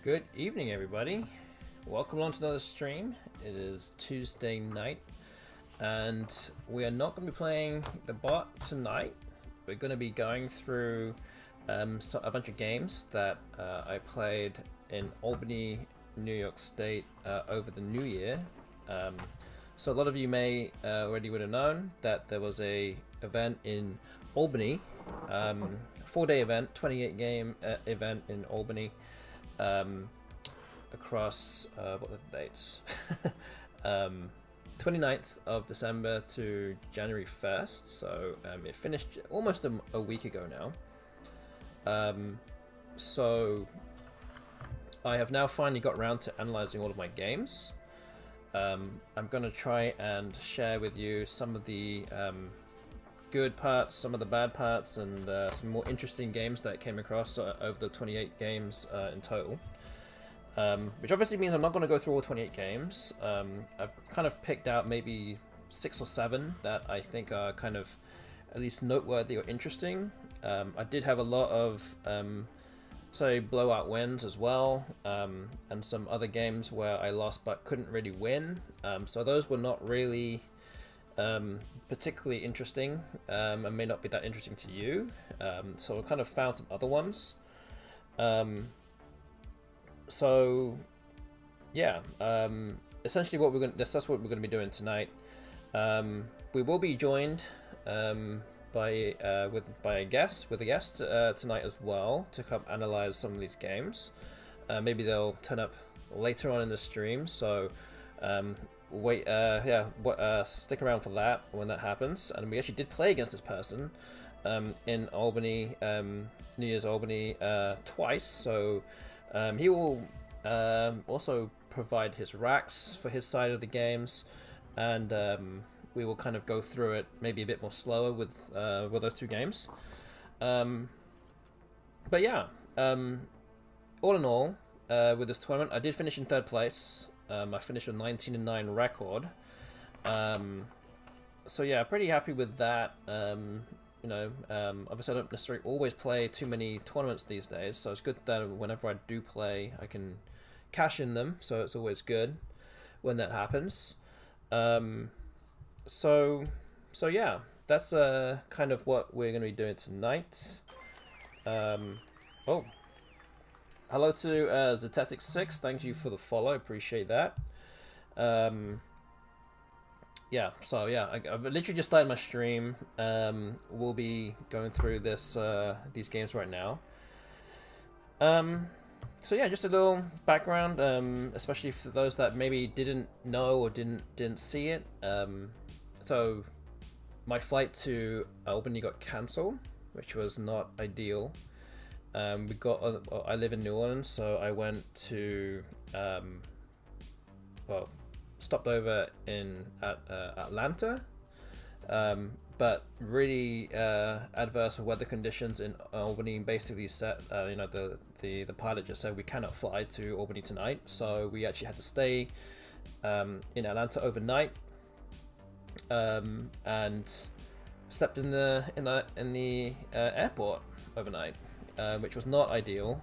Good evening, everybody. Welcome along to another stream. It is Tuesday night, and we are not going to be playing the bot tonight. We're going to be going through a bunch of games that I played in Albany, New York State over the New Year. So a lot of you may already would have known that there was a event in Albany, 4-day event, 28 game event in Albany. Across what are the dates? 29th of December to January 1st, so it finished almost a week ago now. So I have now finally got around to analyzing all of my games. I'm going to try and share with you some of the good parts, some of the bad parts, and some more interesting games that came across over the 28 games in total. Which obviously means I'm not going to go through all 28 games. I've kind of picked out maybe 6 or 7 that I think are kind of at least noteworthy or interesting. I did have a lot of blowout wins as well, and some other games where I lost but couldn't really win. So those were not really particularly interesting, and may not be that interesting to you. So I kind of found some other ones. So yeah, essentially what that's what we're going to be doing tonight. We will be joined by a guest tonight as well to come analyze some of these games. Maybe they'll turn up later on in the stream, so stick around for that when that happens. And we actually did play against this person in Albany, New Year's Albany, twice, so he will also provide his racks for his side of the games, and we will kind of go through it maybe a bit more slower with those two games. But yeah, all in all, with this tournament, I did finish in 3rd place. I finished with 19-9 record. So yeah, pretty happy with that. Obviously I don't necessarily always play too many tournaments these days, so it's good that whenever I do play, I can cash in them, so it's always good when that happens. So yeah, that's kind of what we're going to be doing tonight. Hello to Zetetic6, thank you for the follow, appreciate that. Yeah, so yeah, I've literally just started my stream. We'll be going through these games right now. So yeah, just a little background, especially for those that maybe didn't know or didn't see it. So my flight to Albany got cancelled, which was not ideal. I live in New Orleans, so I went to stopped over at Atlanta, but really adverse weather conditions in Albany basically set, the pilot just said we cannot fly to Albany tonight, so we actually had to stay in Atlanta overnight, and slept in the airport overnight, which was not ideal.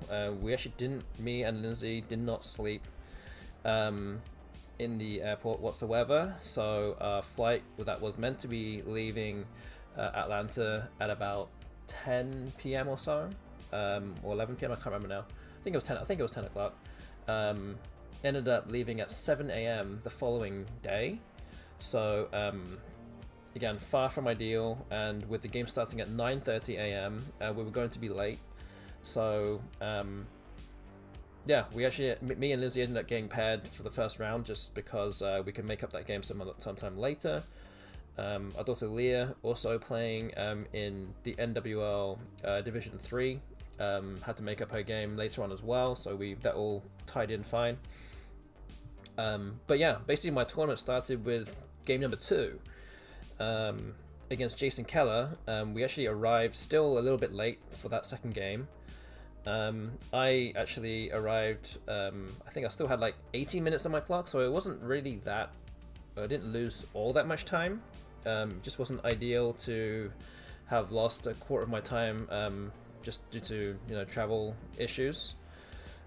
Me and Lindsay did not sleep in the airport whatsoever, so our flight that was meant to be leaving Atlanta at about 10 p.m. or so, or 11 p.m. I can't remember now. I think it was 10 o'clock. Ended up leaving at 7 a.m. the following day, so again, far from ideal, and with the game starting at 9:30 a.m. We were going to be late, so yeah, me and Lizzie ended up getting paired for the first round just because we can make up that game sometime later. Our daughter Leah, also playing in the NWL Division 3, had to make up her game later on as well, so that all tied in fine. But yeah, basically my tournament started with game number 2 against Jason Keller. We actually arrived still a little bit late for that second game. I actually arrived, I think I still had like 18 minutes on my clock, so it wasn't really I didn't lose all that much time. Just wasn't ideal to have lost a quarter of my time just due to travel issues.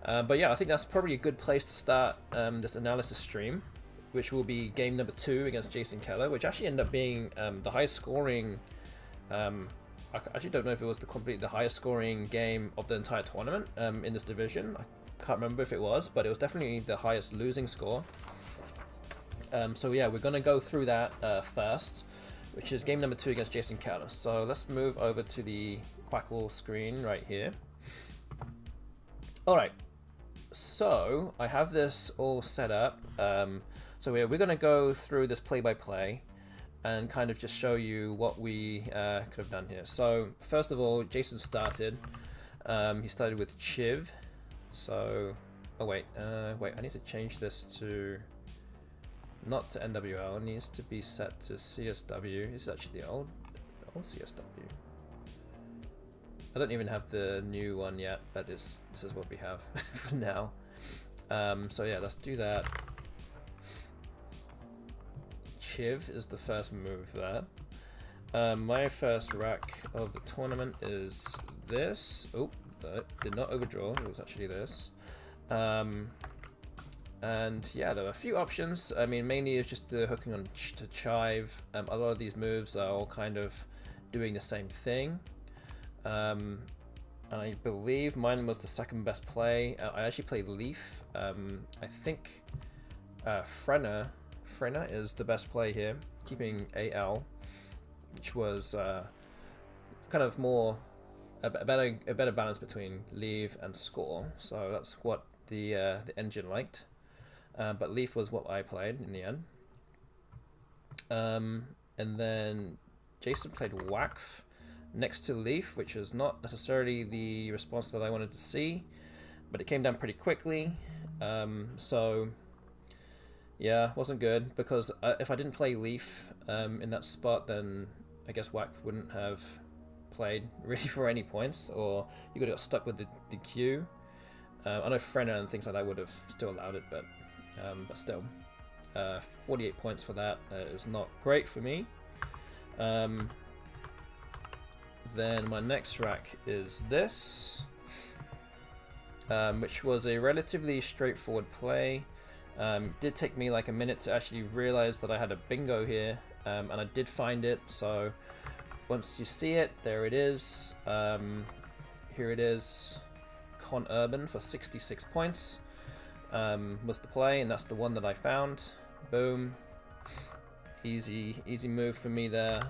But yeah, I think that's probably a good place to start this analysis stream, which will be game number 2 against Jason Keller, which actually ended up being the highest scoring. I actually don't know if it was the highest scoring game of the entire tournament in this division. I can't remember if it was, but it was definitely the highest losing score. So yeah, we're going to go through that first, which is game number 2 against Jason Keller. So let's move over to the quackle screen right here. Alright, so I have this all set up. So we're going to go through this play-by-play and kind of just show you what we could have done here. So first of all, Jason started. He started with Chiv. So, oh wait, I need to change this to not to NWL. It needs to be set to CSW. This is actually the old CSW. I don't even have the new one yet, but this is what we have for now. So yeah, let's do that. Chiv is the first move there. My first rack of the tournament is this. Oh, that did not overdraw. It was actually this. And yeah, there were a few options. I mean, mainly it's just hooking on to chive. A lot of these moves are all kind of doing the same thing. And I believe mine was the second best play. I actually played Leaf. I think Frenna is the best play here, keeping AL, which was kind of more a better balance between leave and score. So that's what the engine liked. But Leaf was what I played in the end. And then Jason played Wacf next to Leaf, which was not necessarily the response that I wanted to see, but it came down pretty quickly. So yeah, wasn't good, because if I didn't play Leaf in that spot, then I guess Wacf wouldn't have played really for any points, or you could have got stuck with the queue. I know Frenna and things like that would have still allowed it, but still, 48 points for that is not great for me. Then my next rack is this, which was a relatively straightforward play. It did take me like a minute to actually realize that I had a bingo here, and I did find it. So once you see it, there it is. Here it is. Con Urban for 66 points was the play, and that's the one that I found. Boom. Easy move for me there.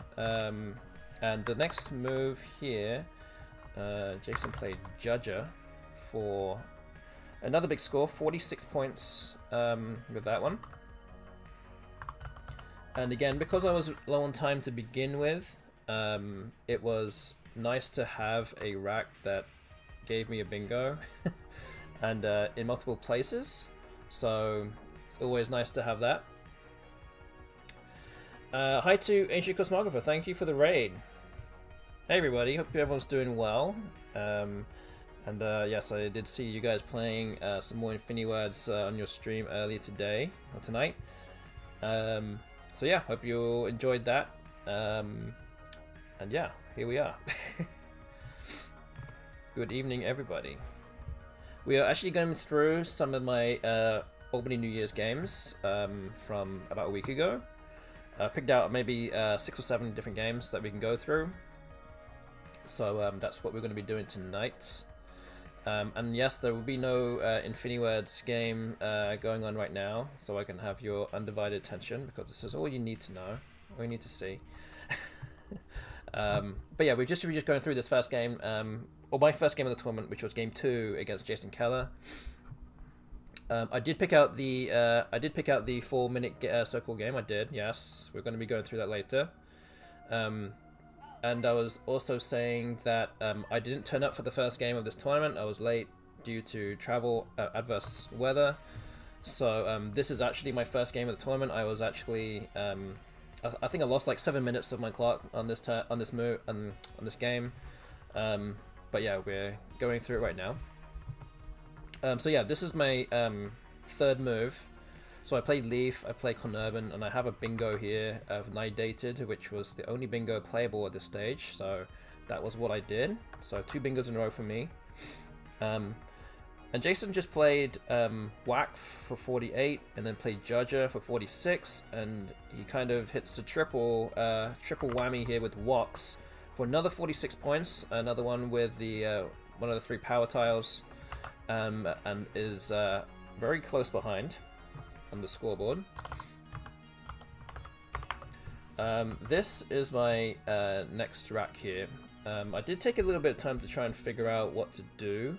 And the next move here, Jason played Judger for another big score, 46 points with that one. And again, because I was low on time to begin with, it was nice to have a rack that gave me a bingo and in multiple places. So it's always nice to have that. Hi to Ancient Cosmographer, thank you for the raid. Hey everybody, hope everyone's doing well. And yes, I did see you guys playing some more Infinity Words on your stream earlier today, or tonight. So yeah, hope you enjoyed that. And yeah, here we are. Good evening everybody. We are actually going through some of my Albany New Year's games from about a week ago. Picked out maybe 6 or 7 different games that we can go through. So that's what we're going to be doing tonight. And yes, there will be no Infinity Words game going on right now, so I can have your undivided attention, because this is all you need to know, all you need to see. But yeah, we're just going through this first game, or my first game of the tournament, which was game 2 against Jason Keller. I did pick out the 4-minute circle game. I did, yes. We're going to be going through that later. And I was also saying that I didn't turn up for the first game of this tournament. I was late due to travel, adverse weather. So this is actually my first game of the tournament. I was actually, I think I lost like 7 minutes of my clock on this game. But yeah, we're going through it right now. So yeah, this is my third move. So I played Leaf, I played Con Urban, and I have a bingo here of Nidated, which was the only bingo playable at this stage. So that was what I did. So 2 bingos in a row for me. And Jason just played Whack for 48, and then played Judger for 46, and he kind of hits a triple whammy here with Wox for another 46 points. Another one with the one of the 3 power tiles, and is very close behind on the scoreboard. This is my next rack here. I did take a little bit of time to try and figure out what to do.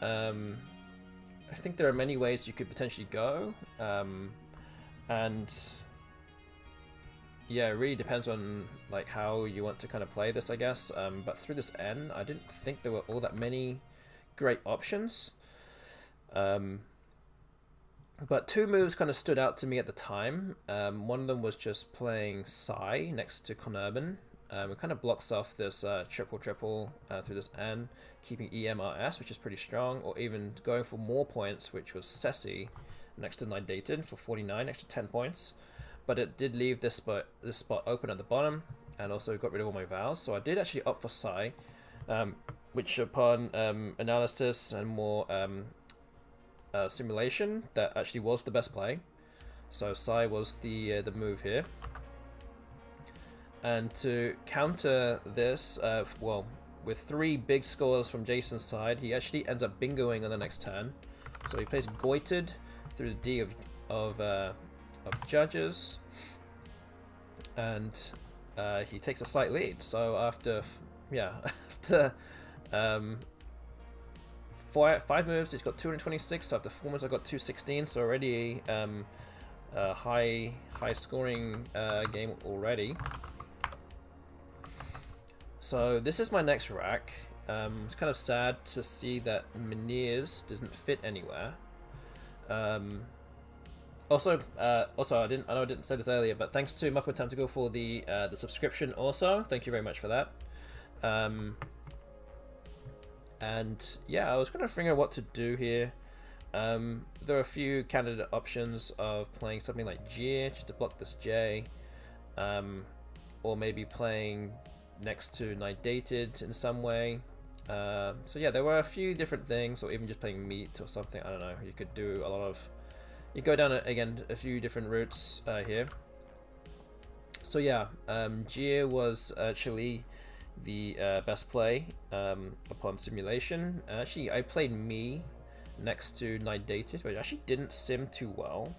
I think there are many ways you could potentially go, and yeah, it really depends on like how you want to kind of play this, I guess. But through this N, I didn't think there were all that many great options. But 2 moves kind of stood out to me at the time. One of them was just playing Psy next to Conurban. It kind of blocks off this triple through this N, keeping EMRS, which is pretty strong, or even going for more points, which was Ceci next to Nidated for 49, extra 10 points. But it did leave this spot open at the bottom, and also got rid of all my vowels. So I did actually opt for Psy, which upon analysis and more simulation, that actually was the best play. So Psy was the move here. And to counter this, well, with 3 big scores from Jason's side, he actually ends up bingoing on the next turn. So he plays Goited through the D of Judges, and he takes a slight lead. So after 5 moves, he's got 226. So after 4 moves, I got 216. So already a high scoring game already. So this is my next rack. It's kind of sad to see that Meniere's didn't fit anywhere. Also, I know I didn't say this earlier, but thanks to Muffin Tentacle for the subscription. Also, thank you very much for that. And yeah, I was kind of figuring out what to do here. There are a few candidate options of playing something like Jeer just to block this J, or maybe playing next to Nidated in some way. So yeah, there were a few different things, or even just playing Meat or something. I don't know. You could do a lot of. You go down again a few different routes here. So yeah, Jeer was actually the best play upon simulation. Actually, I played Me next to Nidated, which actually didn't sim too well.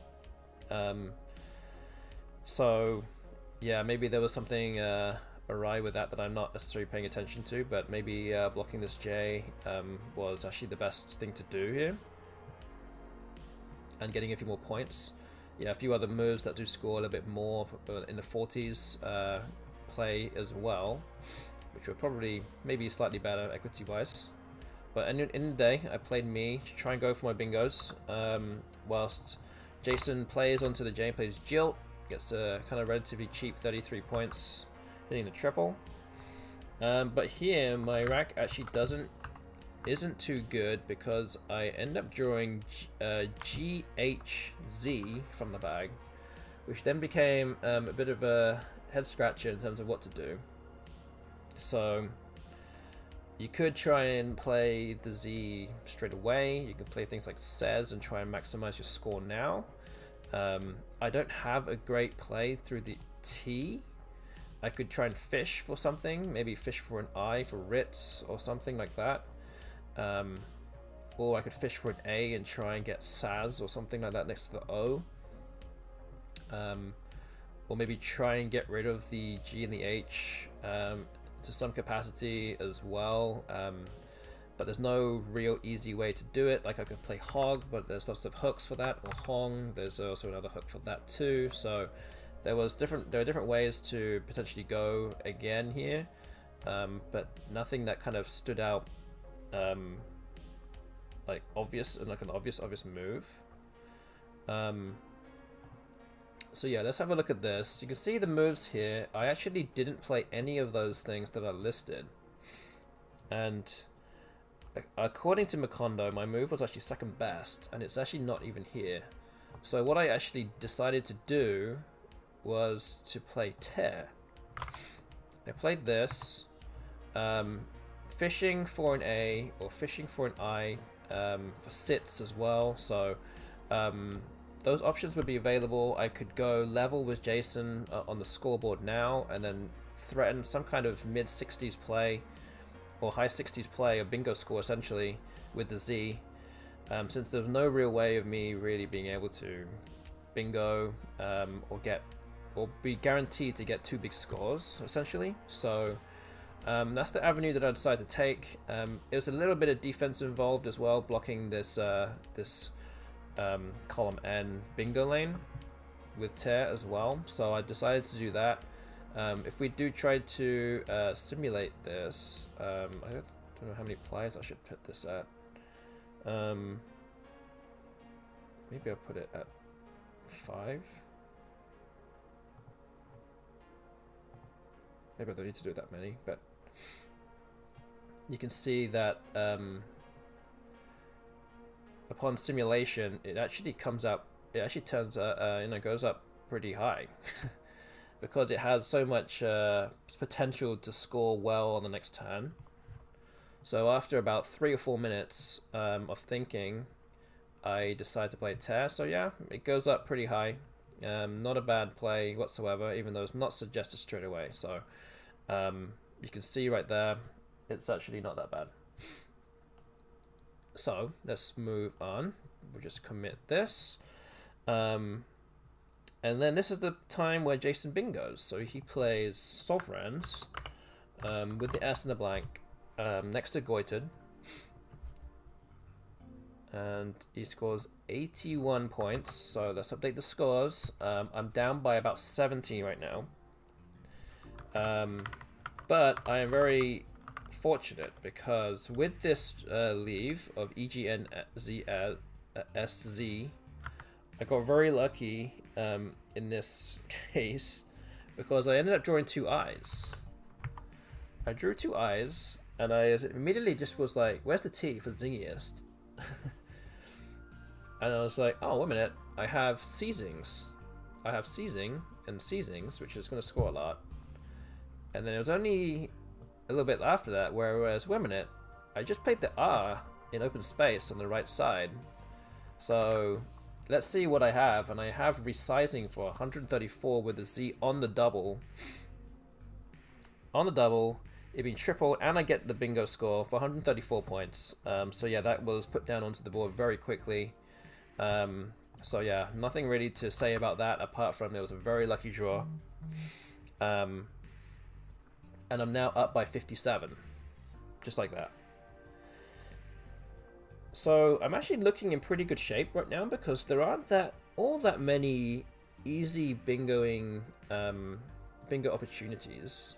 So yeah, maybe there was something awry with that I'm not necessarily paying attention to, but maybe blocking this J was actually the best thing to do here, and getting a few more points. Yeah, a few other moves that do score a little bit more in the 40s play as well, which were probably maybe slightly better equity wise. But in the day, I played Me to try and go for my bingos, whilst Jason plays onto the J and plays Jilt, gets a kind of relatively cheap 33 points, hitting the triple. But here my rack actually isn't too good, because I end up drawing GHZ from the bag, which then became a bit of a head scratcher in terms of what to do. So you could try and play the Z straight away. You could play things like Says and try and maximize your score now. I don't have a great play through the T. I could try and fish for something, maybe fish for an I for Ritz or something like that. Or I could fish for an A and try and get Saz or something like that next to the O. Or maybe try and get rid of the G and the H to some capacity as well. But there's no real easy way to do it. Like I could play Hog, but there's lots of hooks for that, or Hong. There's also another hook for that too. So there are different ways to potentially go again here, but nothing that kind of stood out like obvious and like an obvious move. So yeah, let's have a look at this. You can see the moves here. I actually didn't play any of those things that are listed, and according to Macondo, my move was actually second best, and it's actually not even here. So what I actually decided to do was to play Tear. I played this, fishing for an A or fishing for an I for sits as well. So those options would be available. I could go level with Jason on the scoreboard now, and then threaten some kind of mid 60s play or high 60s play, a bingo score essentially, with the Z. Since there's no real way of me really being able to bingo or be guaranteed to get 2 big scores essentially. So that's the avenue that I decided to take. There's a little bit of defense involved as well, blocking this column N bingo lane with tear as well. So I decided to do that. If we do try to simulate this, I don't know how many players I should put this at. Maybe I'll put it at 5. Maybe I don't need to do that many, but you can see that upon simulation, it actually comes up. It actually turns, goes up pretty high because it has so much potential to score well on the next turn. So after about 3 or 4 minutes of thinking, I decided to play tear. So yeah, it goes up pretty high. Not a bad play whatsoever, even though it's not suggested straight away. So you can see right there, it's actually not that bad. So let's move on. We'll just commit this. And then this is the time where Jason bingos. So he plays sovereigns with the S in the blank next to goited. And he scores 81 points. So let's update the scores. I'm down by about 70 right now. But I am very fortunate because with this leave of EGNZSZ, I got very lucky in this case because I ended up drawing 2 eyes. I drew 2 eyes and I immediately just was like, where's the T for zingiest? And I was like, oh, wait a minute, I have seizings. I have seizing and seizings, which is going to score a lot. And then it was only a little bit after that, whereas, wait a minute, I just played the R in open space on the right side. So let's see what I have. And I have resizing for 134 with the Z on the double. On the double, it being tripled, and I get the bingo score for 134 points. So yeah, that was put down onto the board very quickly. So yeah, nothing really to say about that apart from it was a very lucky draw. And I'm now up by 57, just like that. So I'm actually looking in pretty good shape right now because there aren't all that many easy bingoing bingo opportunities.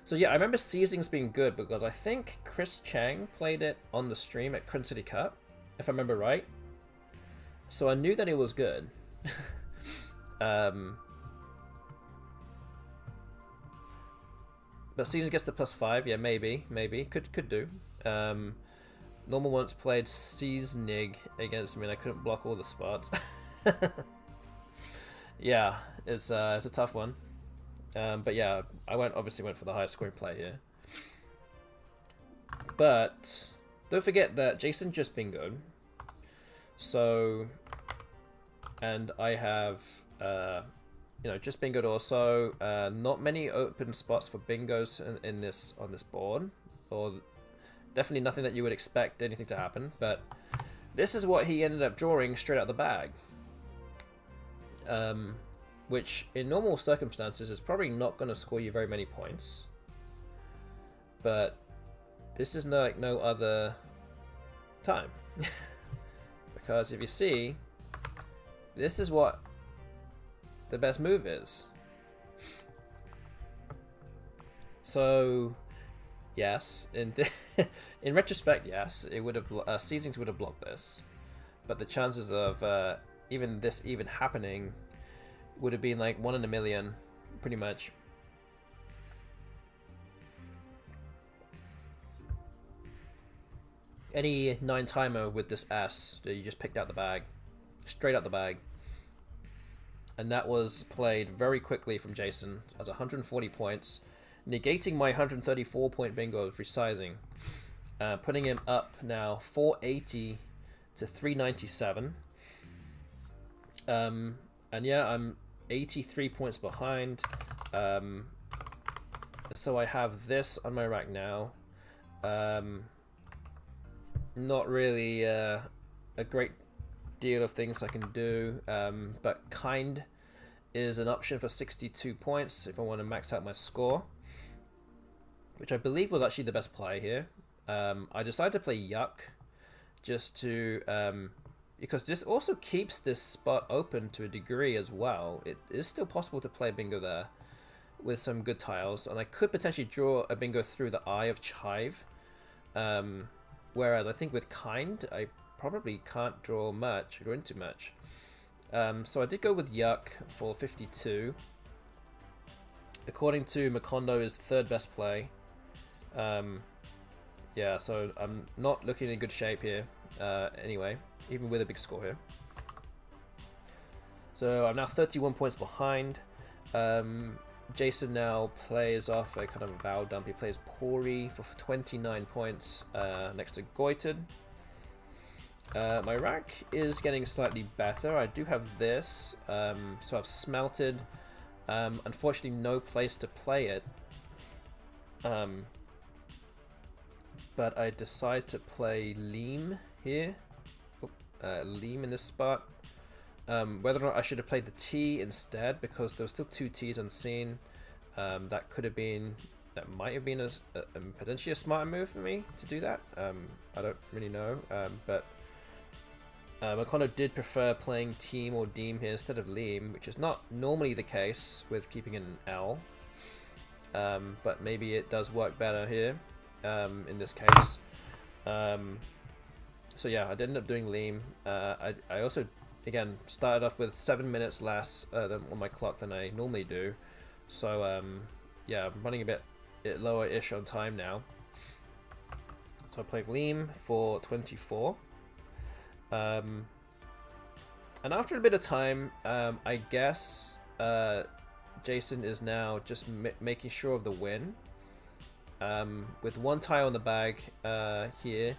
So yeah, I remember seizings being good because I think Chris Chang played it on the stream at Crin City Cup, if I remember right. So I knew that it was good. But seizings gets the +5, yeah, maybe, could do. Normal once played Seiznig against me and I couldn't block all the spots. Yeah, it's a tough one. But yeah, I obviously went for the highest scoring play here. But don't forget that Jason just bingoed. So, and I have just bingoed also. Not many open spots for bingos on this board, or definitely nothing that you would expect anything to happen. But this is what he ended up drawing straight out the bag. Which in normal circumstances is probably not going to score you very many points. But this is like no other time. Because if you see, this is what the best move is. So, yes, in retrospect, yes, it would have seizings would have blocked this, but the chances of even happening would have been like 1 in a million, pretty much. Any 9 timer with this S that you just picked out the bag, straight out the bag. And that was played very quickly from Jason as 140 points, negating my 134 point bingo of resizing. putting him up now 480 to 397. And yeah, I'm 83 points behind. So I have this on my rack now. Not really a great deal of things I can do, but kind is an option for 62 points if I want to max out my score, which I believe was actually the best play here. I decided to play Yuck just to because this also keeps this spot open to a degree as well. It is still possible to play bingo there with some good tiles, and I could potentially draw a bingo through the Eye of Chive, whereas I think with Kind I probably can't draw into much. So I did go with Yuck for 52. According to Macondo, is third best play. Yeah, so I'm not looking in good shape here anyway, even with a big score here. So I'm now 31 points behind. Jason now plays off a kind of a bow dump. He plays Pori for 29 points next to Goited. My rack is getting slightly better. I do have this, so I've smelted. Unfortunately, no place to play it. But I decide to play Leam here. Leam in this spot. Whether or not I should have played the T instead, because there were still two T's unseen. That might have been a potentially a smarter move for me to do that. I don't really know, but Macondo did prefer playing Team or Deem here instead of Leam, which is not normally the case with keeping an L. But maybe it does work better here in this case. So yeah, I did end up doing Leam. I also, again, started off with 7 minutes less on my clock than I normally do. So yeah, I'm running a bit lower-ish on time now. So I played Leam for 24. And after a bit of time, I guess Jason is now just making sure of the win. With one tile in the bag here,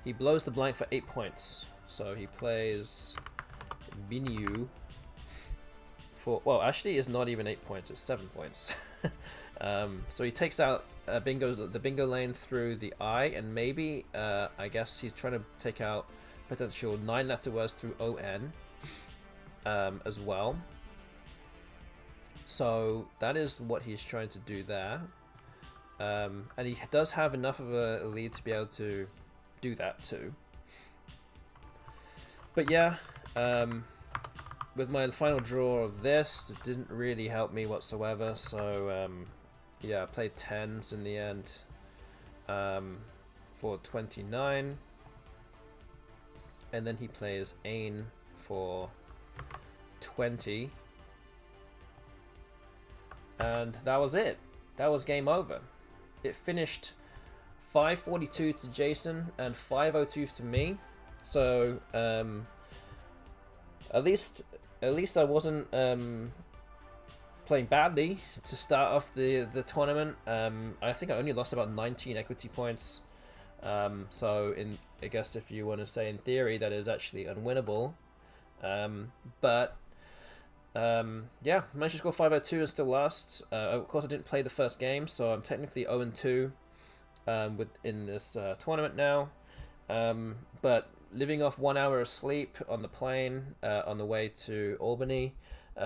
he blows the blank for 8 points. So he plays Binyu for, well, actually it's not even 8 points, it's 7 points. So he takes out the bingo lane through the eye, and maybe I guess he's trying to take out potential 9 letter words through ON as well. So that is what he's trying to do there. And he does have enough of a lead to be able to do that too. But yeah, with my final draw of this, it didn't really help me whatsoever. So yeah, I played 10s in the end for 29. And then he plays a9nt for 20. And that was it. That was game over. It finished 542 to Jason and 502 to me. So at least I wasn't playing badly to start off the tournament. I think I only lost about 19 equity points. So I guess if you want to say in theory that is actually unwinnable. But yeah, managed to score 502 and still lost. Of course, I didn't play the first game, so I'm technically 0-2 in this tournament now. But living off 1 hour of sleep on the plane on the way to Albany.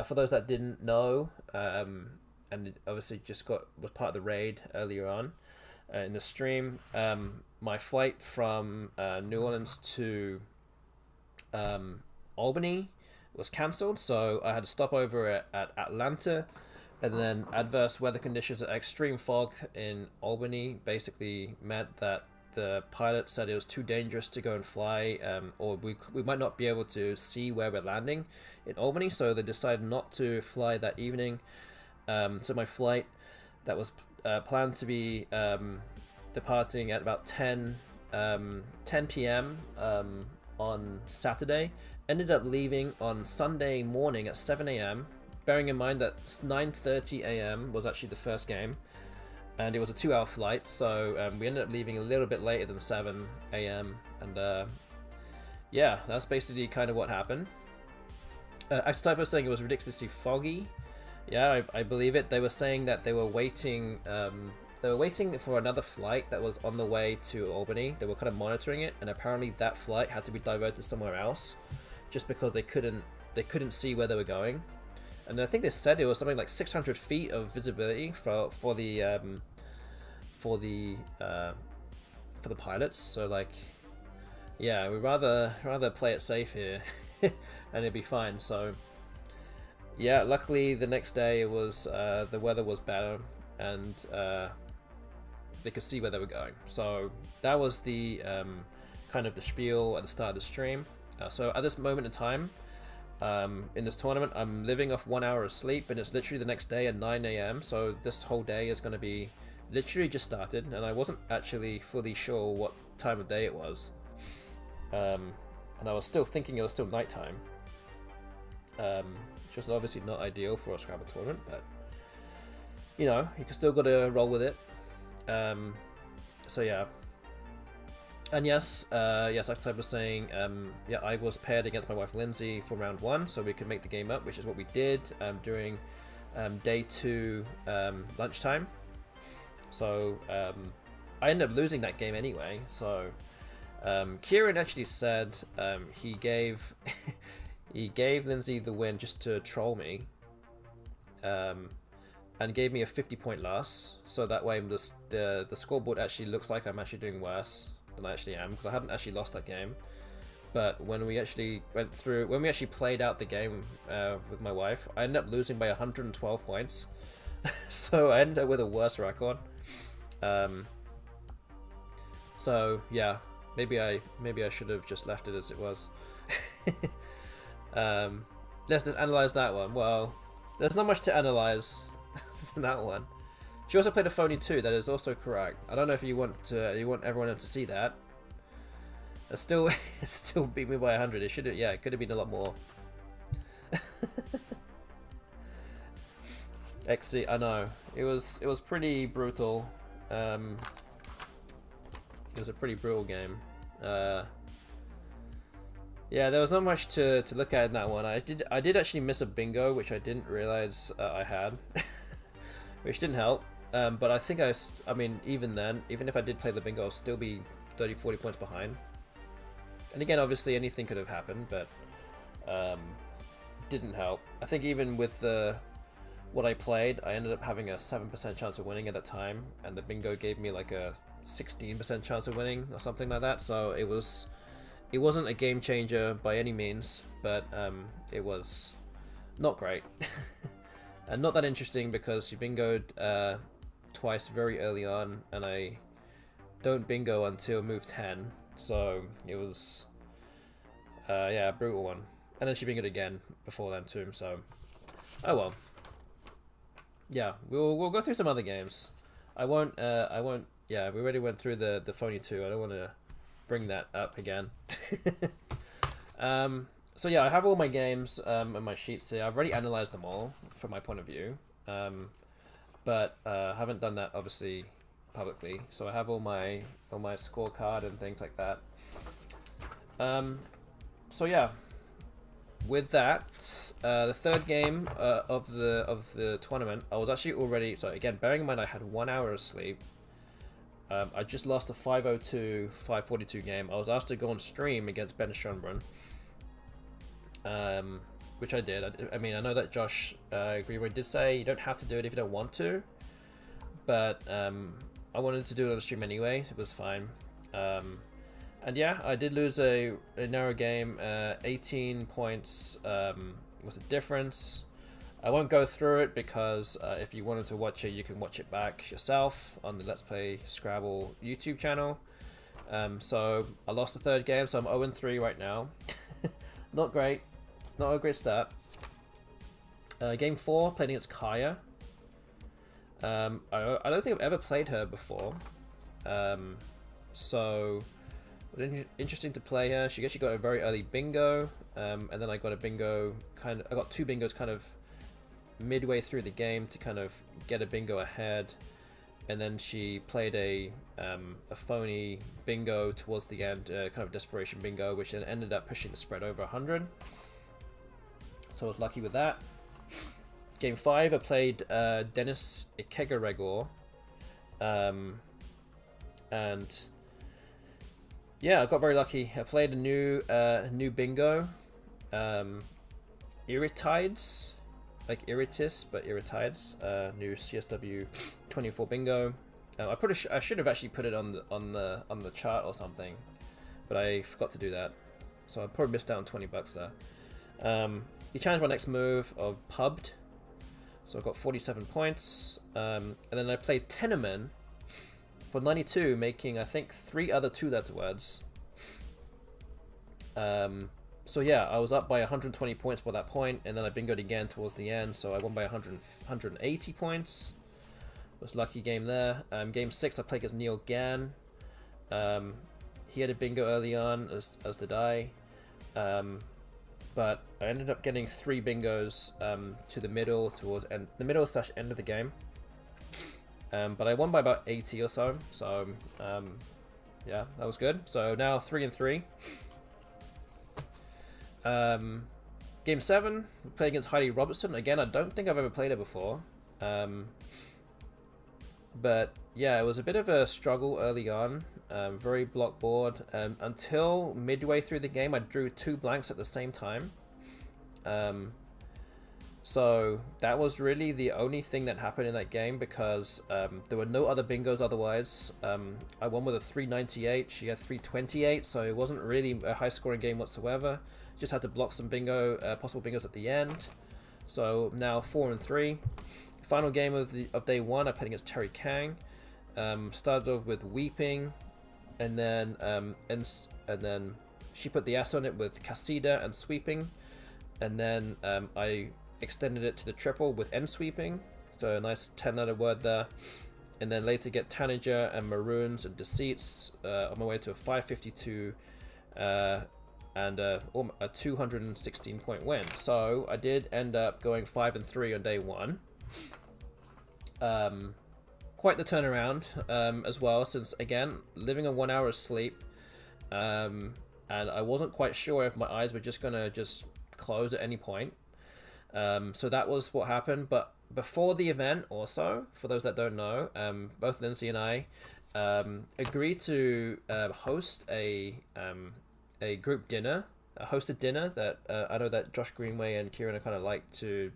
For those that didn't know, and obviously just was part of the raid earlier on in the stream, my flight from New Orleans to Albany was cancelled, so I had to stop over at Atlanta, and then adverse weather conditions and extreme fog in Albany basically meant that the pilot said it was too dangerous to go and fly, or we might not be able to see where we're landing in Albany, so they decided not to fly that evening. So my flight that was planned to be departing at about 10 p.m. On Saturday ended up leaving on Sunday morning at 7 a.m. bearing in mind that 9:30 a.m. was actually the first game. and it was a 2-hour flight, so we ended up leaving a little bit later than 7 a.m. and yeah, that's basically kind of what happened. Actually, was saying it was ridiculously foggy. Yeah, I believe it. They were saying that they were waiting. They were waiting for another flight that was on the way to Albany. They were kind of monitoring it, and apparently that flight had to be diverted somewhere else, just because they couldn't see where they were going. And I think they said it was something like 600 feet of visibility for the pilots. So like, yeah, we'd rather play it safe here, and it'd be fine. So yeah, luckily the next day it was the weather was better, and they could see where they were going. So that was the kind of the spiel at the start of the stream. So at this moment in time, in this tournament, I'm living off 1 hour of sleep, and it's literally the next day at 9 a.m. So this whole day is going to be literally just started, and I wasn't actually fully sure what time of day it was. And I was still thinking it was still nighttime. Which was obviously not ideal for a Scrabble tournament, but you know, you can still got to roll with it. So yeah. And yes, like I was saying, yeah, I was paired against my wife Lindsay for round 1, so we could make the game up, which is what we did during day 2 lunchtime. So I ended up losing that game anyway. So Kieran actually said he gave he gave Lindsay the win just to troll me, and gave me a 50-point loss. So that way the scoreboard actually looks like I'm actually doing worse than I actually am, because I hadn't actually lost that game. But when we actually played out the game with my wife, I ended up losing by 112 points. So I ended up with a worse record. So yeah, maybe I should have just left it as it was. Let's just analyze that one. Well, there's not much to analyze in that one. She also played a phony 2. That is also correct. I don't know if you want everyone else to see that. It still beat me by 100. It should have, yeah, it could have been a lot more. XC, I know it was pretty brutal. It was a pretty brutal game. Yeah, there was not much to look at in that one. I did actually miss a bingo, which I didn't realize I had, which didn't help. But I think I mean, even then, even if I did play the bingo, I'll still be 30-40 points behind. And again, obviously anything could have happened, but didn't help. I think even with what I played, I ended up having a 7% chance of winning at that time, and the bingo gave me like a 16% chance of winning or something like that. So it wasn't a game changer by any means, but it was not great. And not that interesting, because you bingoed twice very early on, and I don't bingo until move 10, so it was yeah, a brutal one. And then she bingoed again before then too, so oh well. Yeah, we'll go through some other games. I won't yeah, we already went through the phony 2. I don't want to bring that up again. So yeah, I have all my games and my sheets here. I've already analyzed them all from my point of view, but haven't done that obviously publicly. So I have all my scorecard and things like that. So yeah, with that, the third game of the tournament, I was actually already, so again, bearing in mind I had 1 hour of sleep. I just lost a 502-542 game. I was asked to go on stream against Ben Schönbrunn, which I did. I mean, I know that Josh Greenwood did say you don't have to do it if you don't want to, but I wanted to do it on the stream anyway. It was fine. And yeah, I did lose a narrow game. 18 points was the difference. I won't go through it, because if you wanted to watch it, you can watch it back yourself on the Let's Play Scrabble YouTube channel. So I lost the third game, so I'm 0-3 right now. Not great. Not a great start. Game 4, playing against Kaya. I don't think I've ever played her before. So it was interesting to play her. She actually got a very early bingo, and then I got a bingo I got 2 bingos kind of midway through the game to kind of get a bingo ahead, and then she played a phony bingo towards the end, kind of desperation bingo, which then ended up pushing the spread over 100. So I was lucky with that. Game 5, I played Dennis Ikegaregor, and yeah, I got very lucky. I played a new bingo, Irritides, like Irritis, but Irritides, new CSW24 bingo. I should have actually put it on the chart or something, but I forgot to do that, so I probably missed out on $20 there. He challenged my next move of pubbed, so I got 47 points, and then I played Tenorman for 92, making I think 3 other 2-letter words. So yeah, I was up by 120 points by that point, and then I bingoed again towards the end, so I won by 180 points. Was lucky game there. Game 6, I played against Neil Gann. He had a bingo early on, as did I. But I ended up getting 3 bingos to the middle, towards the middle/end of the game. But I won by about 80 or so. So yeah, that was good. So now 3-3. Game 7, playing against Heidi Robertson. Again, I don't think I've ever played her before. But yeah, it was a bit of a struggle early on. Very block board. Until midway through the game, I drew 2 blanks at the same time. So that was really the only thing that happened in that game, because there were no other bingos otherwise. I won with a 398, she had 328, so it wasn't really a high scoring game whatsoever. Just had to block some possible bingos at the end. So now 4-3. Final game of day 1, I played against Terry Kang. Started off with Weeping, and then she put the S on it with Casida and Sweeping, and then I extended it to the triple with N Sweeping, so a nice 10-letter word there, and then later get Tanager and Maroons and Deceits on my way to a 552 and a 216 point win. So I did end up going 5-3 on day 1. Quite the turnaround as well, since again living on 1 hour of sleep, and I wasn't quite sure if my eyes were just gonna close at any point. So that was what happened. But before the event, also, for those that don't know, both Lindsay and I agreed to host a group dinner, a hosted dinner that I know that Josh Greenway and Kieran kind of like to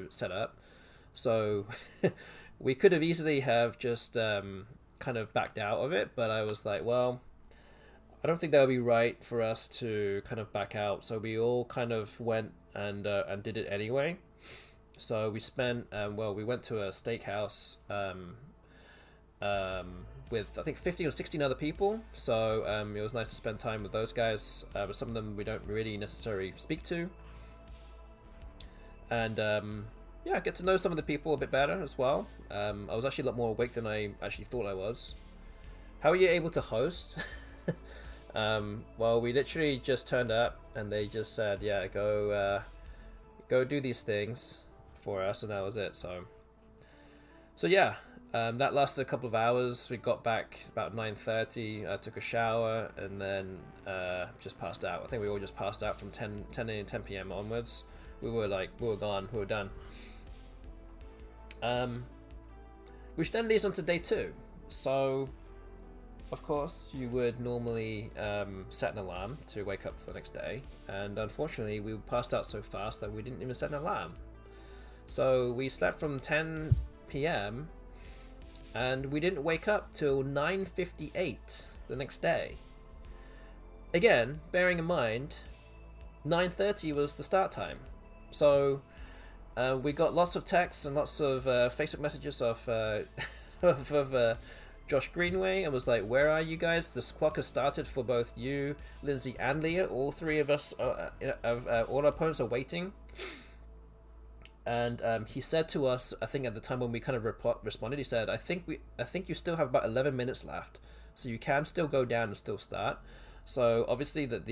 set up. So we could have easily have just kind of backed out of it, but I was like, well, I don't think that would be right for us to kind of back out. So we all kind of went and did it anyway. So we spent we went to a steakhouse with I think 15 or 16 other people. So it was nice to spend time with those guys. But some of them we don't really necessarily speak to, and yeah, get to know some of the people a bit better as well. I was actually a lot more awake than I actually thought I was. How are you able to host? Well, we literally just turned up and they just said, yeah, go do these things for us, and that was it. So yeah, that lasted a couple of hours. We got back about 9:30, took a shower, and then just passed out. I think we all just passed out from 10 p.m. onwards. We were gone, we were done. Which then leads on to day 2. So of course you would normally set an alarm to wake up for the next day, and unfortunately we passed out so fast that we didn't even set an alarm. So we slept from 10 p.m. and we didn't wake up till 9:58 the next day. Again, bearing in mind 9:30 was the start time. So we got lots of texts and lots of Facebook messages of Josh Greenway, and was like, where are you guys? This clock has started for both you, Lindsay, and Leah. All 3 of us, all our opponents are waiting. And he said to us, I think at the time when we kind of responded, he said, I think you still have about 11 minutes left, so you can still go down and still start. So obviously that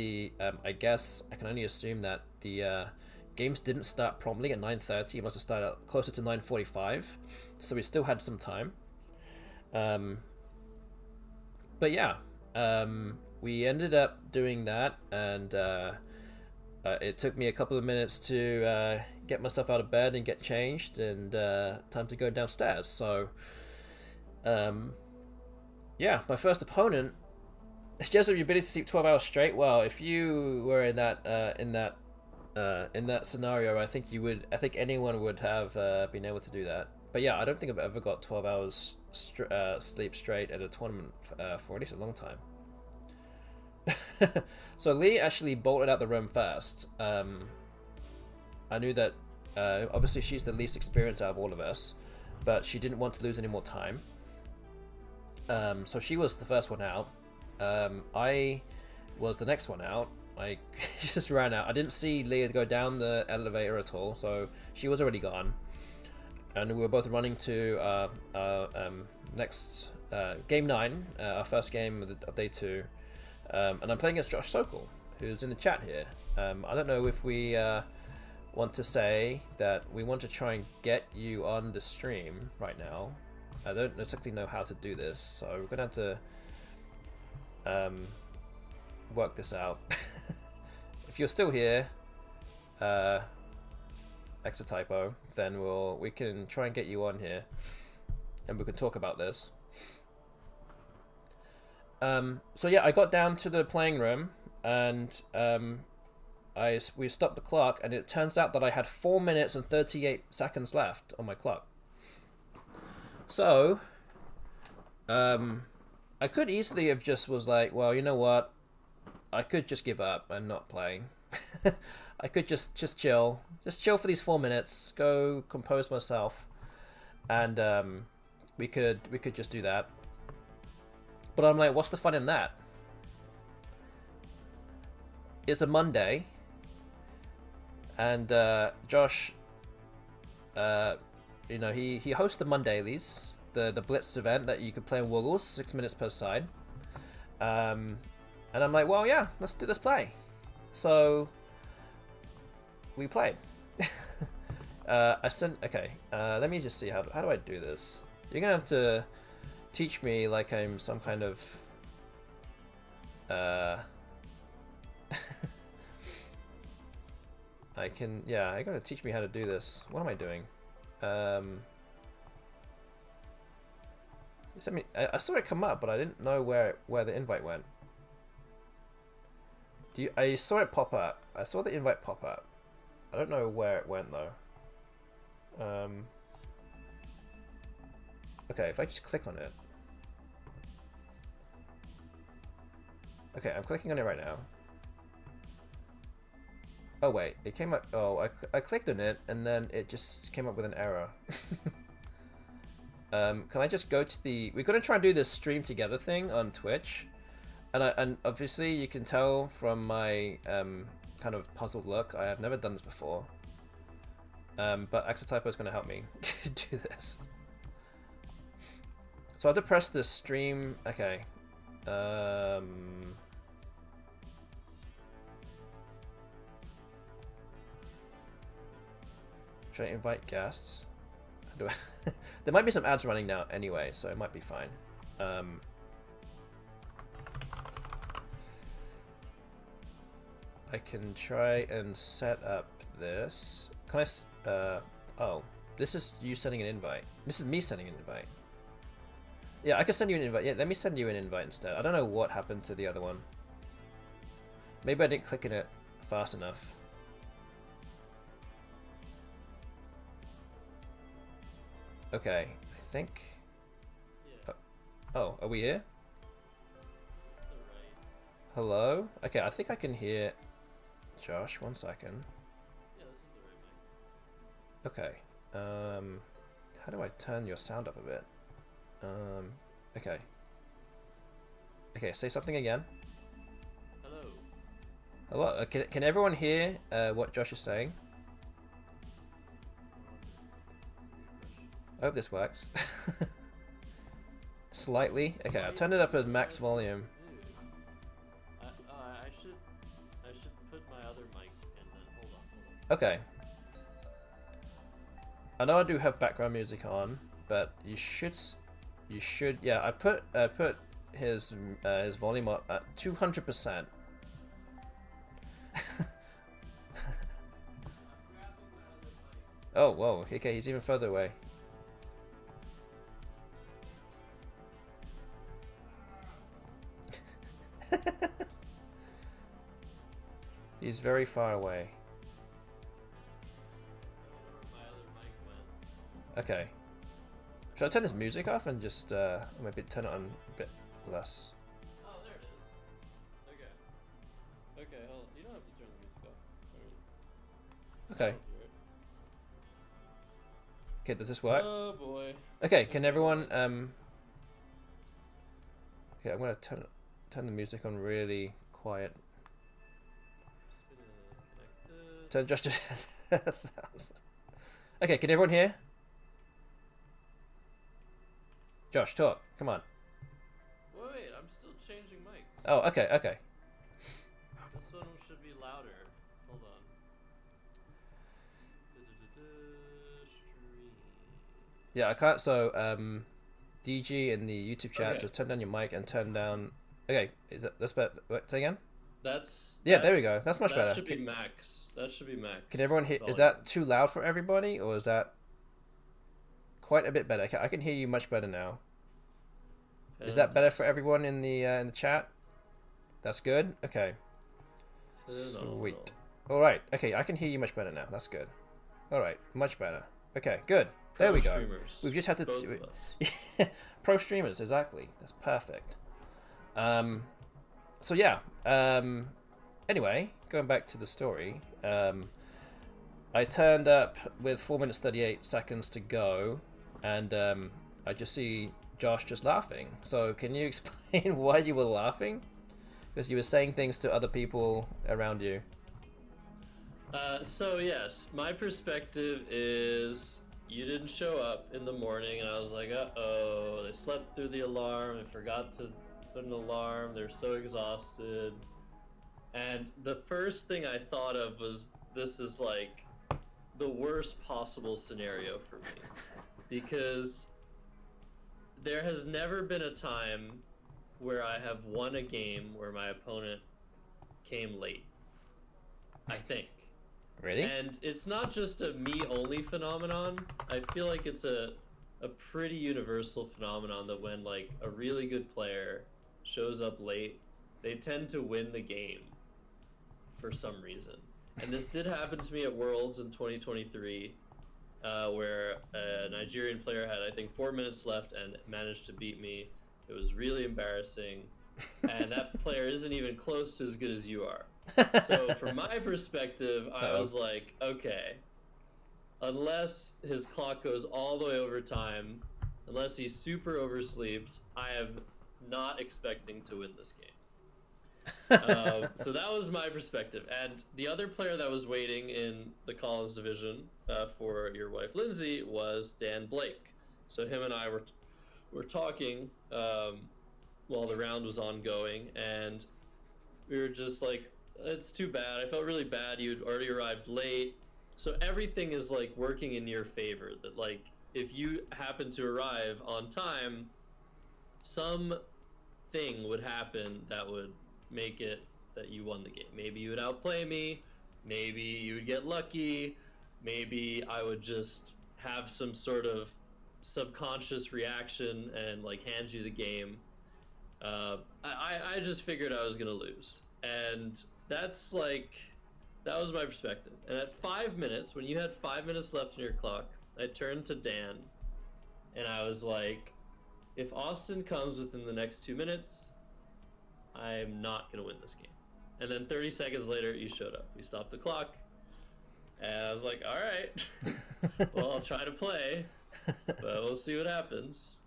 I guess I can only assume that the games didn't start promptly at 9:30. It must have started closer to 9:45, so we still had some time. Um, but yeah, we ended up doing that, and it took me a couple of minutes to get myself out of bed and get changed, and time to go downstairs. So, yeah, my first opponent suggests the ability to sleep 12 hours straight. Well, if you were in that scenario, I think you would. I think anyone would have been able to do that. But yeah, I don't think I've ever got 12 hours sleep straight at a tournament for at least a long time. So Lee actually bolted out the room first. I knew that obviously she's the least experienced out of all of us, but she didn't want to lose any more time. So she was the first one out. I was the next one out. I just ran out. I didn't see Leah go down the elevator at all, so she was already gone. And we were both running to next game 9, our first game of day 2. And I'm playing against Josh Sokol, who's in the chat here. I don't know if we want to say that we want to try and get you on the stream right now. I don't exactly know how to do this, so we're going to have to work this out. If you're still here, extra typo, then we can try and get you on here, and we can talk about this. So yeah, I got down to the playing room, and we stopped the clock, and it turns out that I had 4 minutes and 38 seconds left on my clock. So, I could easily have just was like, well, you know what? I could just give up and not play. I could just chill for these 4 minutes, go compose myself, and we could just do that. But I'm like, what's the fun in that? It's a Monday, and Josh, you know, he hosts the Mondailies, the Blitz event that you could play in Woggles, 6 minutes per side. And I'm like, well, yeah, let's play. So we played. Okay. Let me just see how do I do this. You're gonna have to teach me like I'm some kind of I gotta teach me how to do this. What am I doing? I saw it come up, but I didn't know where the invite went. I saw it pop up. I saw the invite pop up. I don't know where it went though. Okay, if I just click on it. Okay, I'm clicking on it right now. Oh wait, it came up. Oh, I clicked on it and then it just came up with an error. Can I just go to the? We're gonna try and do this stream together thing on Twitch, and obviously you can tell from my kind of puzzled look, I have never done this before. But Exotypo is gonna help me do this. So I have to press the stream. Okay. Should I invite guests? How do I there might be some ads running now anyway, so it might be fine. I can try and set up this. Can I? Oh, this is you sending an invite. This is me sending an invite. Yeah, I can send you an invite. Yeah, let me send you an invite instead. I don't know what happened to the other one. Maybe I didn't click in it fast enough. Okay, I think. Yeah. Oh, are we here? Right. Hello? Okay, I think I can hear Josh. 1 second. Yeah, this is the right mic. Okay. How do I turn your sound up a bit? Okay. Okay, say something again. Hello. Hello. Can everyone hear what Josh is saying? I hope this works. Slightly. Okay, I've turned it up at max volume. I should put my other mic and then hold on. Okay. I know I do have background music on, but you should You should. Yeah, I put his volume up at 200%. Oh, whoa. Okay, he's even further away. He's very far away. Okay. Should I turn this music off and just maybe turn it on a bit less? Oh, there it is. Okay. Okay, hold on. You don't have to turn the music off. Okay. Okay, does this work? Oh boy. Okay, can everyone okay, I'm gonna turn the music on really quiet. Turn just to 1,000. Okay, can everyone hear? Josh, talk. Come on. Wait, I'm still changing mic. Oh, okay, okay. This one should be louder. Hold on. Stream. Yeah, I can't. So, DG in the YouTube chat Okay. says turn down your mic and turn down. Okay, that's better. Wait, say again. That's There we go. That's much better. That should be max. That should be max. Can everyone hear? Is volume. that too loud for everybody, or is that quite a bit better? I can hear you much better now. Is that better for everyone in the chat? That's good. Okay. Sweet. All right. Okay, I can hear you much better now. That's good. All right, much better. Okay, good. There we go. Streamers. We've just had to Both of us. pro streamers, exactly. That's perfect. So yeah. Anyway, going back to the story. I turned up with 4 minutes 38 seconds to go, and I just see Josh just laughing. So can you explain why you were laughing? Because you were saying things to other people around you. So yes, my perspective is you didn't show up in the morning, and I was like, uh-oh, they slept through the alarm, they forgot to put an alarm, they're so exhausted. And the first thing I thought of was, this is like the worst possible scenario for me. Because there has never been a time where I have won a game where my opponent came late. I think. Really? And it's not just a me-only phenomenon. I feel like it's a pretty universal phenomenon that when like a really good player shows up late, they tend to win the game for some reason. And this did happen to me at Worlds in 2023, where a Nigerian player had, I think, 4 minutes left and managed to beat me. It was really embarrassing. And that player isn't even close to as good as you are. So from my perspective, I was like, okay, unless his clock goes all the way over time, unless he super oversleeps, I am not expecting to win this game. So that was my perspective. And the other player that was waiting in the Collins division for your wife Lindsay was Dan Blake. So him and I were talking while the round was ongoing, and we were just like, it's too bad. I felt really bad. You'd already arrived late. So everything is like working in your favor. That like if you happen to arrive on time, some thing would happen that would make it that you won the game. Maybe you would outplay me. Maybe you would get lucky. Maybe I would just have some sort of subconscious reaction and like hand you the game. I just figured I was gonna lose, and that's like, that was my perspective. And at 5 minutes, when you had 5 minutes left in your clock, I turned to Dan and I was like, if Austin comes within the next 2 minutes, I'm not gonna win this game. And then 30 seconds later, you showed up. We stopped the clock, and I was like, all right, well, I'll try to play, but we'll see what happens.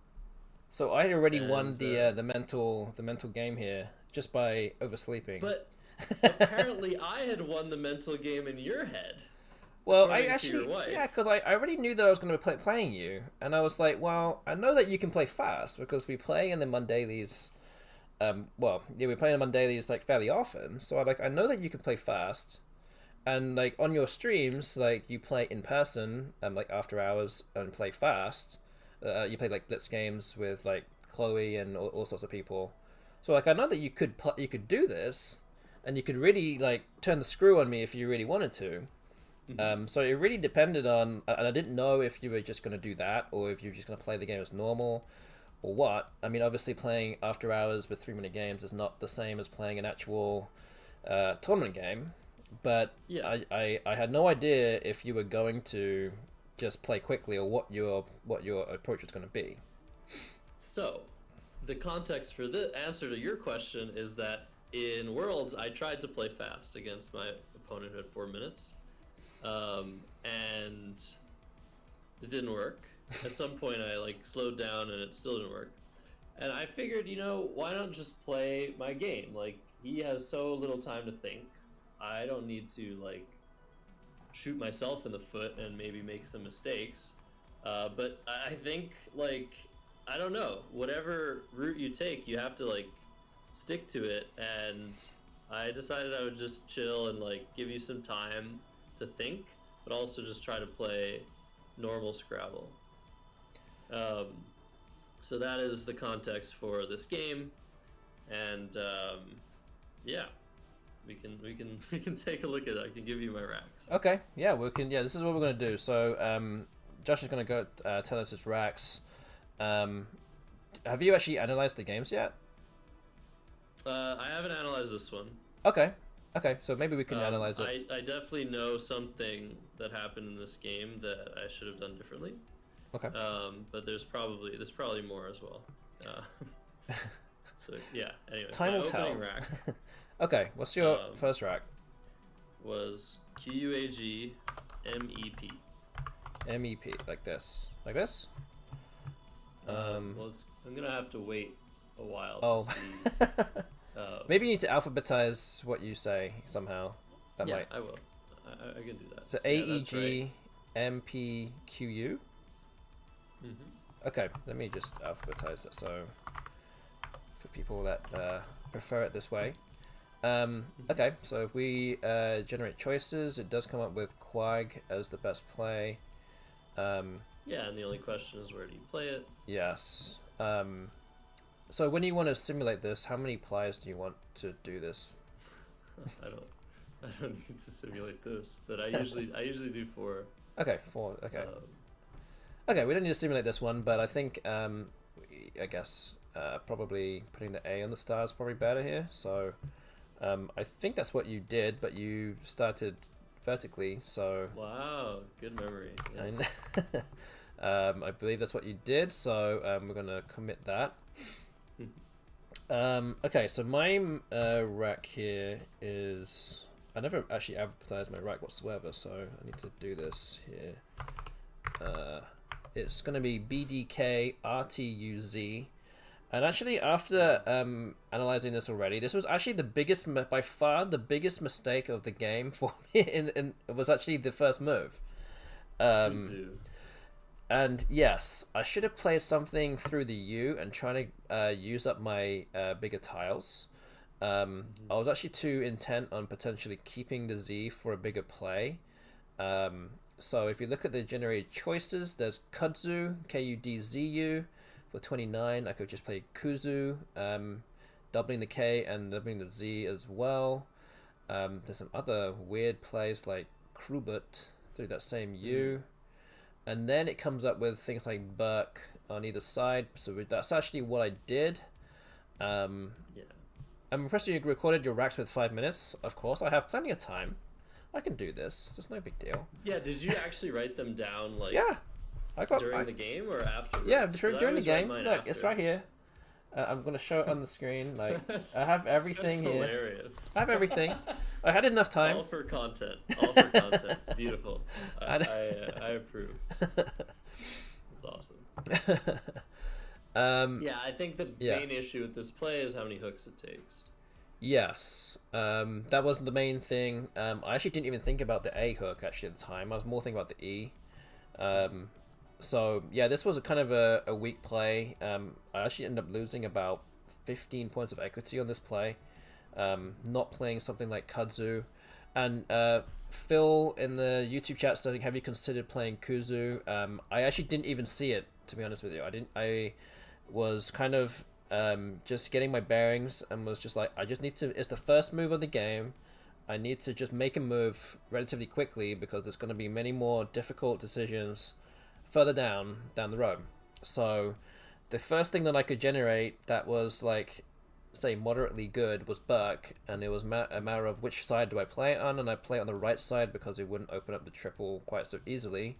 So I had already won the mental game here just by oversleeping. But apparently I had won the mental game in your head. Well, I actually, yeah, because I already knew that I was going to be playing you, and I was like, well, I know that you can play fast because we play in the Mondailies. We play in the Mondailies like fairly often, so I know that you can play fast, and like on your streams, like you play in person, like after hours and play fast. you played like Blitz games with like Chloe and all sorts of people. So like I know that you could do this, and you could really like turn the screw on me if you really wanted to. So it really depended on, and I didn't know if you were just going to do that or if you were just going to play the game as normal or what. I mean, obviously playing after hours with 3-minute games is not the same as playing an actual tournament game, but Yeah. I had no idea if you were going to just play quickly or what your approach was going to be. So, the context for the answer to your question is that in Worlds, I tried to play fast against my opponent who had 4 minutes. And it didn't work. At some point I like slowed down and it still didn't work. And I figured, why not just play my game? Like, he has so little time to think. I don't need to like shoot myself in the foot and maybe make some mistakes. But I think like, I don't know, whatever route you take, you have to like stick to it. And I decided I would just chill and like give you some time to think, but also just try to play normal Scrabble. So that is the context for this game, and yeah, we can take a look at it. I can give you my racks. Okay, yeah, we can. Yeah, this is what we're gonna do. So Josh is gonna go tell us his racks. Have you actually analyzed the games yet? I haven't analyzed this one. Okay, so maybe we can analyze it. I definitely know something that happened in this game that I should have done differently. Okay. But there's probably more as well. So yeah. Anyway, Time my will tell. opening rack Okay, what's your first rack? was QUAG MEP. MEP, like this, like this. Well, I'm gonna have to wait a while. Oh. To see. Maybe you need to alphabetize what you say somehow. That Yeah, might. I will. I can do that. So yeah, that's right. AEG Okay, let me just alphabetize that. So for people that prefer it this way. Okay, so if we generate choices, it does come up with Quag as the best play. Yeah, and the only question is where do you play it? Yes. So when you want to simulate this, how many players do you want to do this? I don't need to simulate this, but I usually do 4. Okay, 4. Okay. Okay, we don't need to simulate this one, but I think I guess probably putting the A on the star is probably better here. So I think that's what you did, but you started vertically. So wow, good memory. Yeah. I believe that's what you did. So we're gonna commit that. Okay, so my rack here is... I never actually advertised my rack whatsoever, so I need to do this here. It's going to be BDK RTUZ. And actually, after analyzing this already, this was actually by far the biggest mistake of the game for me. It was actually the first move. And yes, I should have played something through the U and trying to use up my bigger tiles. I was actually too intent on potentially keeping the Z for a bigger play. So if you look at the generated choices, there's Kudzu, Kudzu. For 29, I could just play Kuzu, doubling the K and doubling the Z as well. There's some other weird plays like Krubut through that same U. And then it comes up with things like Burke on either side. So that's actually what I did. Yeah. I'm impressed you recorded your racks with 5 minutes. Of course, I have plenty of time. I can do this. It's no big deal. Yeah, did you actually write them down like during the game or afterwards? Yeah, during the game. Look, it's right here. I'm going to show it on the screen. Like, I have everything That's here. Hilarious. I have everything. I had enough time. All for content. All for content. Beautiful. I approve. That's awesome. Yeah, I think the main issue with this play is how many hooks it takes. Yes, that wasn't the main thing. I actually didn't even think about the A hook actually at the time. I was more thinking about the E. So yeah, this was a kind of a weak play. I actually ended up losing about 15 points of equity on this play. Not playing something like Kudzu. And Phil in the YouTube chat saying, "Have you considered playing Kuzu?" I actually didn't even see it, to be honest with you. I didn't. I was kind of just getting my bearings and was just like, I just need to. It's the first move of the game. I need to just make a move relatively quickly because there's going to be many more difficult decisions further down the road. So the first thing that I could generate that was like, say, moderately good was Burke, and it was a matter of which side do I play it on, and I play it on the right side because it wouldn't open up the triple quite so easily.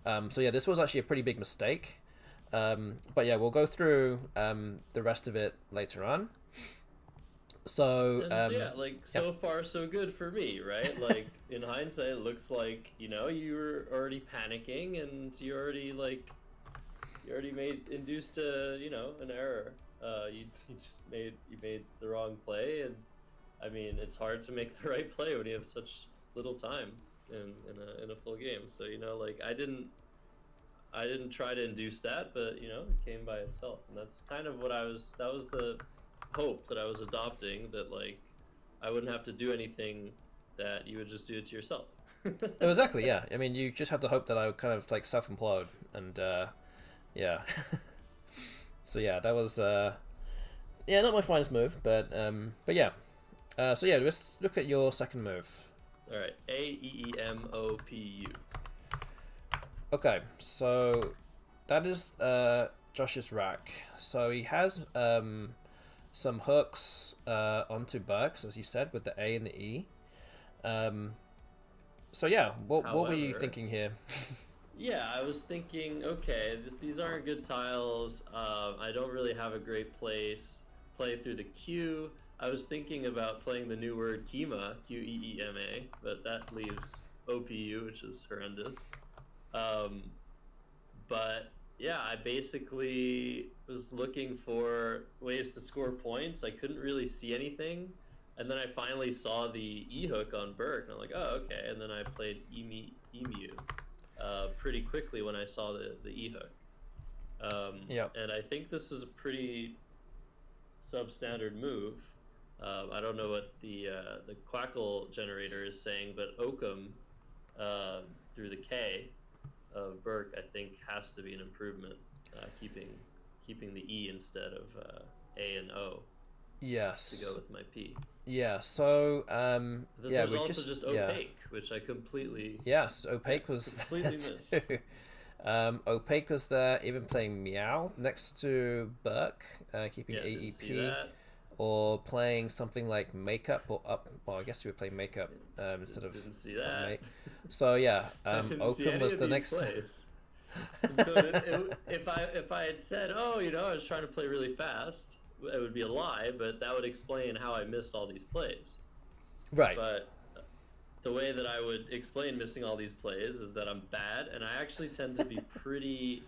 So yeah, this was actually a pretty big mistake. But yeah, we'll go through the rest of it later on. So, yeah, like so far so good for me, right? Like in hindsight, it looks like you were already panicking and you already induced an error. You made the wrong play, and I mean it's hard to make the right play when you have such little time in a full game. So like I didn't try to induce that, but it came by itself, and that's kind of that was the hope that I was adopting, that like I wouldn't have to do anything, that you would just do it to yourself. Exactly, yeah. I mean, you just have to hope that I would kind of like self-implode, and yeah. So yeah, that was yeah, not my finest move, but yeah. So yeah, let's look at your second move. All right, AEEMOPU. Okay, so that is Josh's rack. So he has some hooks onto Burks, as he said, with the A and the E. So yeah, what were you thinking here? Yeah, I was thinking, okay, these aren't good tiles. I don't really have a great play through the Q. I was thinking about playing the new word Kema, Queema, but that leaves OPU, which is horrendous. But yeah, I basically was looking for ways to score points. I couldn't really see anything. And then I finally saw the E hook on Burke, and I'm like, oh, okay. And then I played Emu pretty quickly when I saw the E hook. Yeah. And I think this was a pretty substandard move. I don't know what the quackle generator is saying, but Oakham through the K of Burke, I think, has to be an improvement, keeping the E instead of A and O. Yes. To go with my P. Yeah. So yeah, there's also just opaque, which I completely opaque was completely missed. Opaque was there, even playing Meow next to Burke, keeping AEP, or playing something like Makeup or Up. Well, I guess you would play Makeup instead of. Didn't see that. So yeah, Oakham was the next. So if I had said, oh, I was trying to play really fast, it would be a lie, but that would explain how I missed all these plays. Right. But the way that I would explain missing all these plays is that I'm bad, and I actually tend to be pretty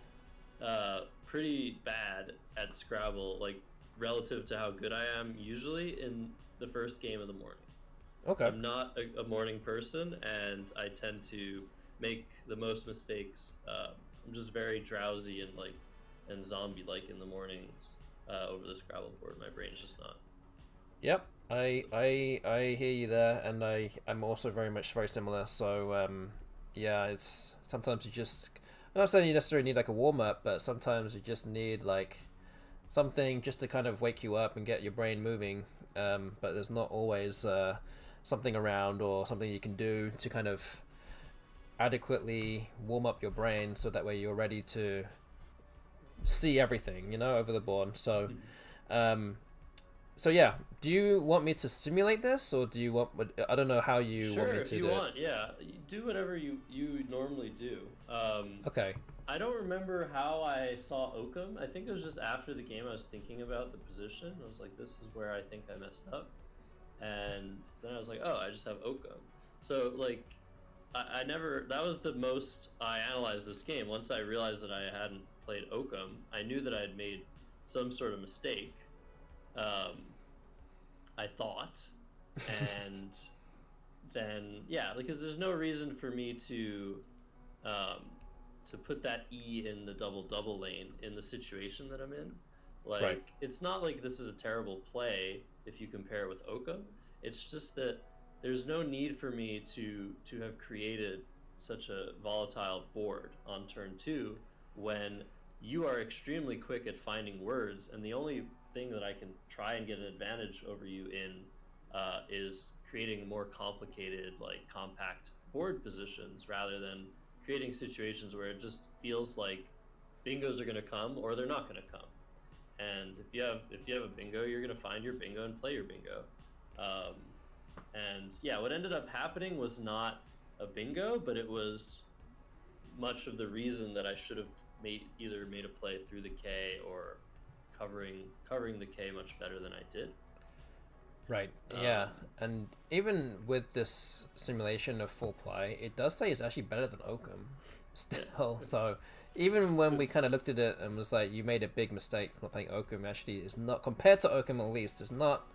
bad at Scrabble, like relative to how good I am usually in the first game of the morning. Okay. I'm not a morning person, and I tend to make the most mistakes. I'm just very drowsy and zombie-like in the mornings over the Scrabble board. My brain's just not. Yep, I hear you there, and I'm also very similar. So yeah, it's sometimes you just, I'm not saying you necessarily need like a warm up, but sometimes you just need like something just to kind of wake you up and get your brain moving. But there's not always something around or something you can do to kind of adequately warm up your brain so that way you're ready to see everything, over the board. So so yeah, do you want me to simulate this, or do you want? I don't know how you want me to do it. Sure, if you want, yeah. Do whatever you normally do. Okay. I don't remember how I saw Oakham. I think it was just after the game I was thinking about the position. I was like, this is where I think I messed up. And then I was like, oh, I just have Oakham. So, like, I never... That was the most I analyzed this game. Once I realized that I hadn't played Oakham, I knew that I had made some sort of mistake. I thought, and then because there's no reason for me to put that E in the double lane in the situation that I'm in. Like, It's not like this is a terrible play if you compare it with Oakham. It's just that there's no need for me to have created such a volatile board on turn 2 when you are extremely quick at finding words, and the only thing that I can try and get an advantage over you in is creating more complicated, like compact board positions rather than creating situations where it just feels like bingos are going to come or they're not going to come. And if you have a bingo, you're going to find your bingo and play your bingo. And yeah, what ended up happening was not a bingo, but it was much of the reason that I should have either made a play through the K or covering the K much better than I did. Right. Yeah, and even with this simulation of full play, it does say it's actually better than Oakham still. So even when we kind of looked at it and was like, you made a big mistake not playing Oakham, actually is not, compared to Oakham at least, it's not.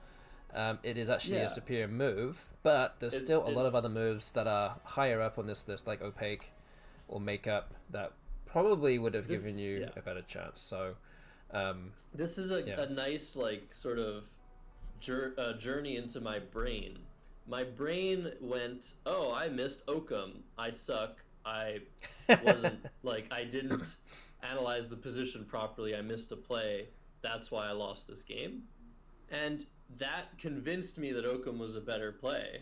It is actually a superior move, but there's still a lot of other moves that are higher up on this list, like Opaque or Makeup, that probably would have given you a better chance. So this is a nice, like, sort of journey into my brain. My brain went, oh, I missed Oakham, I suck, I wasn't like, I didn't analyze the position properly, I missed a play, that's why I lost this game. And that convinced me that Oakham was a better play.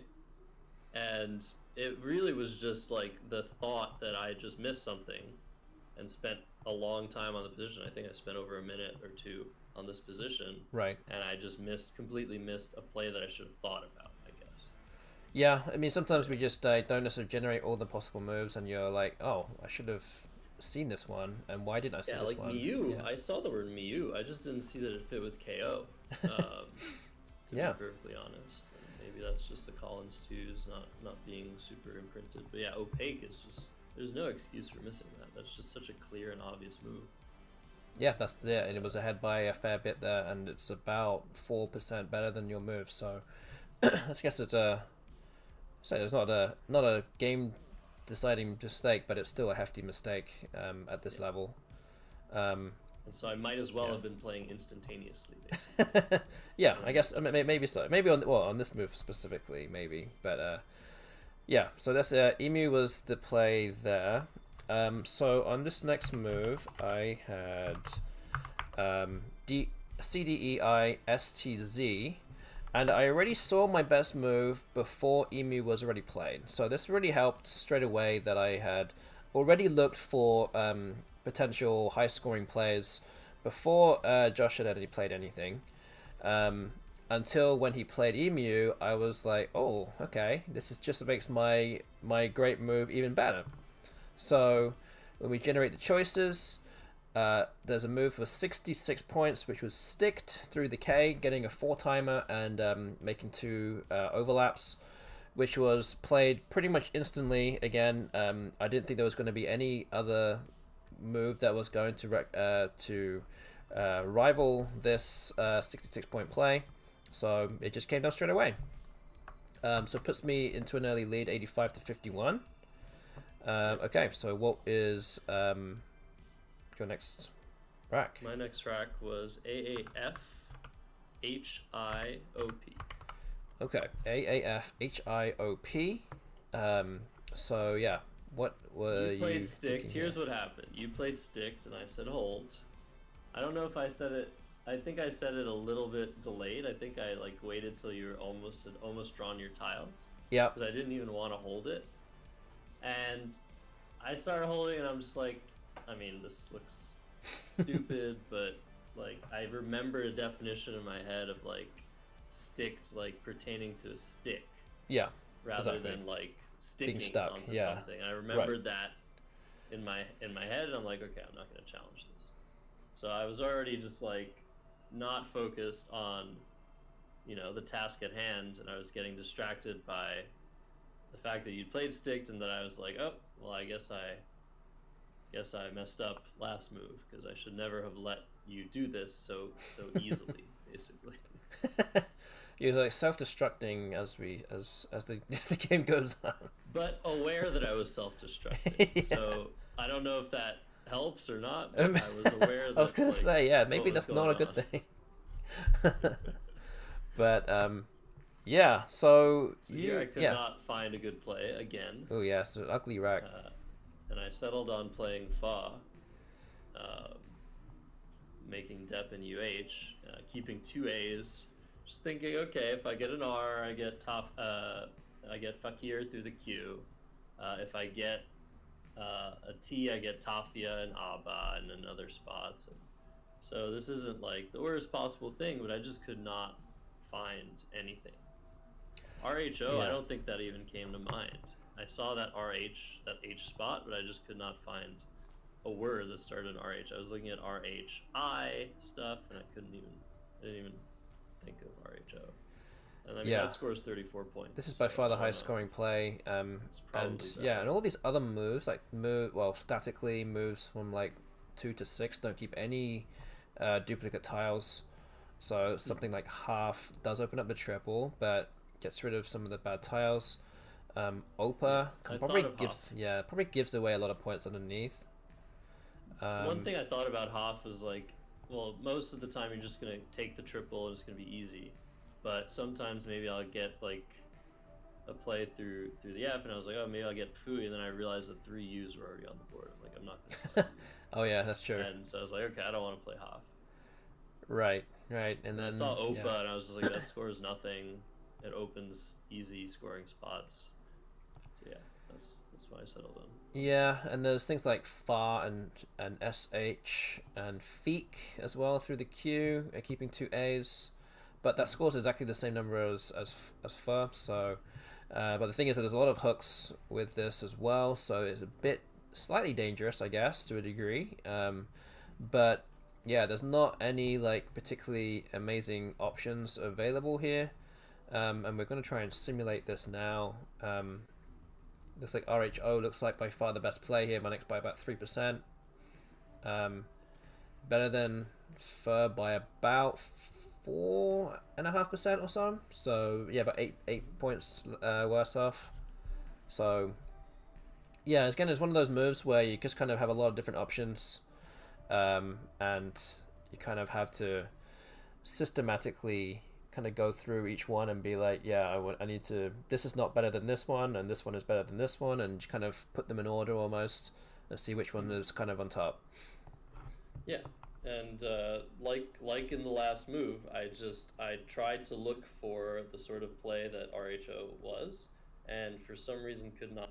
And it really was just like the thought that I just missed something and spent a long time on the position. I think I spent over a minute or two on this position. Right. And I just completely missed a play that I should have thought about, I guess. Yeah, I mean, sometimes we just don't necessarily generate all the possible moves, and you're like, oh, I should have seen this one, and why didn't I see this one? Yeah, like Miyu, I saw the word Miyu, I just didn't see that it fit with KO, to be perfectly honest. Maybe that's just the Collins 2s not being super imprinted. But yeah, Opaque is just, there's no excuse for missing that. That's just such a clear and obvious move. Yeah, that's it, and it was ahead by a fair bit there, and it's about 4% better than your move, so I guess it's not a game deciding mistake, but it's still a hefty mistake at this level. And so I might as well have been playing instantaneously. Yeah, I guess maybe so. Maybe on this move specifically, maybe. But yeah, so that's Emu was the play there. So on this next move, I had CDEI and I already saw my best move before Emu was already played. So this really helped straight away that I had already looked for potential high-scoring plays before Josh had already played anything. Until when he played Emu, I was like, oh, okay, this is just makes my great move even better. So when we generate the choices, there's a move for 66 points, which was sticked through the K, getting a 4-timer and making 2 overlaps, which was played pretty much instantly. Again, I didn't think there was going to be any other move that was going to rival this 66-point play, so it just came down straight away. So it puts me into an early lead, 85-51. Okay, so what is your next rack? My next rack was AAF HIOP. Okay, AAF HIOP. So yeah, what were you played sticked. Here's here? what happened. You played sticked, and I said hold. I don't know if I said it. I think I said it a little bit delayed. I think I like waited till you were almost drawn your tiles. Yeah. Because I didn't even want to hold it. And I started holding, and I'm just like, I mean, this looks stupid, but like I remember a definition in my head of like sticked, like pertaining to a stick. Yeah. Rather than like sticking stuck onto something. I remembered that in my head, and I'm like, okay, I'm not going to challenge this. So I was already just like not focused on, you know, the task at hand, and I was getting distracted by the fact that you'd played sticked, and that I was like, oh, well, I guess I messed up last move, because I should never have let you do this so easily, basically. You're like self-destructing as the game goes on. But aware that I was self-destructing. Yeah. So I don't know if that helps or not, but I was aware that, I was going to say, yeah, maybe that's not a good thing. But Yeah, so So here I could yeah. not find a good play again, Oh yeah, it's an ugly rack. and I settled on playing Fa, uh, making Dep and keeping two A's. Just thinking, okay, if I get an R, I get Fakir through the Q. If I get a T, I get Tafia and Abba and in other spots. And so this isn't like the worst possible thing, but I just could not find anything. RHO, I Yeah. don't think that even came to mind. I saw that that H spot, but I just could not find a word that started RH. I was looking at RHI stuff, and I didn't even think of RHO. And I mean, Yeah. that scores 34 points. This is So by far the I don't highest know. scoring play. It's And probably yeah, better. and all these other moves, like statically moves from like 2 to 6 don't keep any duplicate tiles. So something like half does open up the triple, but gets rid of some of the bad tiles. Yeah, Opa can I thought probably of Hoff. gives away a lot of points underneath. One Um, thing I thought about Hoff was like, well, most of the time you're just gonna take the triple and it's gonna be easy, but sometimes maybe I'll get like a play through the F, and I was like, oh, maybe I'll get Fui, and then I realized that three U's were already on the board. I'm like, I'm not gonna play U, oh yeah, that's true. and so I was like, okay, I don't want to play Hoff. Right, right, and And then I then saw yeah. Opa, and I was just like, that scores nothing. It opens easy scoring spots. So yeah, that's why I settled on. Yeah, and there's things like far and sh and feek as well through the queue, keeping 2 A's, but that scores exactly the same number as fur. So, but the thing is that there's a lot of hooks with this as well, so it's a bit slightly dangerous, I guess, to a degree. But yeah, there's not any like particularly amazing options available here, and we're going to try and simulate this now. Looks like RHO looks like by far the best play here. Manix by about 3%. Better than Fur by about 4.5% or so. So yeah, about eight points worse off. So yeah, again, it's one of those moves where you just kind of have a lot of different options, and you kind of have to systematically kind of go through each one and be like, yeah, I need to. This is not better than this one, and this one is better than this one, and kind of put them in order almost, and see which one is kind of on top. Yeah, and like in the last move, I tried to look for the sort of play that RHO was, and for some reason could not.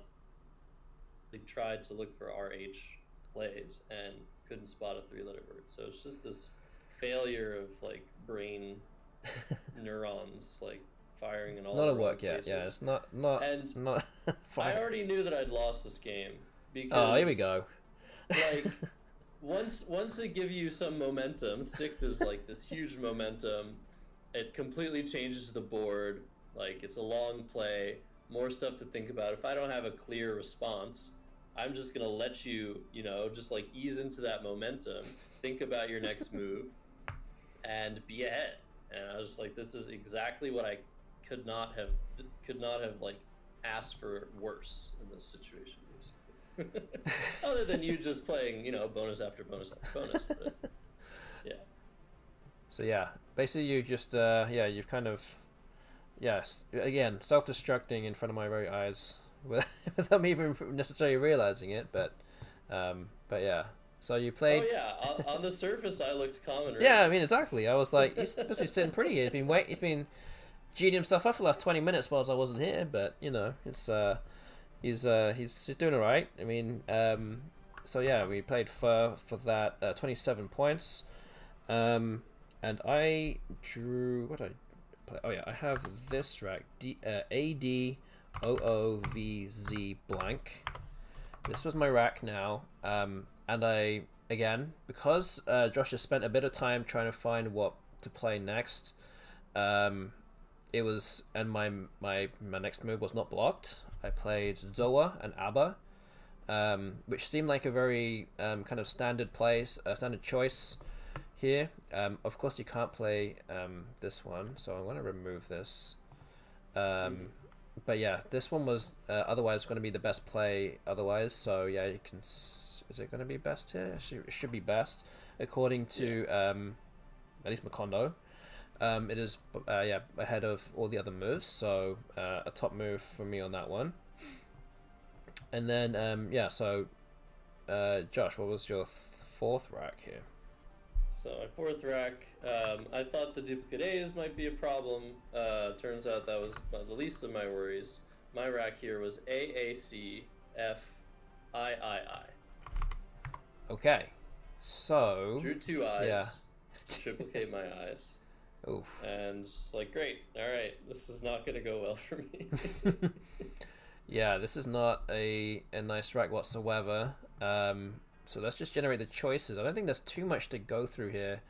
They tried to look for RH plays and couldn't spot a three-letter word. So it's just this failure of like brain neurons like firing in all Not the a wrong work yet. Yeah, places. it's not And not I fine. already knew that I'd lost this game Oh, here we because go. like once it give you some momentum, sticked is like this huge momentum. It completely changes the board. Like it's a long play, more stuff to think about. If I don't have a clear response, I'm just gonna let you, just like ease into that momentum, think about your next move, and be ahead. And I was like, this is exactly what I could not have could not have like asked for worse in this situation. Other than you just playing, bonus after bonus after bonus. But yeah. So yeah, basically you just you've kind of yes again self-destructing in front of my very eyes without me even necessarily realizing it. But yeah. So you Oh played. yeah. On the surface, I looked common, Yeah, right? I mean exactly. I was like, he's supposed to be sitting pretty. He's been G'ing himself up for the last 20 minutes whilst I wasn't here. But it's he's doing all right. I mean, so yeah, we played for that 27 points, and I drew what I play. Oh yeah, I have this rack ADOOVZ blank. This was my rack now, and I again because Josh has spent a bit of time trying to find what to play next. Um, it was and my next move was not blocked. I played Zoa and Abba, which seemed like a very kind of standard place, standard choice here. Of course, you can't play this one, so I'm going to remove this. But yeah, this one was otherwise going to be the best play. Otherwise, so yeah, you can. Is it going to be best here? It should be best according to at least Macondo. it is yeah, ahead of all the other moves, so a top move for me on that one. And then yeah, so Josh, what was your fourth rack here? So my fourth rack, I thought the duplicate A's might be a problem. Turns out that was the least of my worries. My rack here was AACFIII. Okay, so drew two eyes. Yeah. To triplicate my eyes. Oof. And just like, great, all right, this is not going to go well for me. Yeah, this is not a nice rack whatsoever. So let's just generate the choices. I don't think there's too much to go through here.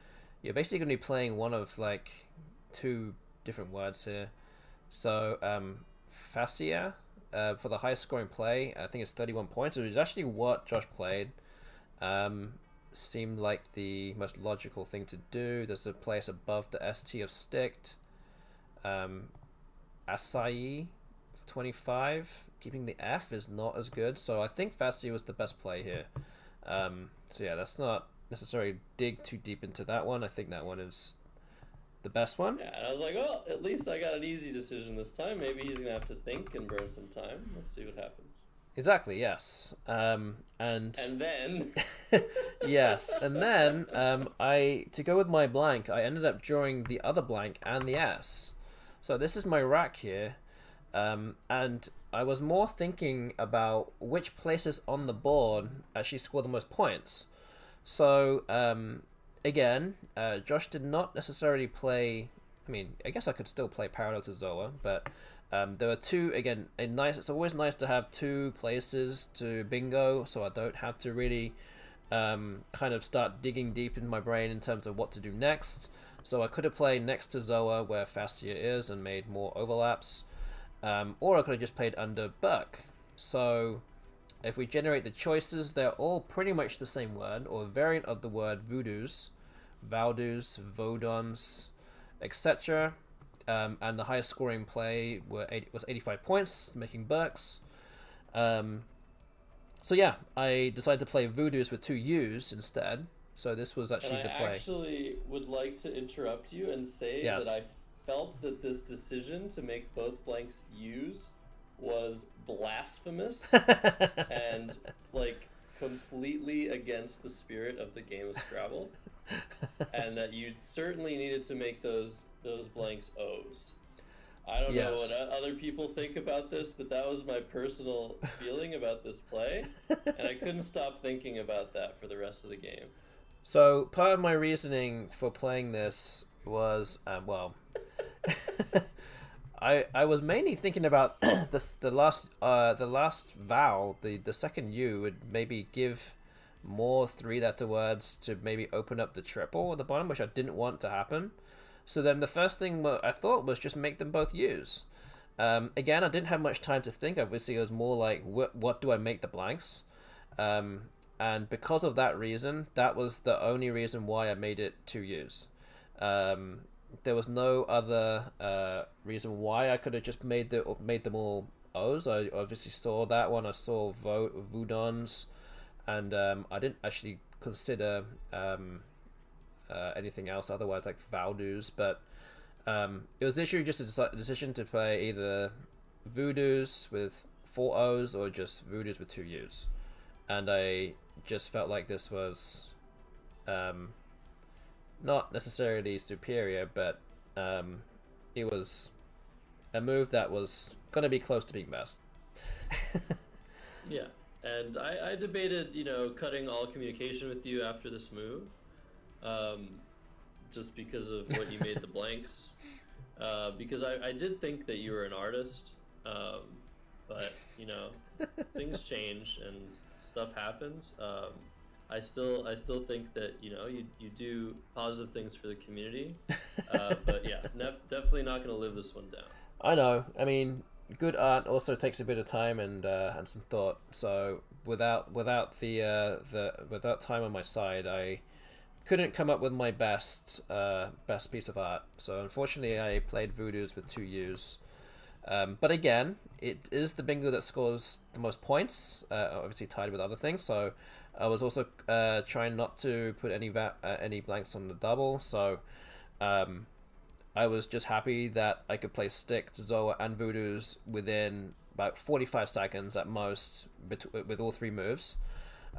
You're basically going to be playing one of like two different words here. So fascia for the highest scoring play, I think it's 31 points. It was actually what Josh played. Seemed like the most logical thing to do. There's a place above the ST of sticked. Acai 25. Keeping the F is not as good. So I think fascia was the best play here. So yeah, let's not necessarily dig too deep into that one. I think that one is the best one. Yeah, and I was like, well, at least I got an easy decision this time. Maybe he's gonna have to think and burn some time. Let's see what happens. Exactly, yes. And then yes, and then to go with my blank, I ended up drawing the other blank and the S. So this is my rack here, and I was more thinking about which places on the board actually score the most points. So again, Josh did not necessarily play. I mean, I guess I could still play parallel to Zoa, but there were two. Again, it's always nice to have two places to bingo, so I don't have to really kind of start digging deep in my brain in terms of what to do next. So I could have played next to Zoa where fascia is and made more overlaps, or I could have just played under Buck. So if we generate the choices, they're all pretty much the same word or a variant of the word voodoos, Valdus, Vodons, etc. And the highest scoring play was 85 points, making Burks. So yeah, I decided to play Voodoos with two U's instead. So this was actually the play. I actually would like to interrupt you and say Yes. that I felt that this decision to make both blanks U's was blasphemous and like completely against the spirit of the game of Scrabble, and that you certainly needed to make those blanks O's. I don't know what other people think about this, but that was my personal feeling about this play, and I couldn't stop thinking about that for the rest of the game. So part of my reasoning for playing this was, well, I was mainly thinking about the last vowel, the second U would maybe give more three-letter words to maybe open up the triple at the bottom, which I didn't want to happen. So then the first thing I thought was just make them both U's. Again, I didn't have much time to think. Obviously, it was more like, what do I make the blanks? And because of that reason, that was the only reason why I made it two U's. There was no other reason why I could have just made them all O's. I obviously saw that one. I saw Vudons, and I didn't actually consider anything else otherwise, like Valdus. But it was literally just a decision to play either Voodoos with four O's or just Voodoos with two U's. And I just felt like this was not necessarily superior, but it was a move that was going to be close to being best. Yeah, and I debated, cutting all communication with you after this move, just because of what you made the blanks, because I did think that you were an artist, but, things change and stuff happens. I still think that you do positive things for the community, but yeah, definitely not going to live this one down. I know. I mean, good art also takes a bit of time and some thought. So without time on my side, I couldn't come up with my best piece of art. So unfortunately, I played Voodoos with two U's. But again, it is the bingo that scores the most points, obviously tied with other things. So I was also trying not to put any blanks on the double. So I was just happy that I could play Stick, Zoa, and Voodoos within about 45 seconds at most with all three moves.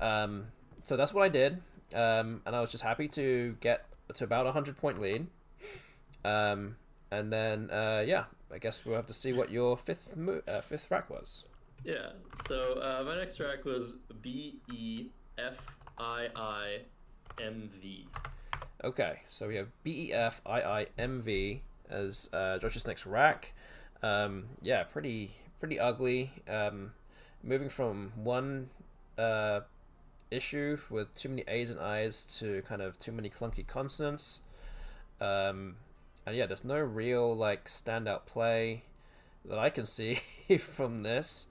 So that's what I did, and I was just happy to get to about a 100-point lead. And then, yeah, I guess we'll have to see what your fifth rack was. Yeah, so my next rack was BEFIIMV. Okay, so we have BEFIIMV as Josh's next rack. Yeah, pretty ugly. Moving from one issue with too many A's and I's to kind of too many clunky consonants. And yeah, there's no real like standout play that I can see from this.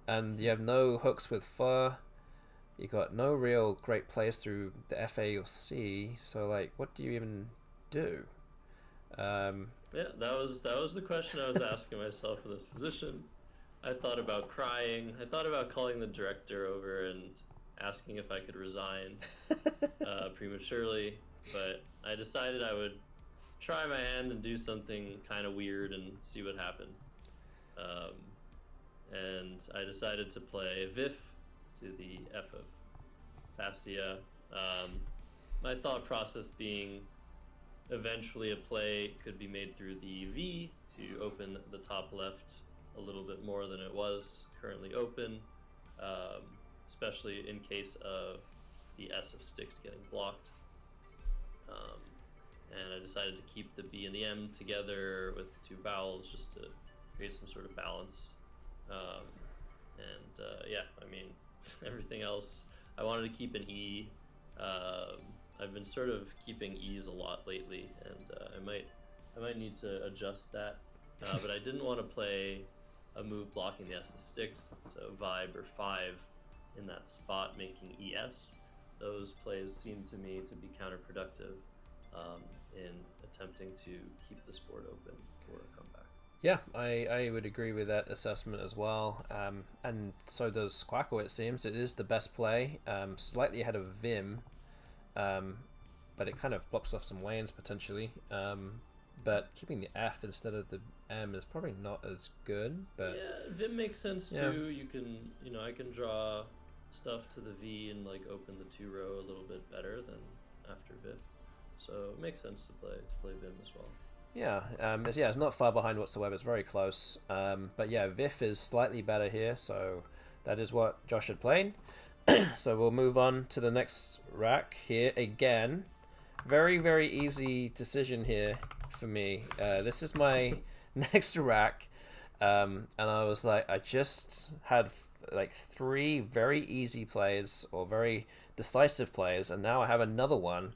And you have no hooks with fur. You got no real great plays through the FA or C. So like, what do you even do? Yeah, that was the question I was asking myself for this position. I thought about crying. I thought about calling the director over and asking if I could resign prematurely, but I decided I would try my hand and do something kind of weird and see what happened. And I decided to play Vif to the F of Fascia. My thought process being eventually a play could be made through the V to open the top left a little bit more than it was currently open, especially in case of the S of Sticked getting blocked. And I decided to keep the B and the M together with the two vowels just to create some sort of balance. Yeah, I mean, everything else, I wanted to keep an E. I've been sort of keeping E's a lot lately, and I might need to adjust that. But I didn't want to play a move blocking the S of Sticks, so Vibe or 5 in that spot making ES. Those plays seem to me to be counterproductive in attempting to keep this board open for a comeback. Yeah, I would agree with that assessment as well. And so does Quackle, it seems. It is the best play, slightly ahead of Vim, but it kind of blocks off some lanes potentially. But keeping the F instead of the M is probably not as good. But yeah, Vim makes sense too. You can, I can draw stuff to the V and like open the 2-row a little bit better than after Vif. So it makes sense to play Vim as well. Yeah, it's not far behind whatsoever. It's very close. But yeah, Vif is slightly better here, so that is what Josh had played. So we'll move on to the next rack here again. Very, very easy decision here for me. This is my next rack, and I was like, I just had like 3 very easy plays or very decisive plays, and now I have another one.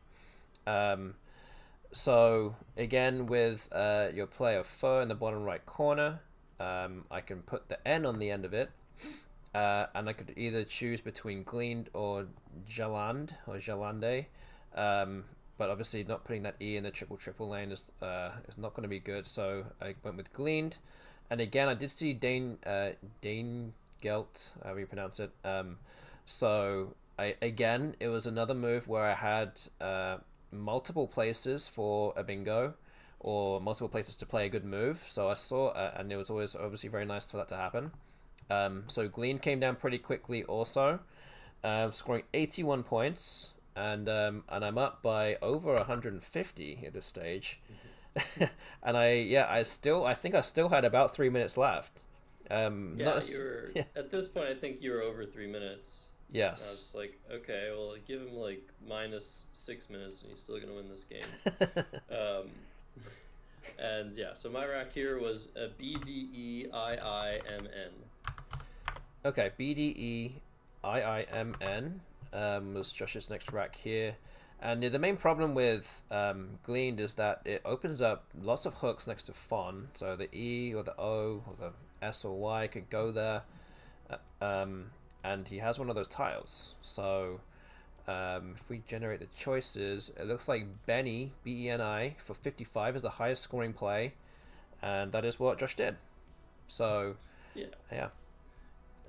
So again, with your play of fur in the bottom right corner, I can put the N on the end of it, and I could either choose between Gleaned or Jaland or Jalande, but obviously not putting that E in the triple lane is not going to be good. So I went with Gleaned, and again I did see Dane Gelt, however you pronounce it. So it was another move where I had multiple places for a bingo or multiple places to play a good move, so I saw and it was always obviously very nice for that to happen. So Glean came down pretty quickly also, scoring 81 points, and I'm up by over 150 at this stage. And I think I still had about 3 minutes left. At this point I think you were over 3 minutes. Yes. I was like, okay, well, give him like -6 minutes and he's still going to win this game. And yeah, so my rack here was a BDEIIMN. Okay, BDEIIMN was Josh's next rack here. And the main problem with Gleaned is that it opens up lots of hooks next to Fon. So the E or the O or the S or Y could go there. And he has one of those tiles. So if we generate the choices, it looks like Benny, BENI, for 55 is the highest scoring play. And that is what Josh did. So, yeah.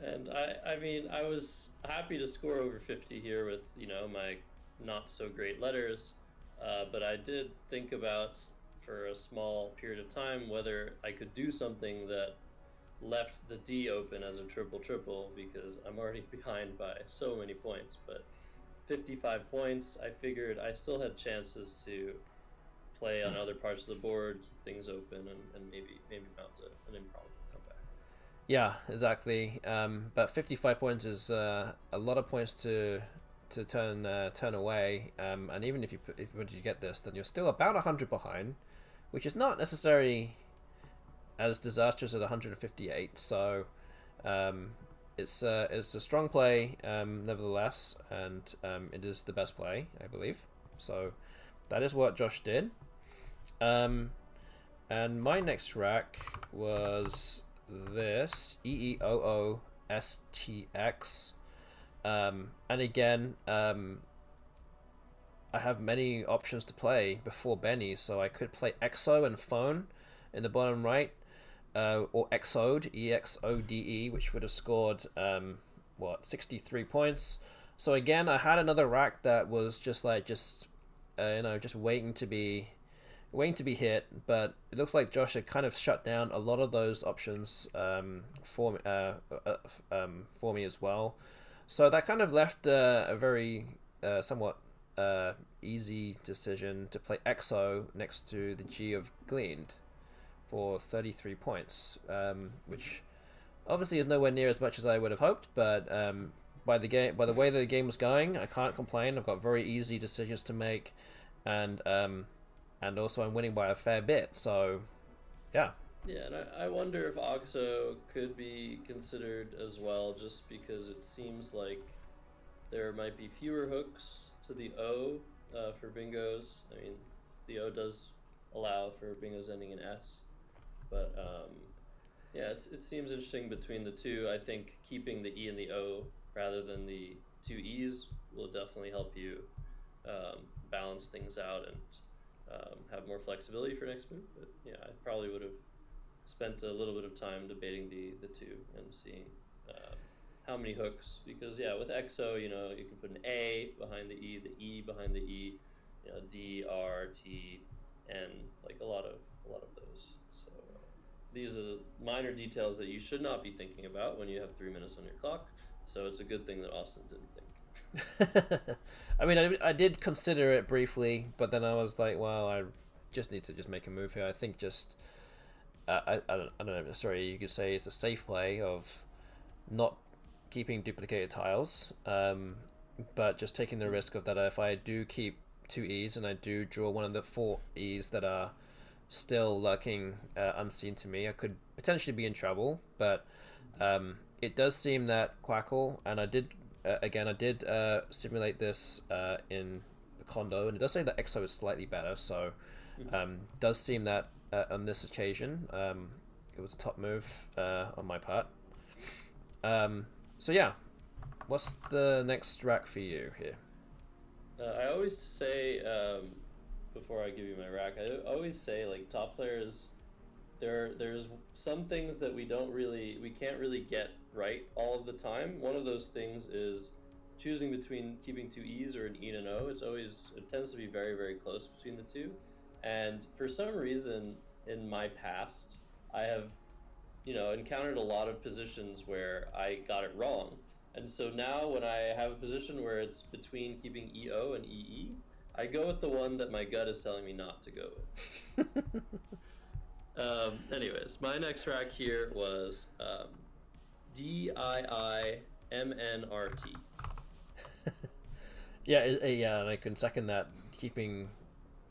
And I mean, I was happy to score over 50 here with, my not so great letters. But I did think about, for a small period of time whether I could do something that left the D open as a triple triple, because I'm already behind by so many points. But 55 points, I figured I still had chances to play on other parts of the board, keep things open, and maybe mount an improbable comeback. Yeah, exactly. But 55 points is a lot of points to turn away. And even if you once you get this, then you're still about 100 behind, which is not necessarily as disastrous as 158. So it's a strong play, nevertheless, and it is the best play, I believe. So that is what Josh did. And my next rack was this EEOOSTX. And again, I have many options to play before Benny, so I could play EXO and Phone in the bottom right, or EXODE, EXODE, which would have scored 63 points. So again, I had another rack that was just waiting to be hit, but it looks like Josh had kind of shut down a lot of those options for me as well. So that kind of left a very somewhat easy decision to play EXO next to the G of Gleaned for 33 points, which obviously is nowhere near as much as I would have hoped, but by the way the game was going, I can't complain. I've got very easy decisions to make, and also I'm winning by a fair bit, so yeah. Yeah, and I wonder if OXO could be considered as well, just because it seems like there might be fewer hooks to the O for bingos. I mean, the O does allow for bingos ending in S, but yeah, it seems interesting between the two. I think keeping the E and the O rather than the two E's will definitely help you balance things out and have more flexibility for next move. But yeah, I probably would have spent a little bit of time debating the two and seeing how many hooks, because yeah, with EXO, you can put an A behind the E behind the E, D, R, T, and like a lot of those. So these are minor details that you should not be thinking about when you have 3 minutes on your clock. So it's a good thing that Austin didn't think. I mean, I did consider it briefly, but then I was like, well, I just need to just make a move here. I think just I don't know. Sorry, you could say it's a safe play of not keeping duplicated tiles, but just taking the risk of that if I do keep two E's and I do draw one of the 4 E's that are still lurking unseen to me, I could potentially be in trouble. But it does seem that Quackle, and I did simulate this in the condo, and it does say that EXO is slightly better, so does seem that on this occasion it was a top move on my part. So yeah, what's the next rack for you here? I always say, before I give you my rack, I always say, like, top players, there's some things that we can't really get right all of the time. One of those things is choosing between keeping 2 E's or an E and an O. It tends to be very, very close between the two. And for some reason, in my past, I have, encountered a lot of positions where I got it wrong. And so now when I have a position where it's between keeping EO and EE, I go with the one that my gut is telling me not to go with. Anyways, my next rack here was DIIMNRT. Yeah, and I can second that. Keeping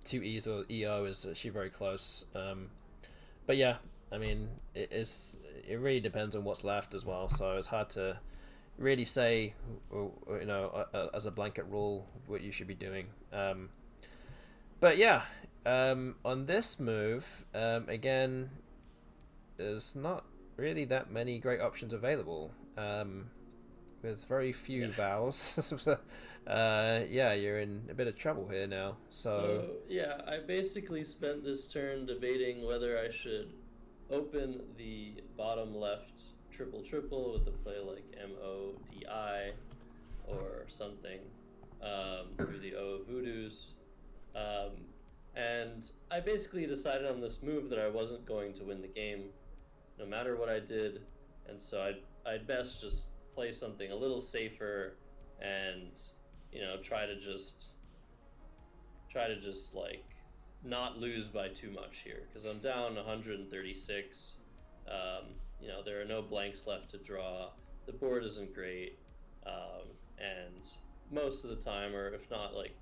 2 E's or EO is actually very close. But yeah, I mean, it really depends on what's left as well. So it's hard to really say, as a blanket rule, what you should be doing. But yeah, on this move, again, there's not really that many great options available. With very few vowels. Yeah, you're in a bit of trouble here now. So yeah, I basically spent this turn debating whether I should open the bottom left triple triple with a play like MODI or something through the O of Voodoos, And I basically decided on this move that I wasn't going to win the game no matter what I did, and so I'd best just play something a little safer and, you know, try to just like not lose by too much here, because I'm down 136. You know, there are no blanks left to draw. The board isn't great, and most of the time, or if not like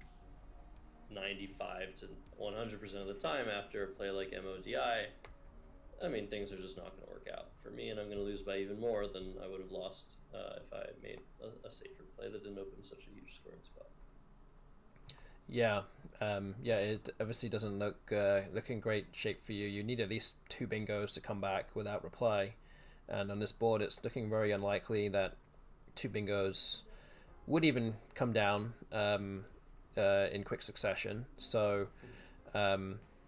95 to 100% of the time after a play like MODI, I mean, things are just not going to work out for me, and I'm going to lose by even more than I would have lost if I made a safer play that didn't open such a huge scoring spot. Yeah, yeah, it obviously doesn't look in great shape for you. You need at least 2 bingos to come back without reply, and on this board, it's looking very unlikely that 2 bingos would even come down in quick succession. So,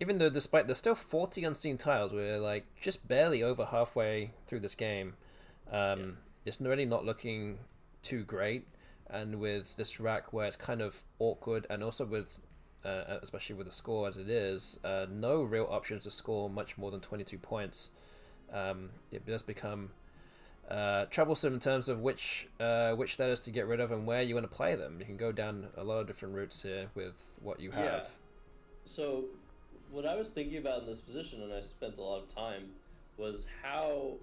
even though despite there's still 40 unseen tiles, we're like just barely over halfway through this game. It's really not looking too great. And with this rack where it's kind of awkward, and also with, especially with the score as it is, no real options to score much more than 22 points, it does become troublesome in terms of which letters to get rid of and where you want to play them. You can go down a lot of different routes here with what you have. Yeah. So what I was thinking about in this position, and I spent a lot of time, was how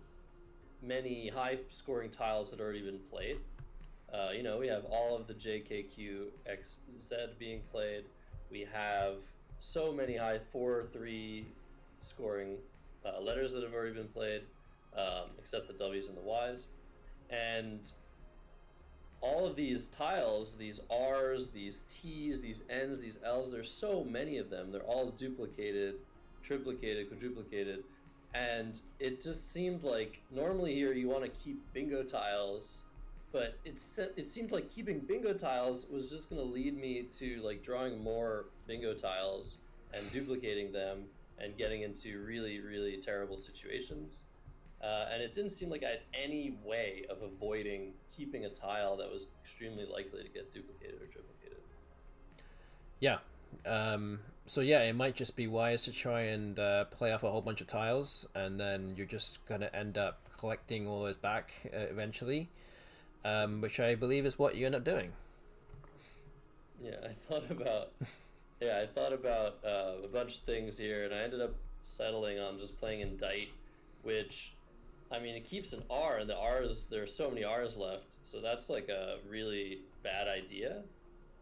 many high-scoring tiles had already been played. You know, we have all of the JKQXZ being played. We have so many high 4-3 scoring letters that have already been played, except the W's and the Y's. And all of these tiles, these R's, these T's, these N's, these L's, there's so many of them. They're all duplicated, triplicated, quadruplicated. And it just seemed like normally here you want to keep bingo tiles, but it seemed like keeping bingo tiles was just going to lead me to like drawing more bingo tiles and duplicating them and getting into really, really terrible situations. And it didn't seem like I had any way of avoiding keeping a tile that was extremely likely to get duplicated or triplicated. Yeah. So yeah, it might just be wise to try and play off a whole bunch of tiles, and then you're just going to end up collecting all those back eventually. Which I believe is what you end up doing. Yeah, I thought about a bunch of things here, and I ended up settling on just playing Indite, which, I mean, it keeps an R, and there are so many R's left, so that's like a really bad idea.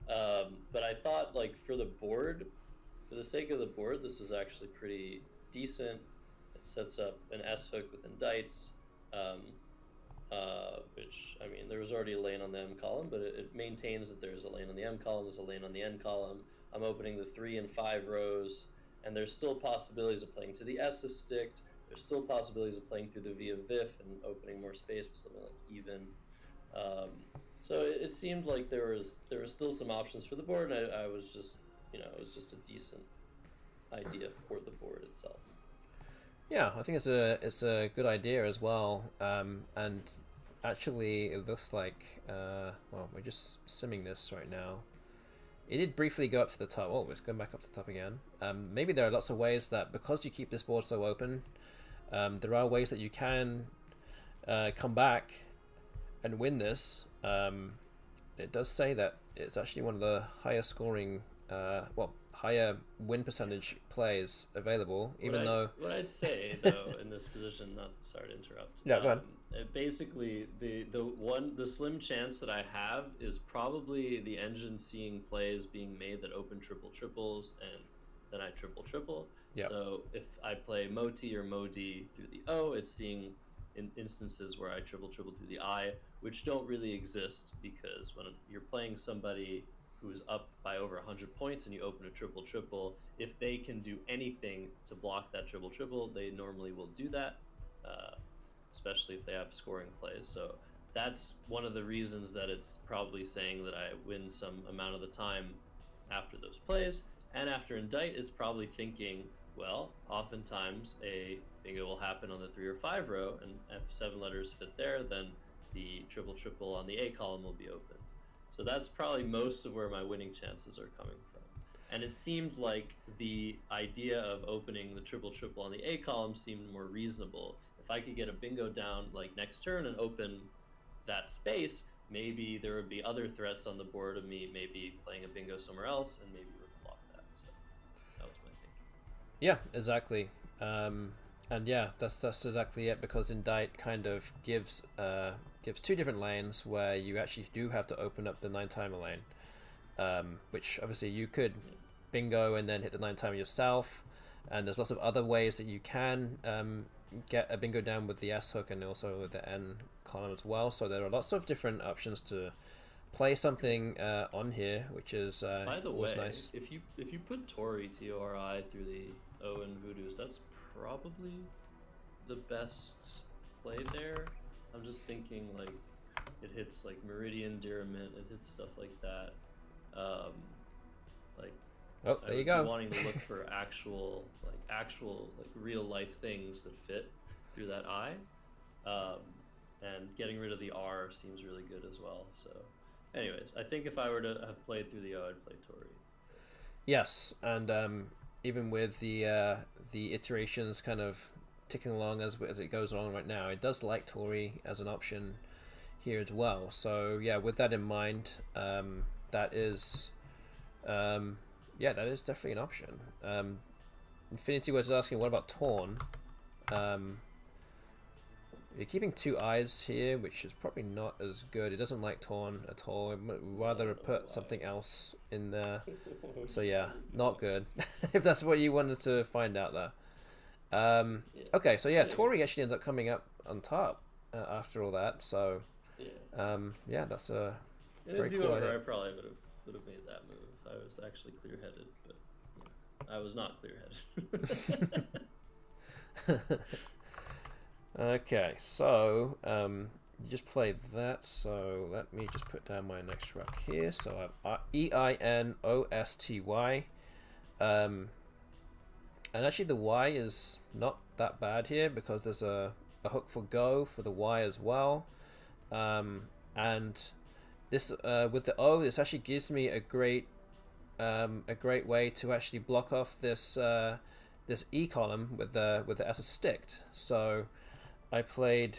But I thought, like, for the sake of the board, this was actually pretty decent. It sets up an S hook with Indites. Which, I mean, there was already a lane on the M column, but it maintains that there's a lane on the M column, there's a lane on the N column. I'm opening the 3 and 5 rows, and there's still possibilities of playing to the S of sticked. There's still possibilities of playing through the V of VIF and opening more space with something like even. So it seemed like there was still some options for the board, and I was just, you know, it was just a decent idea for the board itself. Yeah, I think it's a good idea as well, and actually it looks like well, we're just simming this right now. It did briefly go up to the top. Oh, it's going back up to the top again. Maybe there are lots of ways that, because you keep this board so open, there are ways that you can come back and win this. It does say that it's actually one of the higher scoring, higher win percentage plays available, even though... What I'd say, though, in this position, sorry to interrupt. Yeah, go ahead. Basically, the slim chance that I have is probably the engine seeing plays being made that open triple triples, and then I triple. Yeah. So if I play Moti or Modi through the O, it's seeing in instances where I triple through the I, which don't really exist, because when you're playing somebody who's up by over 100 points and you open a triple, if they can do anything to block that triple, they normally will do that, especially if they have scoring plays. So that's one of the reasons that it's probably saying that I win some amount of the time after those plays. And after Indite, it's probably thinking, well, oftentimes a bingo will happen on the 3 or 5 row, and if 7 letters fit there, then the triple on the A column will be open. So that's probably most of where my winning chances are coming from. And it seemed like the idea of opening the triple triple on the A column seemed more reasonable. If I could get a bingo down like next turn and open that space, maybe there would be other threats on the board of me maybe playing a bingo somewhere else and maybe would block that. So that was my thinking. Yeah, exactly. And yeah, that's exactly it, because Indict kind of gives two different lanes where you actually do have to open up the 9-timer lane, which obviously you could bingo and then hit the 9-timer yourself, and there's lots of other ways that you can get a bingo down with the S hook and also with the N column as well. So there are lots of different options to play something on here, which is by the always way, nice. if you put Tori T-O-R-I through the O in Voodoo's, that's probably the best play there. I'm just thinking like it hits like Meridian, Diriment, it hits stuff like that. Like Oh, there you go. Wanting to look for actual real life things that fit through that I, and getting rid of the R seems really good as well. So, anyways, I think if I were to have played through the O, I'd play Tori. Yes, and even with the iterations kind of ticking along as it goes along right now, it does like Tori as an option here as well. So yeah, with that in mind, that is definitely an option. Infinity was asking, what about Torn? You're keeping 2 eyes here, which is probably not as good. It doesn't like Torn at all. I'd rather put something else in there. So yeah, not good. If that's what you wanted to find out there. Okay, so yeah, Tori actually ends up coming up on top after all that. So yeah, that's a very cool idea. I probably would have made that move. I was actually clear-headed, but I was not clear-headed. Okay, so you just played that, so let me just put down my next rock here. So I have EINOSTY, and actually the Y is not that bad here because there's a hook for go for the Y as well, and this with the O, this actually gives me a great way to actually block off this this E column with the S sticked. So I played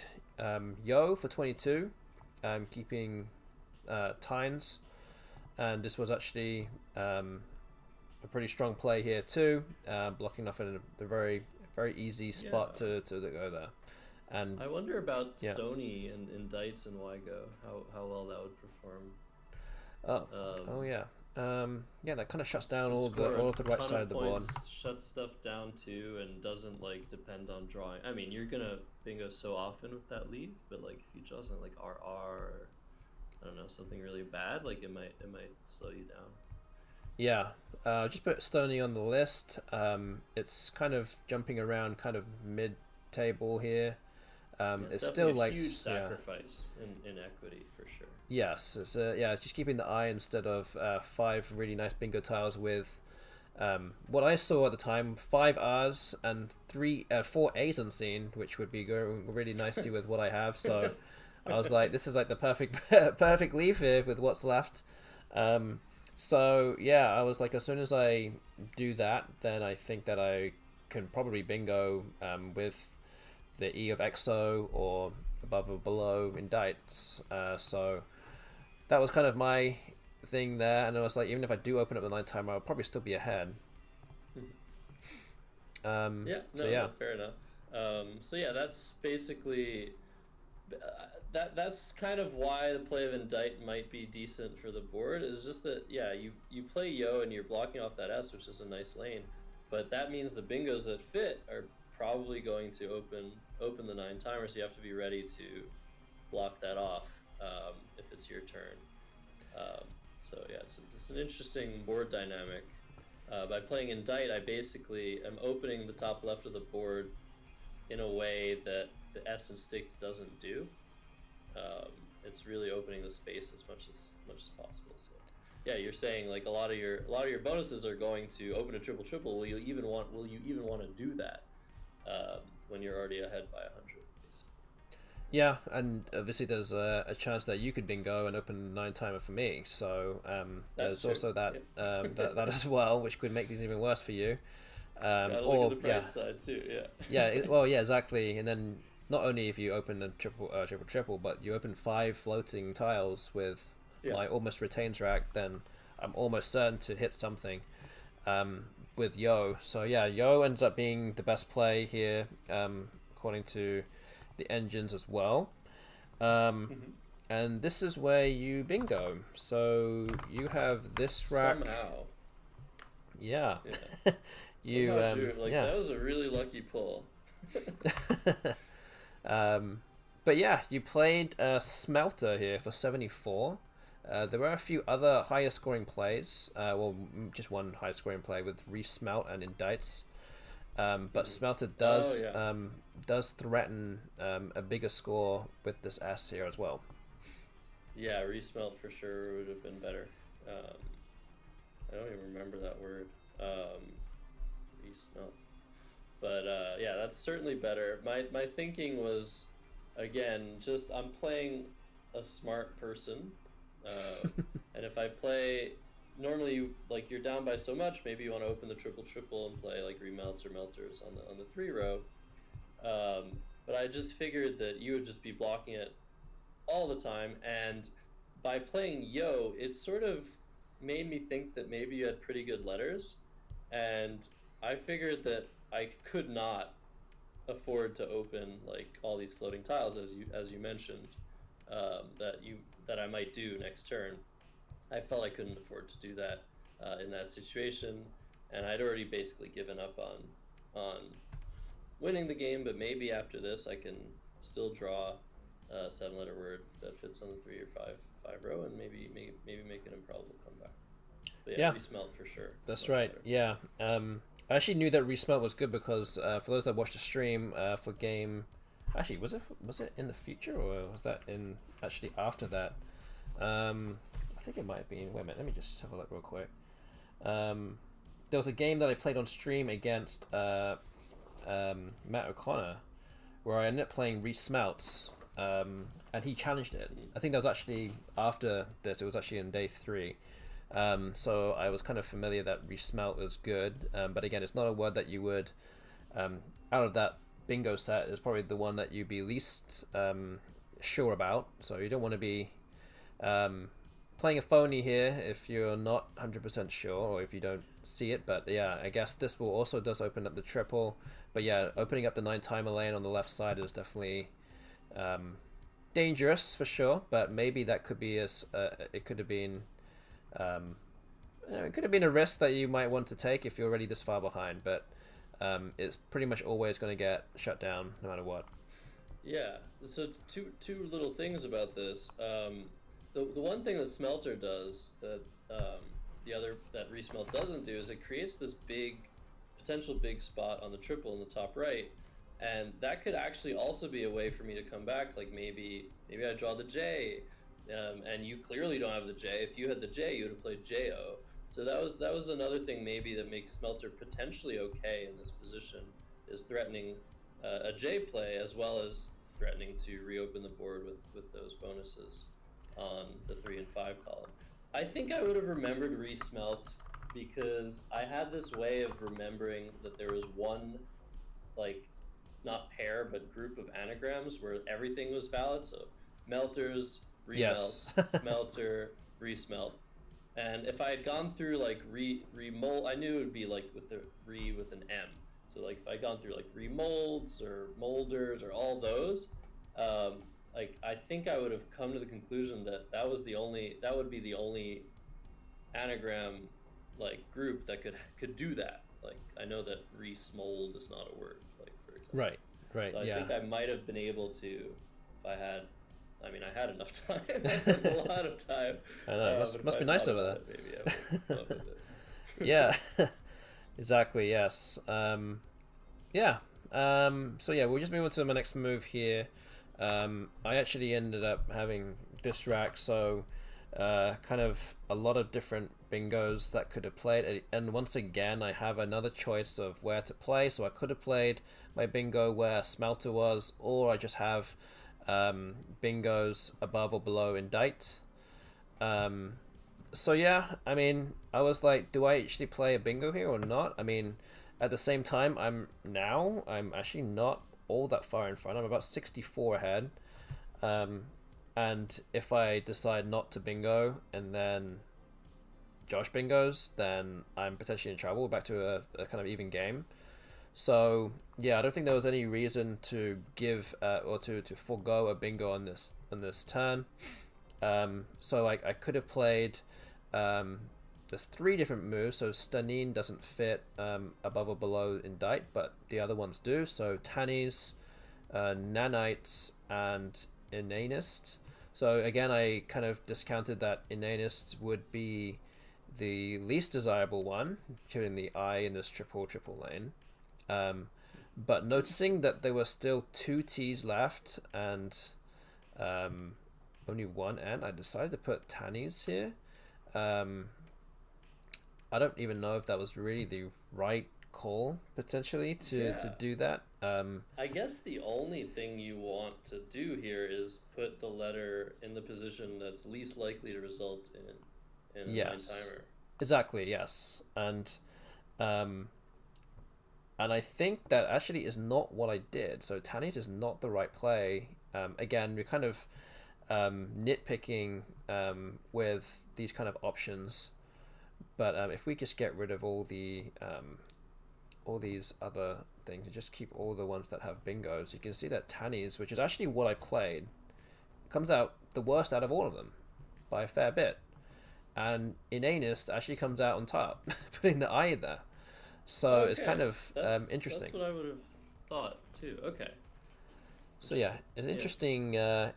Yo for 22, keeping tines, and this was actually a pretty strong play here too, blocking off in a very easy spot to go there. And I wonder about Stony and Indites and Wygo, how well that would perform. Yeah, that kind of shuts down all of the right side of the board. Shuts stuff down too, and doesn't like depend on drawing. I mean, you're gonna bingo so often with that lead, but like if you draw something like RR, or I don't know, something really bad, like it might slow you down. Yeah, just put Stony on the list. It's kind of jumping around, kind of mid-table here. It's still like huge sacrifice in equity for sure. Yes, it's just keeping the I instead of 5 really nice bingo tiles with what I saw at the time, 5 R's and 4 A's unseen, which would be going really nicely with what I have. So I was like, this is like the perfect leaf here with what's left. So yeah, I was like, as soon as I do that, then I think that I can probably bingo with the E of EXO or above or below Indites. So that was kind of my thing there, and I was like, even if I do open up the 9-timer, I'll probably still be ahead. Fair enough. So yeah, that's basically that's kind of why the play of Indite might be decent for the board. Is just that you play Yo and you're blocking off that S, which is a nice lane, but that means the bingos that fit are probably going to open the 9-timer, so you have to be ready to block that off if it's your turn. So yeah, it's an interesting board dynamic. By playing Indite, I basically am opening the top left of the board in a way that the S and Stick doesn't do. It's really opening the space as much as possible. So yeah, you're saying like a lot of your bonuses are going to open a triple triple. Will you even want to do that when you're already ahead by 100? Yeah, and obviously there's a chance that you could bingo and open a 9 timer for me. So That's there's true. also that, Yeah. that as well, which could make things even worse for you. Gotta look at Or the yeah, bright side too. yeah, Yeah. well, yeah, exactly. And then not only if you open a triple, but you open 5 floating tiles with Yeah. my almost retains rack, then I'm almost certain to hit something with Yo. So yeah, Yo ends up being the best play here, according to the engines as well. Um, Mhm. and this is where you bingo. So you have this rack. Somehow. Yeah. Yeah. you Somehow drew it. Like yeah. that was a really lucky pull. um, but yeah, you played Smelter here for 74. There were a few other higher scoring plays. Just one high scoring play with Resmelt and Indicts. But Smelter Oh yeah. does threaten a bigger score with this S here as well. Yeah, resmelt for sure would have been better. Um, I don't even remember that word. Resmelt. But yeah, that's certainly better. My thinking was, again, just I'm playing a smart person, and if I play normally like you're down by so much, maybe you want to open the triple triple and play like remelts or melters on the 3 row. But I just figured that you would just be blocking it all the time, and by playing Yo, it sort of made me think that maybe you had pretty good letters, and I figured that I could not afford to open like all these floating tiles as you mentioned, that I might do next turn. I felt I couldn't afford to do that in that situation, and I'd already basically given up on winning the game. But maybe after this, I can still draw a 7-letter word that fits on the 3 or 5 row, and maybe make an improbable comeback. But yeah, Yeah, resmelt for sure. that's Much right. better. Yeah. I actually knew that Resmelt was good because for those that watched the stream for game, actually was it in the future or was that in actually after that? I think it might have been. Wait a minute, let me just have a look real quick. There was a game that I played on stream against Matt O'Connor, where I ended up playing Resmelts, and he challenged it. I think that was actually after this. It was actually in day 3. So I was kind of familiar that Resmelt is good, but again, it's not a word that you would, out of that bingo set, is probably the one that you'd be least sure about. So you don't want to be playing a phony here if you're not 100% sure or if you don't see it. But yeah, I guess this will also does open up the triple. But yeah, opening up the 9 timer lane on the left side is definitely dangerous for sure. But maybe that could be it could have been. It could have been a risk that you might want to take if you're already this far behind, but it's pretty much always going to get shut down no matter what. Yeah. So two little things about this. The one thing that Smelter does that the other that Resmelt doesn't do is it creates this potential big spot on the triple in the top right, and that could actually also be a way for me to come back. Like maybe I draw the J, and you clearly don't have the J. If you had the J, you would have played Jo. So that was another thing maybe that makes Smelter potentially okay in this position, is threatening a J play as well as threatening to reopen the board with those bonuses on the 3 and 5 column. I think I would have remembered Resmelt because I had this way of remembering that there was one, like, not pair but group of anagrams where everything was valid. So melters, remelt, Yes. smelter, resmelt. And if I had gone through like remold, I knew it would be like with the with an M. So like if I had gone through like remolds or molders or all those, like I think I would have come to the conclusion that that would be the only anagram like group that could do that. Like I know that resmold is not a word, like for example. Right. Right. So I Yeah. think I might have been able to, if I had. I mean, I had enough time. I had a lot of time. I know. But if Must be I nice thought over about there. it, maybe I would have gone with it. Yeah. Exactly. Yes. Yeah. So yeah, we'll just move on to my next move here. I actually ended up having this rack, so kind of a lot of different bingos that could have played. And once again, I have another choice of where to play. So I could have played my bingo where Smelter was, or I just have bingos above or below indict. So yeah, I mean, I was like, do I actually play a bingo here or not? I mean, at the same time, I'm actually not all that far in front. I'm about 64 ahead. Um, and if I decide not to bingo and then Josh bingos, then I'm potentially in trouble. Back to a kind of even game. So yeah, I don't think there was any reason to give or to forego a bingo on this turn. So like I could have played. There's three different moves. So Stanine doesn't fit above or below indict, but the other ones do. So Tannies, Nanites, and Inanist. So again, I kind of discounted that Inanist would be the least desirable one, given the I in this triple lane. But noticing that there were still two T's left and only one N, I decided to put Tannies here. I don't even know if that was really the right call, potentially, to do that. I guess the only thing you want to do here is put the letter in the position that's least likely to result in a Yes. 9-timer. Exactly, yes. And I think that actually is not what I did. So Tannies is not the right play. Again, we're kind of nitpicking with these kind of options. But if we just get rid of all these other things and just keep all the ones that have bingos, you can see that Tannies, which is actually what I played, comes out the worst out of all of them by a fair bit. And Inanist actually comes out on top, putting the I there. So Okay. it's kind of interesting. That's what I would have thought too. Okay. So yeah, it's interesting. How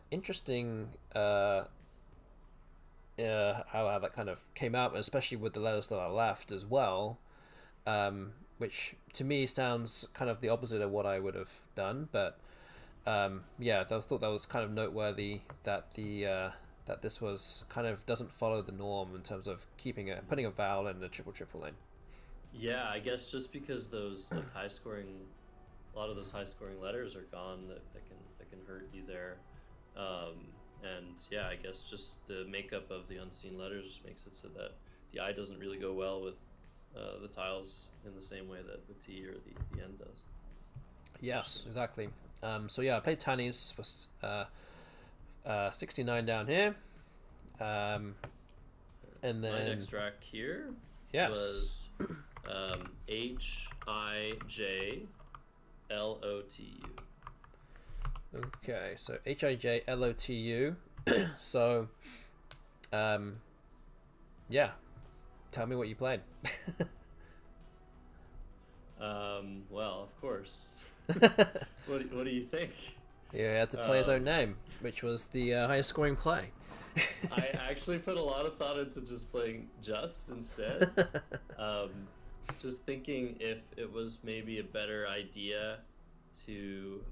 that kind of came out, especially with the letters that are left as well, which to me sounds kind of the opposite of what I would have done. But yeah, I thought that was kind of noteworthy that that this was kind of doesn't follow the norm in terms of putting a vowel in the triple lane. Yeah, I guess just because those like a lot of those high scoring letters are gone, that can hurt you there. And yeah, I guess just the makeup of the unseen letters makes it so that the I doesn't really go well with the tiles in the same way that the T or the N does. Yes, exactly. So yeah, I played Tannies for 69 down here. And then my next rack here yes. was HIJLOTU. Okay, so HIJLOTU. So, yeah, tell me what you played. Well, of course. What do you think? He had to play his own name, which was the highest scoring play. I actually put a lot of thought into just playing Just instead. Just thinking if it was maybe a better idea to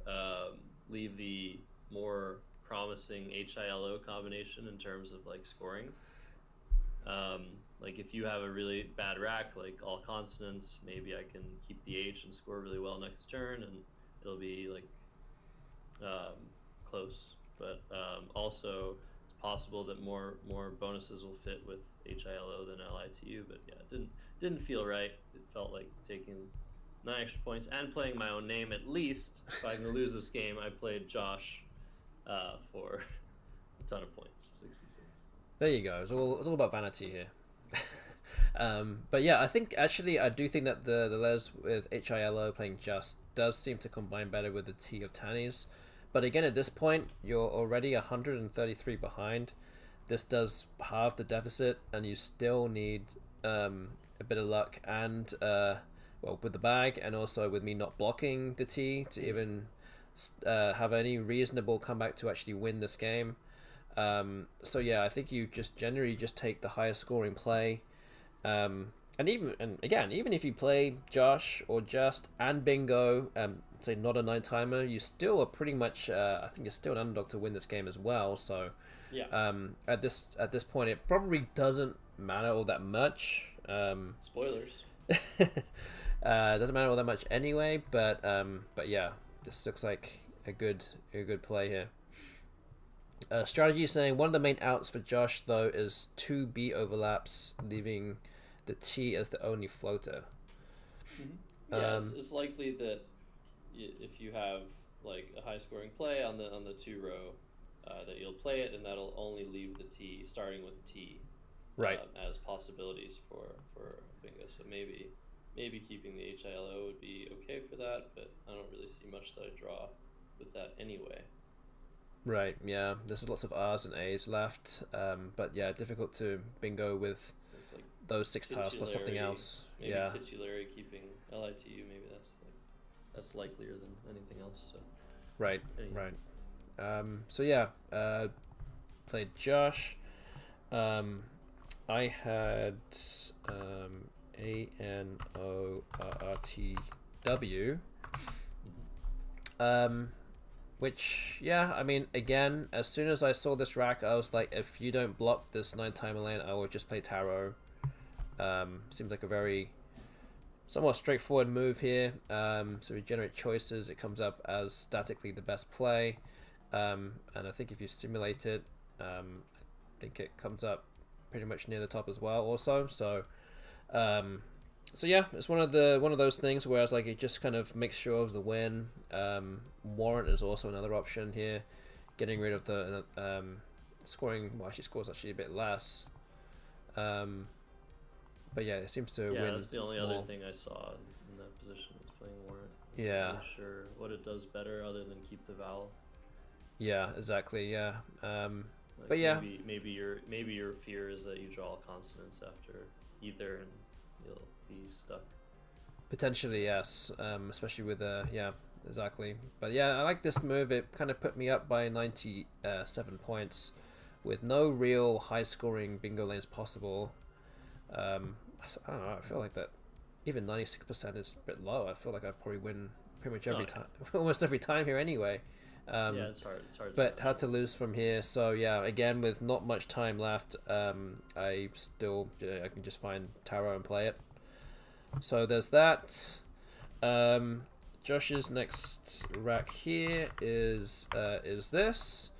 leave the more promising HILO combination in terms of like scoring. Like if you have a really bad rack, like all consonants, maybe I can keep the H and score really well next turn, and it'll be like close. But also, it's possible that more bonuses will fit with HILO than LITU. But yeah, it didn't feel right. It felt like taking 9 extra points and playing my own name at least. If I'm gonna lose this game, I played Josh for a ton of points, 66. There you go. It's all about vanity here. But yeah, I think actually I do think that the letters with HILO playing Just does seem to combine better with the T of Tannies. But again, at this point, you're already 133 behind. This does halve the deficit, and you still need a bit of luck and well, with the bag, and also with me not blocking the T to even have any reasonable comeback to actually win this game. So yeah, I think you just generally just take the highest scoring play. And even if you play Josh or Just and Bingo, say not a 9-timer, you still are pretty much I think you're still an underdog to win this game as well. So yeah, at this point, it probably doesn't matter all that much. Spoilers. Doesn't matter all that much anyway. But yeah, this looks like a good play here. Strategy saying one of the main outs for Josh though is 2B overlaps, leaving the T as the only floater. Yeah, it's likely that if you have like a high scoring play on the 2 row, that you'll play it, and that'll only leave the T, starting with T, Right. as possibilities for bingo. So maybe keeping the HILO would be okay for that, but I don't really see much that I draw with that anyway. Right, yeah. There's lots of R's and A's left, but yeah, difficult to bingo with Like those 6 tiles plus something else. Maybe Yeah. titulary keeping LITU, maybe that's likelier than anything else. So. Right, Anyway. right. So yeah, played Josh. I had ANORRTW. Which, yeah, I mean, again, as soon as I saw this rack, I was like, if you don't block this 9-timer lane, I will just play Tarot. Seems like a very somewhat straightforward move here. So we generate choices. It comes up as statically the best play. And I think if you simulate it, I think it comes up pretty much near the top as well also. So yeah, it's one of those things where I was like, it just kind of makes sure of the win. Warrant is also another option here, getting rid of the scoring. Well, she scores actually a bit less, but yeah, it seems to win. Yeah, that's the only more. other thing I saw in that position was playing Warrant. Yeah. I'm not sure what it does better other than keep the vowel. Yeah, exactly. Yeah. Like but yeah, maybe your fear is that you draw consonants after either and you'll be stuck. potentially yes. Especially with yeah, exactly. But yeah, I like this move. It kind of put me up by 97 points, with no real high-scoring bingo lanes possible. I don't know. I feel like that even 96% is a bit low. I feel like I probably win pretty much every time, almost every time here anyway. Yeah, it's hard. But hard to lose from here. So yeah, again with not much time left, I can just find Tarot and play it. So there's that. Josh's next rack here is this,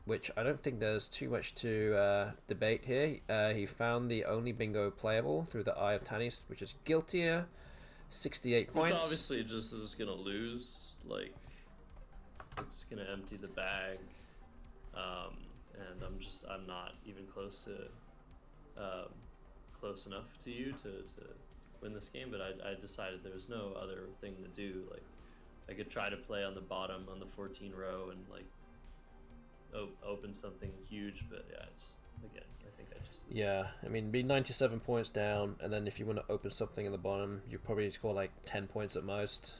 which I don't think there's too much to debate here. He found the only bingo playable through the Eye of Tanis, which is Guiltier, 68 points. Which obviously just is gonna lose. Like, it's gonna empty the bag, and I'm not even close enough to you to win this game. But I decided there was no other thing to do. Like, I could try to play on the bottom on the 14 row and like open something huge, but yeah, I think I just Yeah, I mean, be 97 points down, and then if you want to open something in the bottom, you probably score like 10 points at most.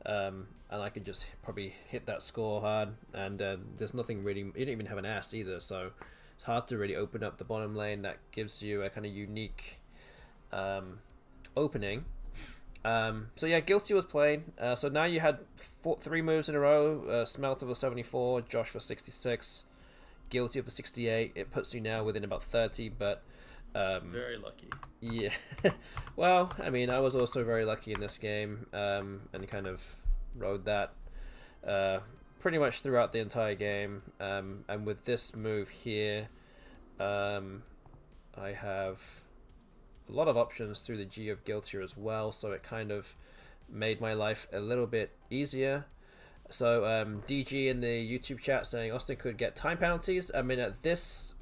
And I could just probably hit that score hard, and there's nothing really. You don't even have an ass either, so it's hard to really open up the bottom lane. That gives you a kind of unique opening. So yeah, Guilty was played. So now you had 3 moves in a row. Smelter for 74, Josh for 66, Guilty for 68. It puts you now within about 30, but very lucky. yeah. Well, I mean, I was also very lucky in this game, and kind of rode that pretty much throughout the entire game. And with this move here, I have a lot of options through the G of Guiltier as well, so it kind of made my life a little bit easier. So DG in the YouTube chat saying Austin could get time penalties. I mean, at this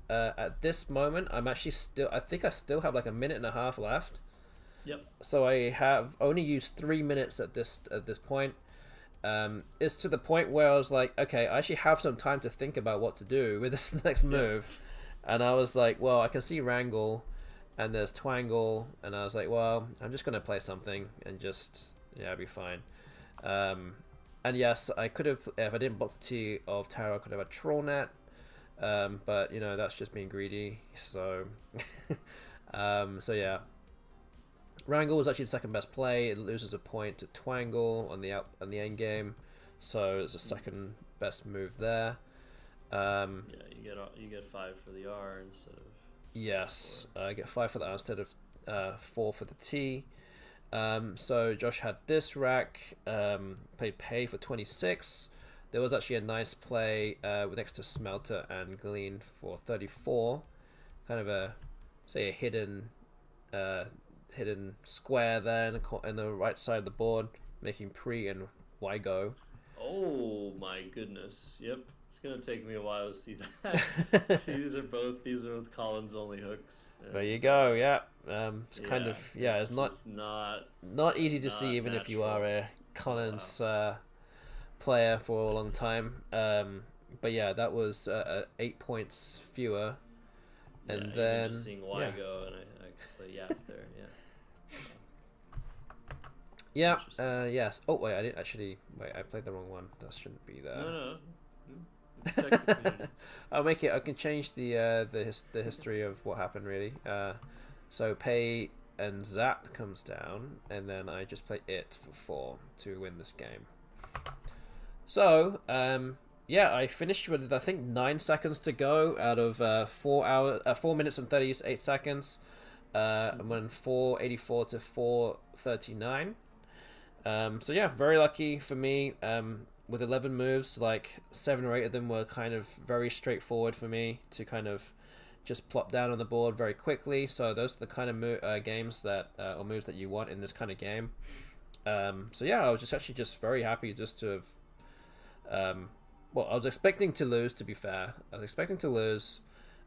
moment, I'm actually I think I still have like a minute and a half left. Yep. So I have only used 3 minutes at this point. It's to the point where I was like, okay, I actually have some time to think about what to do with this next move. And I was like, well, I can see Wrangle, and there's Twangle, and I was like, well, I'm just gonna play something and just I'll be fine. And yes, I could have, if I didn't block the T of Tarot, I could have a Trollnet. But you know, that's just being greedy. So so yeah, Wrangle was actually the second best play. It loses a point to Twangle on the end game, so it's the second best move there. Yeah, you get 5 for the R instead of yes, I get 5 for the R instead of 4 for the T. So Josh had this rack, played Pay for 26. there was actually a nice play next to Smelter and Glean for 34. Kind of a, say, a hidden square there in the right side of the board, making Pre and Y go. Oh my goodness. Yep. It's gonna take me a while to see that. these are with Collins only hooks. And, there you go. Yeah. It's kind of it's it's not easy to see even if you are a Collins player for a long time. But yeah, that was 8 points fewer. And then just seeing Y go, and I could play Yap there. Yeah. Yes. Oh wait, I didn't actually. Wait, I played the wrong one. That shouldn't be there. No. Check the community. I'll make it. I can change the history of what happened really. So Pay and Zap comes down, and then I just play it for 4 to win this game. So yeah, I finished with I think 9 seconds to go out of 4 minutes and 38 seconds. I went 484 to 439. So yeah, very lucky for me. With 11 moves, like 7 or 8 of them were kind of very straightforward for me to kind of just plop down on the board very quickly. So those are the kind of games that or moves that you want in this kind of game. So yeah, I was just very happy just to have. Well, I was expecting to lose. To be fair, I was expecting to lose.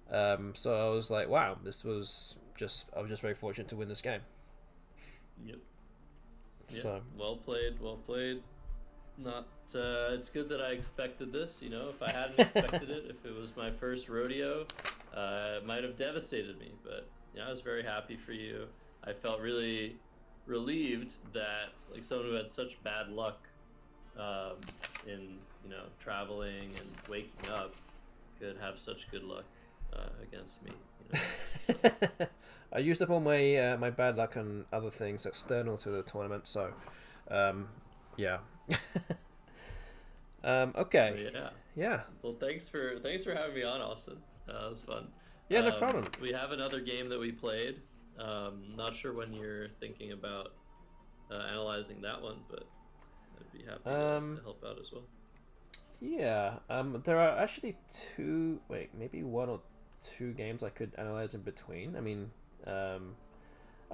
So I was like, wow, I was just very fortunate to win this game. Yep. So well played. Not it's good that I expected this. You know, if I hadn't expected it, if it was my first rodeo, it might have devastated me. But yeah, I was very happy for you. I felt really relieved that like someone who had such bad luck in traveling and waking up could have such good luck against me. I used up all my my bad luck on other things external to the tournament, so yeah. Okay. Yeah. Well, thanks for having me on, Austin. It was fun. Yeah, no problem. We have another game that we played. Not sure when you're thinking about analyzing that one, but I'd be happy to help out as well. Yeah. There are actually maybe 1 or 2 games I could analyze in between. I mean, I'm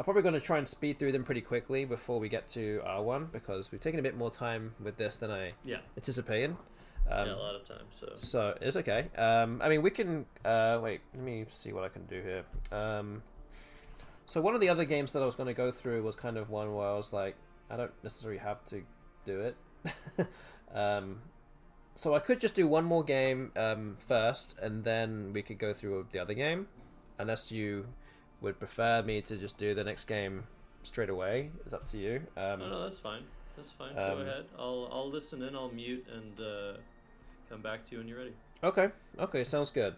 probably going to try and speed through them pretty quickly before we get to R1 because we've taken a bit more time with this than I anticipated. A lot of time. So it's okay. I mean, we can wait. Let me see what I can do here. So one of the other games that I was going to go through was kind of one where I was like, I don't necessarily have to do it. So I could just do one more game first, and then we could go through the other game, unless you would prefer me to just do the next game straight away. It's up to you. No, that's fine. Go ahead. I'll listen in. I'll mute and come back to you when you're ready. Okay. Sounds good.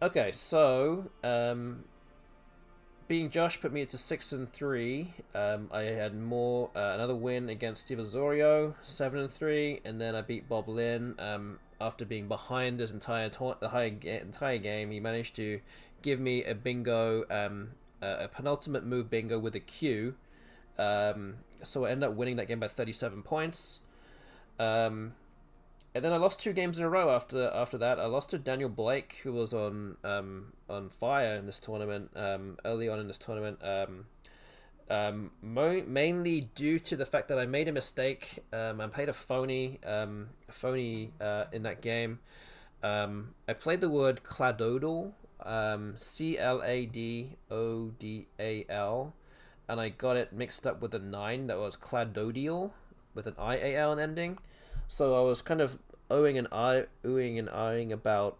Okay. So being Josh put me to 6-3. I had another win against Steve Osorio, 7-3, and then I beat Bob Lin. After being behind this entire game, he managed to give me a bingo, a penultimate move bingo with a Q. So I ended up winning that game by 37 points. And then I lost 2 games in a row after that. I lost to Daniel Blake, who was on fire in this tournament, early on in this tournament. Mainly due to the fact that I made a mistake. I played a phony in that game. I played the word cladodal, Cladodal, and I got it mixed up with a 9 that was cladodial with an IAL ending. So I was kind of oohing and eyeing about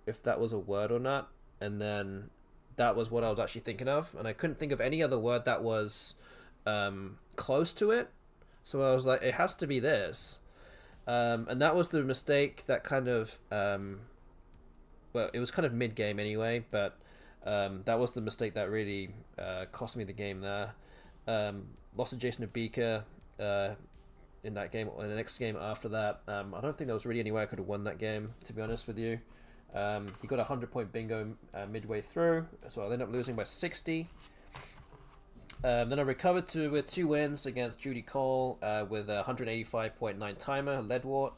if that was a word or not, and then that was what I was actually thinking of, and I couldn't think of any other word that was close to it. So I was like, it has to be this, and that was the mistake that kind of well, it was kind of mid game anyway, but that was the mistake that really cost me the game there. Lost to Jason Abika in that game, or in the next game after that. I don't think there was really any way I could have won that game, to be honest with you. He got a 100-point bingo midway through, so I ended up losing by 60. Then I recovered with 2 wins against Judy Cole with a 185.9 timer, Leadwort.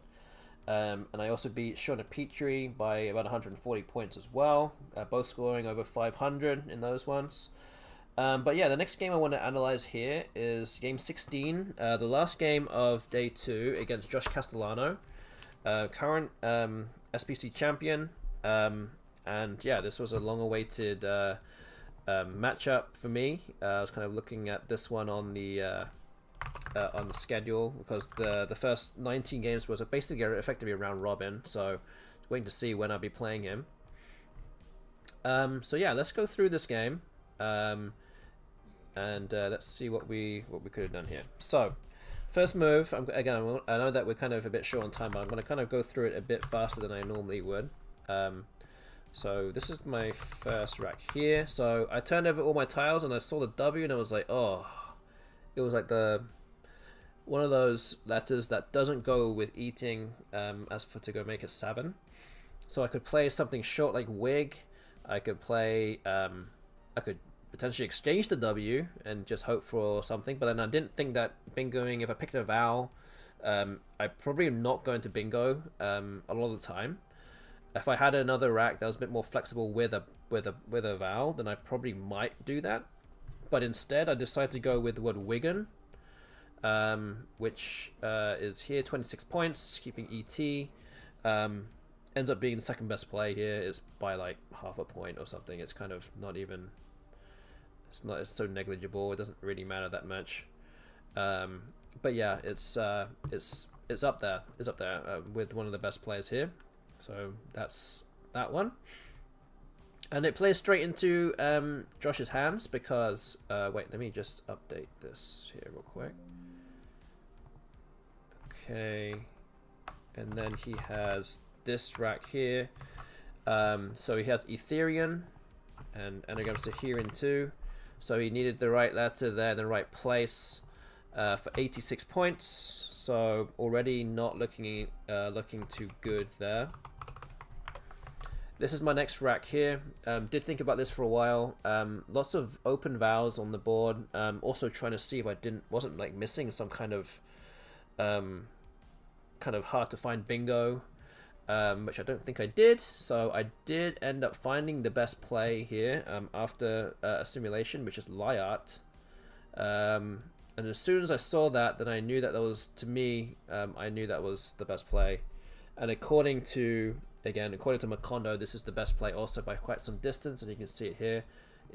And I also beat Shauna Petrie by about 140 points as well, both scoring over 500 in those ones. But yeah, the next game I want to analyze here is game 16, the last game of day 2 against Josh Castellano, current SPC champion. And yeah, this was a long-awaited matchup for me. I was kind of looking at this one on the schedule because the first 19 games was basically effectively a round robin, so waiting to see when I'll be playing him. So yeah, let's go through this game, and let's see what we could have done here. So first move, I know that we're kind of a bit short on time, but I'm going to kind of go through it a bit faster than I normally would. So this is my first rack here. So I turned over all my tiles and I saw the W and I was like, oh, it was like one of those letters that doesn't go with eating to go make a 7. So I could play something short like wig. I could play, I could potentially exchange the W and just hope for something. But then I didn't think that bingoing, if I picked a vowel, I probably am not going to bingo a lot of the time. If I had another rack that was a bit more flexible with a vowel, then I probably might do that. But instead, I decided to go with the word Wigan, which is here, 26 points, keeping ET. Ends up being the second best play here. It's by like half a point or something. It's kind of not even. It's so negligible. It doesn't really matter that much. But yeah, it's up there. It's up there with one of the best players here. So that's that one. And it plays straight into Josh's hands because... wait, let me just update this here real quick. Okay. And then he has this rack here. So he has Ethereum and Anagram Sahiran too. So he needed the right letter there in the right place for 86 points. So already not looking too good there. This is my next rack here. Did think about this for a while. Lots of open vowels on the board. Also trying to see if I wasn't like missing some kind of hard to find bingo, which I don't think I did. So I did end up finding the best play here after a simulation, which is Liart. And as soon as I saw that, then I knew that was, to me, I knew that was the best play. And according to Macondo, this is the best play also by quite some distance, and you can see it here.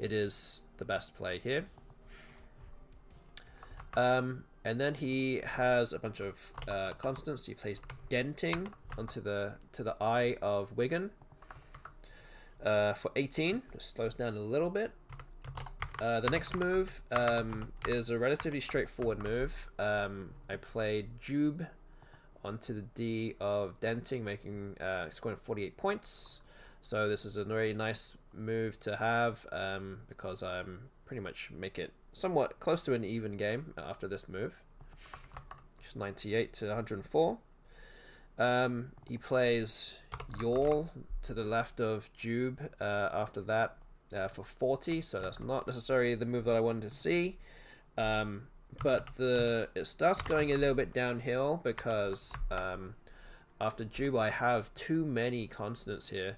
It is the best play here. And then he has a bunch of constants. He plays denting onto the eye of Wigan for 18. It slows down a little bit. The next move is a relatively straightforward move. I played Jube onto the D of denting, scoring 48 points. So this is a very nice move to have because I'm pretty much make it somewhat close to an even game after this move. Just 98 to 104. He plays Yawl to the left of Jube after that for 40, so that's not necessarily the move that I wanted to see. But it starts going a little bit downhill because after Jube I have too many consonants here,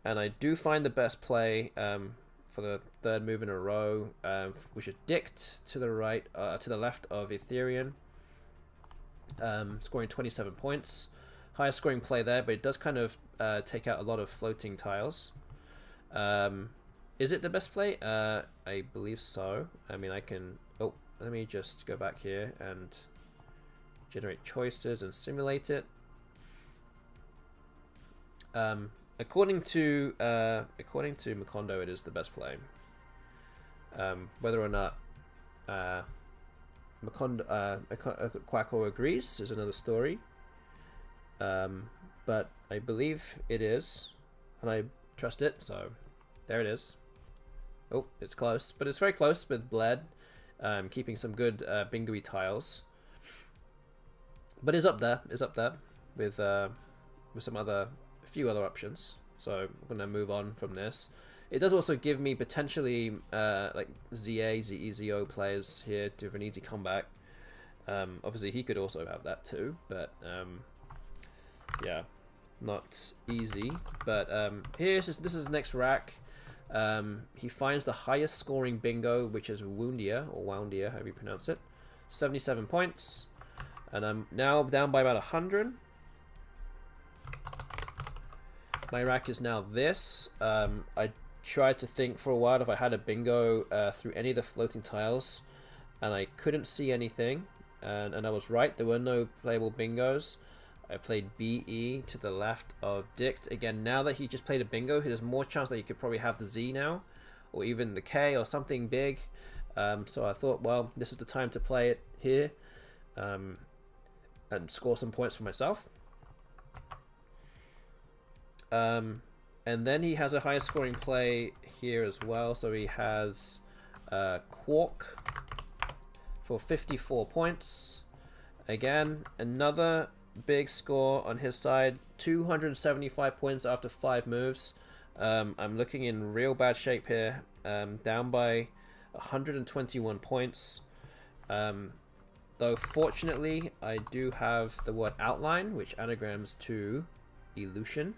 and I do find the best play for the third move in a row, which is Dict to the left of Ethereum, scoring 27 points. Highest scoring play there, but it does kind of take out a lot of floating tiles. Is it the best play? I believe so. I mean, I can... Oh, let me just go back here and generate choices and simulate it. According to Macondo, it is the best play. Whether or not Quackle agrees is another story. But I believe it is, and I trust it, so there it is. Oh, it's close, but it's very close with Bled, keeping some good bingo-y tiles. But it's up there with a few other options. So I'm gonna move on from this. it does also give me potentially like ZEZO players here to have an easy comeback. Obviously he could also have that too, but yeah, not easy. But this is his next rack. He finds the highest scoring bingo, which is Woundia, or Woundia, however you pronounce it. 77 points. And I'm now down by about 100. My rack is now this. I tried to think for a while if I had a bingo through any of the floating tiles, and I couldn't see anything. And I was right, there were no playable bingos. I played BE to the left of Dict. Again, now that he just played a bingo, there's more chance that he could probably have the Z now, or even the K or something big. So I thought, well, this is the time to play it here and score some points for myself. And then he has a higher scoring play here as well. So he has Quark for 54 points. Again, another big score on his side. 275 points after 5 moves. I'm looking in real bad shape here. Down by 121 points. Though fortunately, I do have the word outline, which anagrams to illusion.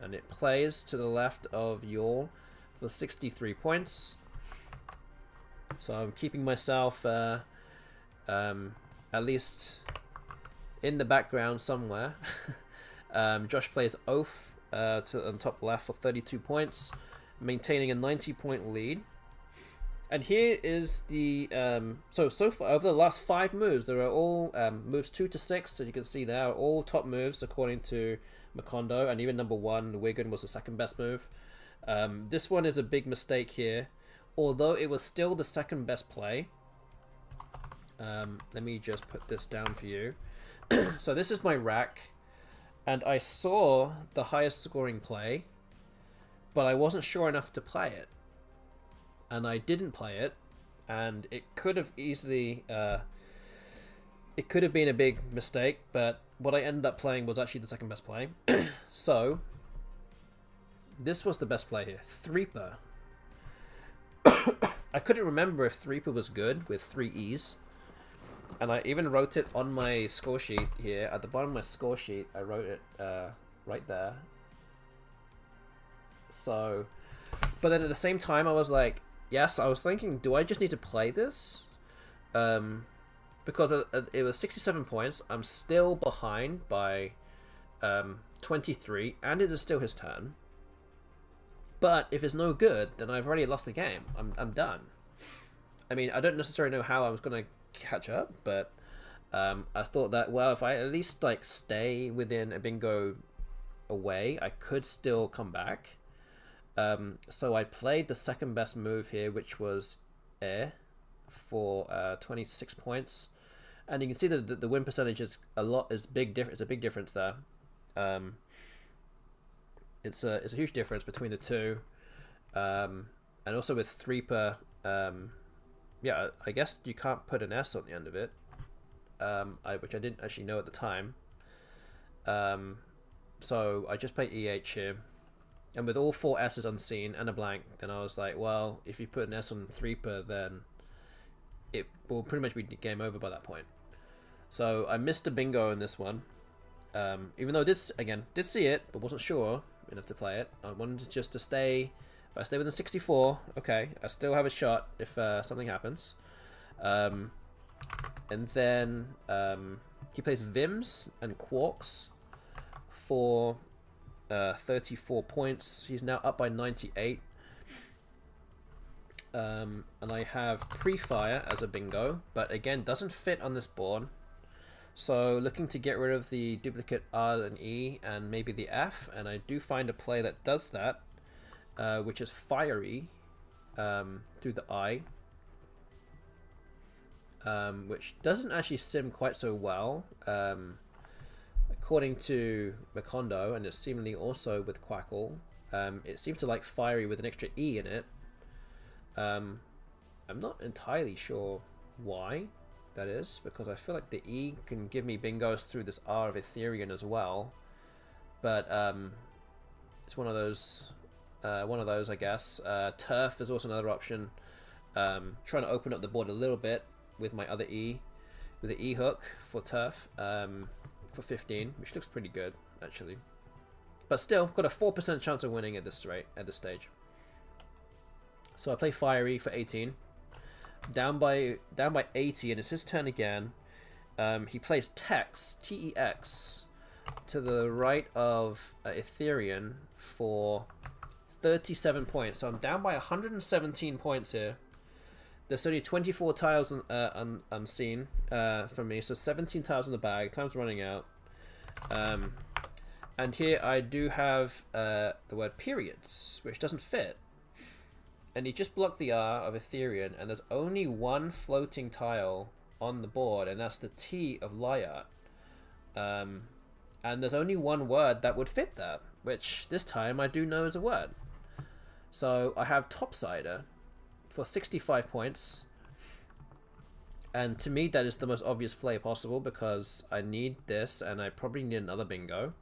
And it plays to the left of Yaw for 63 points. So I'm keeping myself at least in the background somewhere. Josh plays Oath on the top left for 32 points, maintaining a 90-point lead. And here is the so far over the last 5 moves, there are all moves 2 to 6. So you can see they are all top moves according to Macondo, and even number 1, Wigan, was the second best move. This one is a big mistake here, although it was still the second best play. Let me just put this down for you. So this is my rack, and I saw the highest scoring play, but I wasn't sure enough to play it, and I didn't play it, and it could have easily it could have been a big mistake, but what I ended up playing was actually the second best play. So this was the best play here, Threeper. I couldn't remember if Threeper was good with 3 E's, and I even wrote it on my score sheet here. At the bottom of my score sheet, I wrote it right there. So, but then at the same time, I was like, yes, I was thinking, do I just need to play this? Because it was 67 points. I'm still behind by 23, and it is still his turn. But if it's no good, then I've already lost the game. I'm done. I mean, I don't necessarily know how I was going to catch up, but I thought that, well, if I at least like stay within a bingo away, I could still come back. So I played the second best move here, which was air for 26 points, and you can see that the win percentage is it's a big difference there. It's a huge difference between the two, and also with Threeper, yeah, I guess you can't put an S on the end of it, which I didn't actually know at the time. So I just played EH here, and with all 4 S's unseen and a blank, then I was like, well, if you put an S on Threeper, then it will pretty much be game over by that point. So I missed a bingo in this one, even though I did see it, but wasn't sure enough to play it. I wanted just to stay. If I stay within 64, okay, I still have a shot if something happens. And then he plays Vims and Quarks for 34 points. He's now up by 98. And I have Pre-Fire as a bingo, but again, doesn't fit on this board. So looking to get rid of the duplicate R and E and maybe the F, and I do find a play that does that, which is Fiery through the I, which doesn't actually sim quite so well, according to Macondo, and it's seemingly also with Quackle. It seems to like Fiery with an extra E in it. I'm not entirely sure why that is, because I feel like the E can give me bingos through this R of Ethereum as well, but it's one of those One of those, I guess. Turf is also another option. Trying to open up the board a little bit with my other E, with the E hook for turf, for 15, which looks pretty good actually. But still, got a 4% chance of winning at this rate, at this stage. So I play Fiery for 18, down by 80, and it's his turn again. He plays Tex, T-E-X, to the right of Ethereum for 37 points. So I'm down by 117 points here. There's only 24 tiles unseen from me, so 17 tiles in the bag. Time's running out. And here I do have the word periods, which doesn't fit. And he just blocked the R of Ethereum, and there's only one floating tile on the board, and that's the T of Lyart. And there's only one word that would fit that, which this time I do know is a word. So I have Topsider for 65 points. And to me, that is the most obvious play possible because I need this and I probably need another bingo.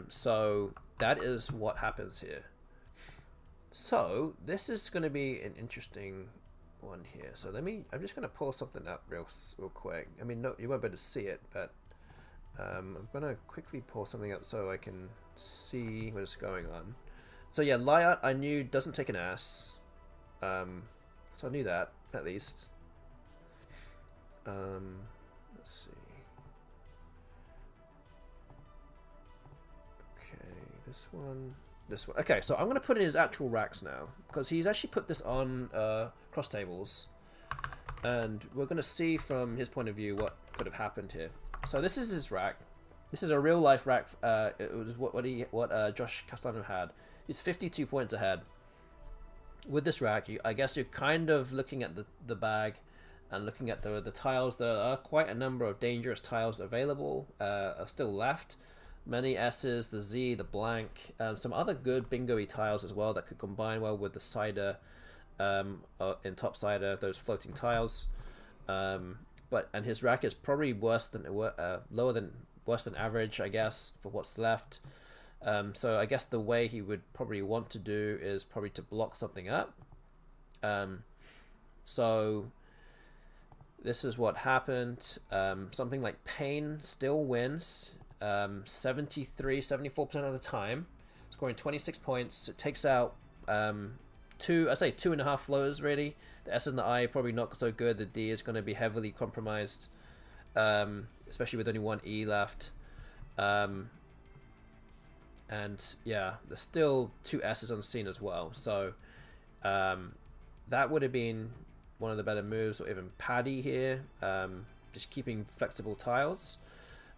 So that is what happens here. So this is going to be an interesting one here. So I'm just going to pull something up real quick. I mean, no, you won't be able to see it, but I'm going to quickly pull something up so I can see what is going on. So yeah, Lyart I knew doesn't take an ass. So I knew that, at least. Let's see. Okay, this one. Okay, so I'm going to put in his actual racks now, because he's actually put this on cross tables. And we're going to see from his point of view what could have happened here. So this is his rack. This is a real life rack. It was what Josh Castellano had. He's 52 points ahead. With this rack, I guess you're kind of looking at the bag and looking at the tiles. There are quite a number of dangerous tiles available, are still left. Many S's, the Z, the blank, some other good bingo-y tiles as well that could combine well with the cider in top cider, those floating tiles. And his rack is probably worse than worse than average, I guess, for what's left. So I guess the way he would probably want to do is probably to block something up. So this is what happened. Something like Pain still wins 74% of the time, scoring 26 points. It takes out two and a half flows really. The S and the I probably not so good. The D is going to be heavily compromised, especially with only one E left. And yeah, there's still two S's on the scene as well. So that would have been one of the better moves, or even Paddy here, just keeping flexible tiles.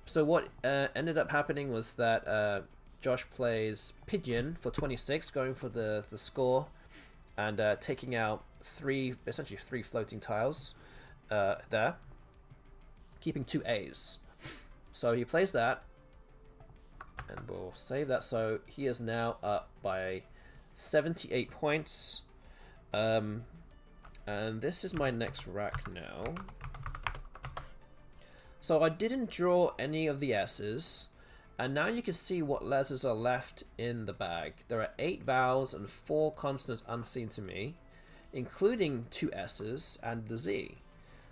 So what ended up happening was that Josh plays Pigeon for 26, going for the score, and taking out essentially three floating tiles there, keeping two A's. So he plays that, and we'll save that. So he is now up by 78 points. And this is my next rack now. So I didn't draw any of the S's, and now you can see what letters are left in the bag. There are 8 vowels and 4 consonants unseen to me, including 2 S's and the Z.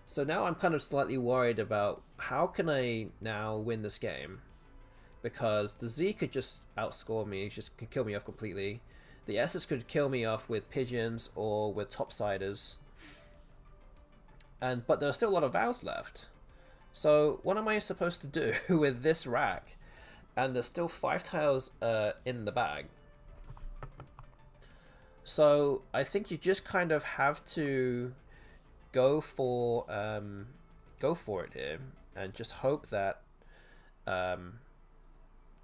So now I'm kind of slightly worried about how can I now win this game, because the Z could just outscore me, just can kill me off completely. The S's could kill me off with pigeons or with topsiders, but there are still a lot of vowels left. So what am I supposed to do with this rack? And there's still 5 tiles in the bag. So I think you just kind of have to go for it here, and just hope that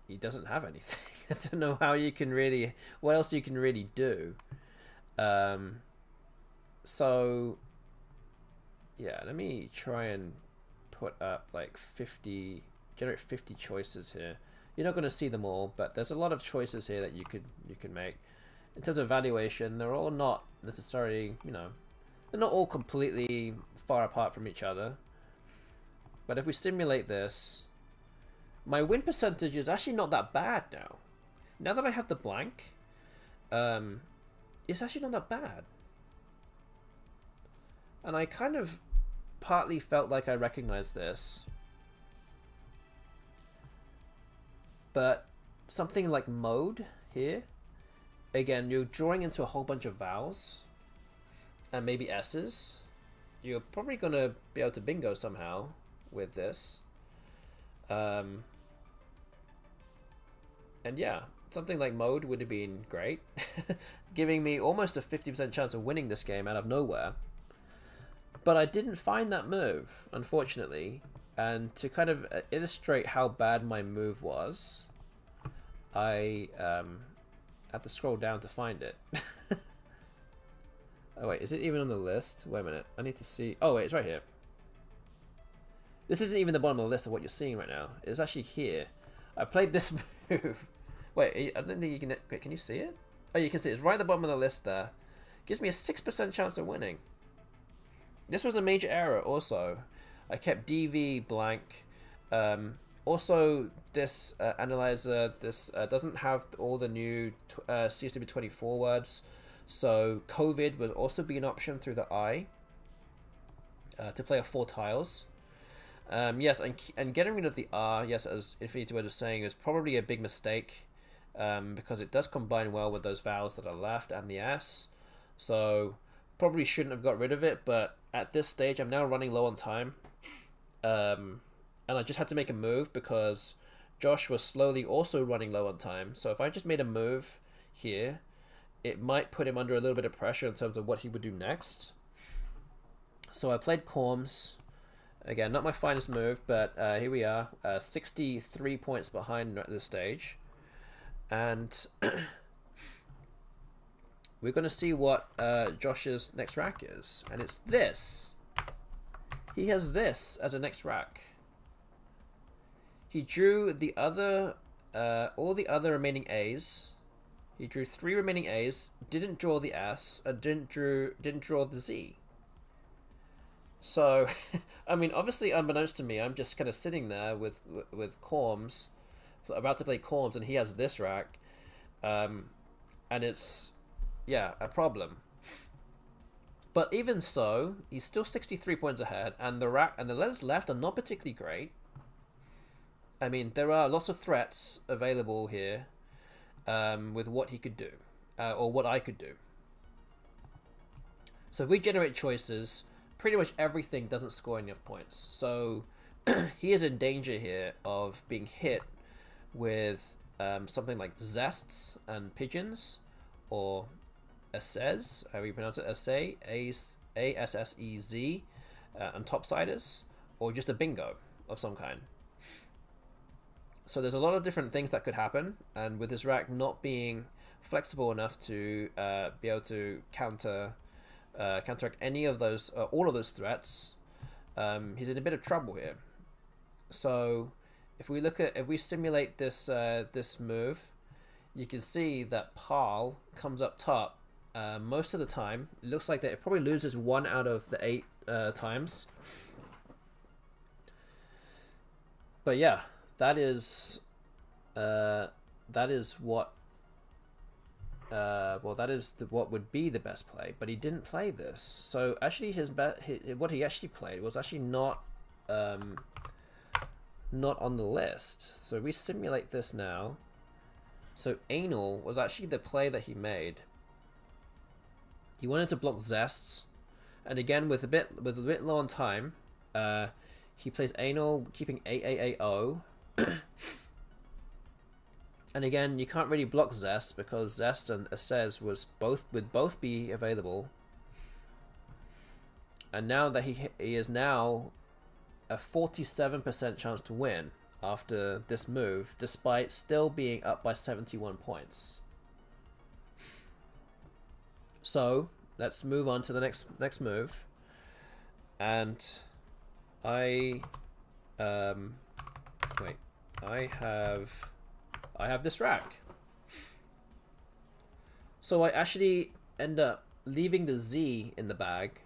he doesn't have anything. I don't know how you can really, what else you can really do. So yeah, let me try and put up like generate 50 choices here. You're not going to see them all, but there's a lot of choices here that you can make. In terms of valuation, they're all not necessarily, they're not all completely far apart from each other. But if we simulate this, my win percentage is actually not that bad now. Now that I have the blank, it's actually not that bad. And I kind of partly felt like I recognized this. But something like mode here, again, you're drawing into a whole bunch of vowels and maybe S's. You're probably going to be able to bingo somehow with this. And yeah, something like mode would have been great, giving me almost a 50% chance of winning this game out of nowhere. But I didn't find that move, unfortunately. And to kind of illustrate how bad my move was, I have to scroll down to find it. Oh wait, is it even on the list? Wait a minute, I need to see. Oh wait, it's right here. This isn't even the bottom of the list of what you're seeing right now. It's actually here. I played this move. Wait, I don't think you can. Wait, can you see it? Oh, you can see it. It's right at the bottom of the list there. Gives me a 6% chance of winning. This was a major error also. I kept DV blank. Also, this analyzer doesn't have all the new CCC2025 words. So COVID would also be an option through the I to play a 4 tiles. Yes, and getting rid of the R, yes, as Infinity Word is saying, is probably a big mistake because it does combine well with those vowels that are left and the S. So probably shouldn't have got rid of it, but at this stage I'm now running low on time. And I just had to make a move because Josh was slowly also running low on time. So if I just made a move here, it might put him under a little bit of pressure in terms of what he would do next. So I played Corms. Again, not my finest move, but here we are, 63 points behind at this stage. And we're going to see what Josh's next rack is. And it's this. He has this as a next rack. He drew the other, all the other remaining A's. He drew 3 remaining A's, didn't draw the S, and didn't draw the Z. So, I mean, obviously, unbeknownst to me, I'm just kind of sitting there with Corms, about to play Corms, and he has this rack, and it's, yeah, a problem. But even so, he's still 63 points ahead, and the rack and the letters left are not particularly great. I mean, there are lots of threats available here with what he could do, or what I could do. So if we generate choices, pretty much everything doesn't score enough points. So he is in danger here of being hit with something like zests and pigeons, or assez, how you pronounce it, assez, A-S-S-E-Z, and topsiders, or just a bingo of some kind. So there's a lot of different things that could happen, and with his rack not being flexible enough to be able to counteract any of those, all of those threats, he's in a bit of trouble here. So if we simulate this this move, you can see that Pal comes up top most of the time. It looks like that it probably loses 1 out of the 8 times. But yeah, that is what. Well, that is what would be the best play, but he didn't play this. So actually, what he actually played was actually not on the list. So we simulate this now. So anal was actually the play that he made. He wanted to block zests, and again with a bit low on time, he plays anal, keeping AAAO. And again, you can't really block Zest because Zest and Assez would both be available. And now that he is now a 47% chance to win after this move, despite still being up by 71 points. So let's move on to the next move. And I have this rack. So I actually end up leaving the Z in the bag.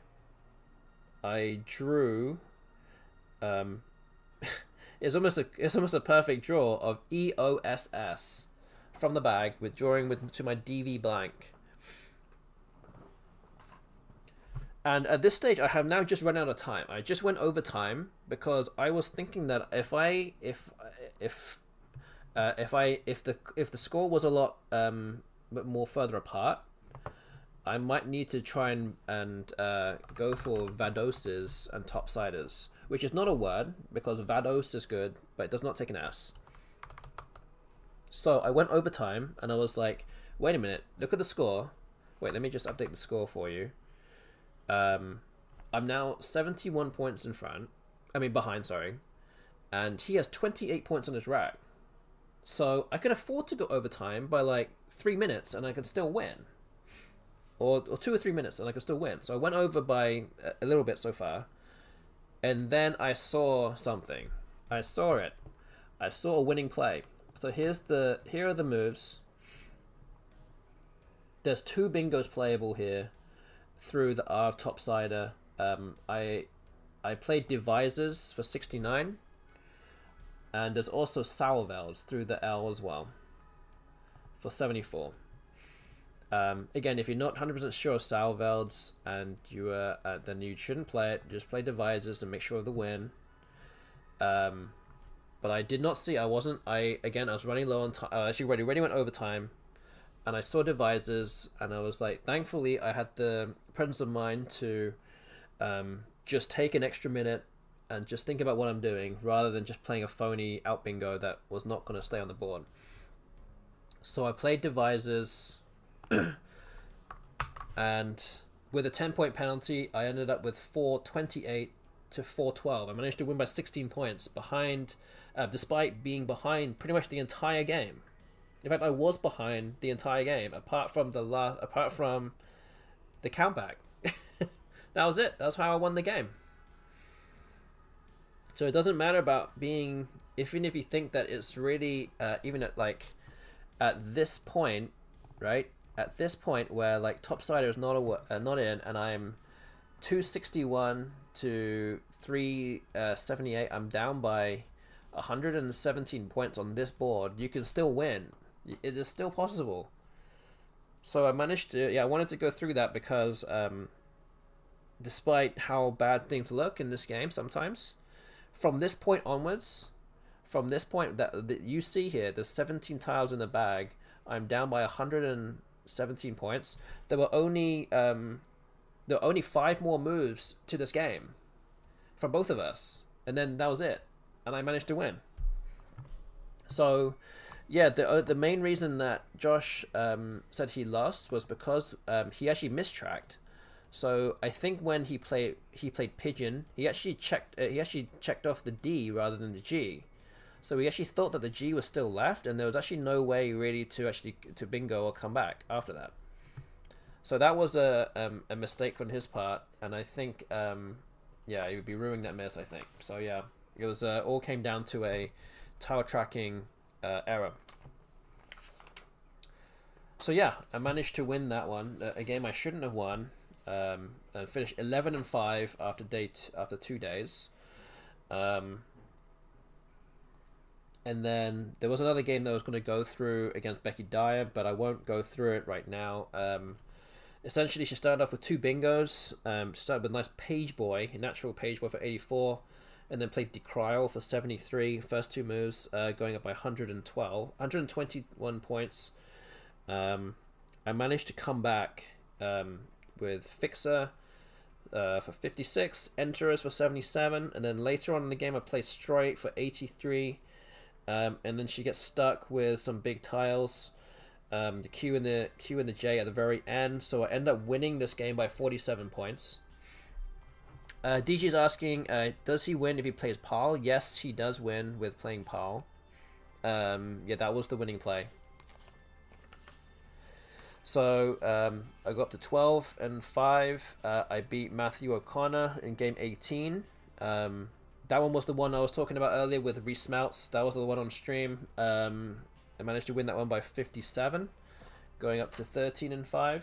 I drew it's almost a perfect draw of EOSS. from the bag, withdrawing to my DV blank. And at this stage, I have now just run out of time. I just went over time because I was thinking that if the score was a lot more further apart, I might need to try and go for vadoses and topsiders, which is not a word because vados is good, but it does not take an S. So I went over time and I was like, wait a minute, look at the score. Wait, let me just update the score for you. I'm now 71 points behind, sorry, and he has 28 points on his rack. So I can afford to go overtime by like 3 minutes and I can still win. Or 2 or 3 minutes and I can still win. So I went over by a little bit so far. And then I saw something. I saw it. I saw a winning play. So here are the moves. There's 2 bingos playable here through the R of topsider. I played divisors for 69. And there's also Salvels through the L as well for 74. Again, if you're not 100% sure of Salvels and then you shouldn't play it. Just play divisors and make sure of the win. But I did not see. I was running low on time. Actually, already went overtime, and I saw divisors, and I was like, thankfully, I had the presence of mind to just take an extra minute and just think about what I'm doing rather than just playing a phony out bingo that was not going to stay on the board. So I played divisors, and with a 10-point penalty, I ended up with 428 to 412. I managed to win by 16 points behind, despite being behind pretty much the entire game. In fact, I was behind the entire game, apart from the countback. That was it. That's how I won the game. So it doesn't matter about being, even if you think that it's really, even at this point, right? At this point where like topsider is not in, and I'm 261 to 378, I'm down by 117 points on this board. You can still win. It is still possible. So I managed to, I wanted to go through that because despite how bad things look in this game sometimes, from this point onwards, from this point that you see here, there's 17 tiles in the bag. I'm down by 117 points. There were only 5 more moves to this game from both of us, and then that was it, and I managed to win. So yeah, the main reason that Josh said he lost was because he actually mistracked. So I think when he played pigeon, he actually checked off the D rather than the G. So he actually thought that the G was still left, and there was actually no way really to bingo or come back after that. So that was a mistake on his part, and I think he would be ruining that miss, I think. So yeah, it was all came down to a tower tracking error. So yeah, I managed to win that one, a game I shouldn't have won, and finished 11-5 after 2 days. And then there was another game that I was going to go through against Becky Dyer, but I won't go through it right now. Essentially, she started off with 2 bingos. She started with a nice page boy, a natural page boy for 84, and then played Decryal for 73. First 2 moves, going up by 121 points. I managed to come back with Fixer for 56, Enterers for 77, and then later on in the game I played Strike for 83. And then she gets stuck with some big tiles, the Q and the J at the very end. So I end up winning this game by 47 points. DG is asking, does he win if he plays Pal? Yes, he does win with playing Pal. Yeah, that was the winning play. So I got up to 12-5. I beat Matthew O'Connor in game 18. That one was the one I was talking about earlier with Resmelts. That was the one on stream. I managed to win that one by 57, going up to 13-5.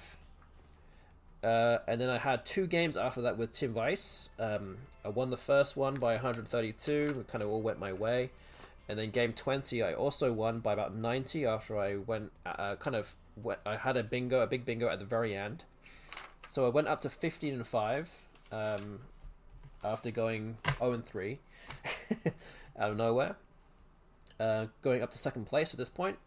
And then I had 2 games after that with Tim Weiss. I won the first one by 132. It kind of all went my way. And then game 20, I also won by about 90 after I went I had a big bingo at the very end. So I went up to 15-5 after going 0-3 out of nowhere, going up to second place at this point.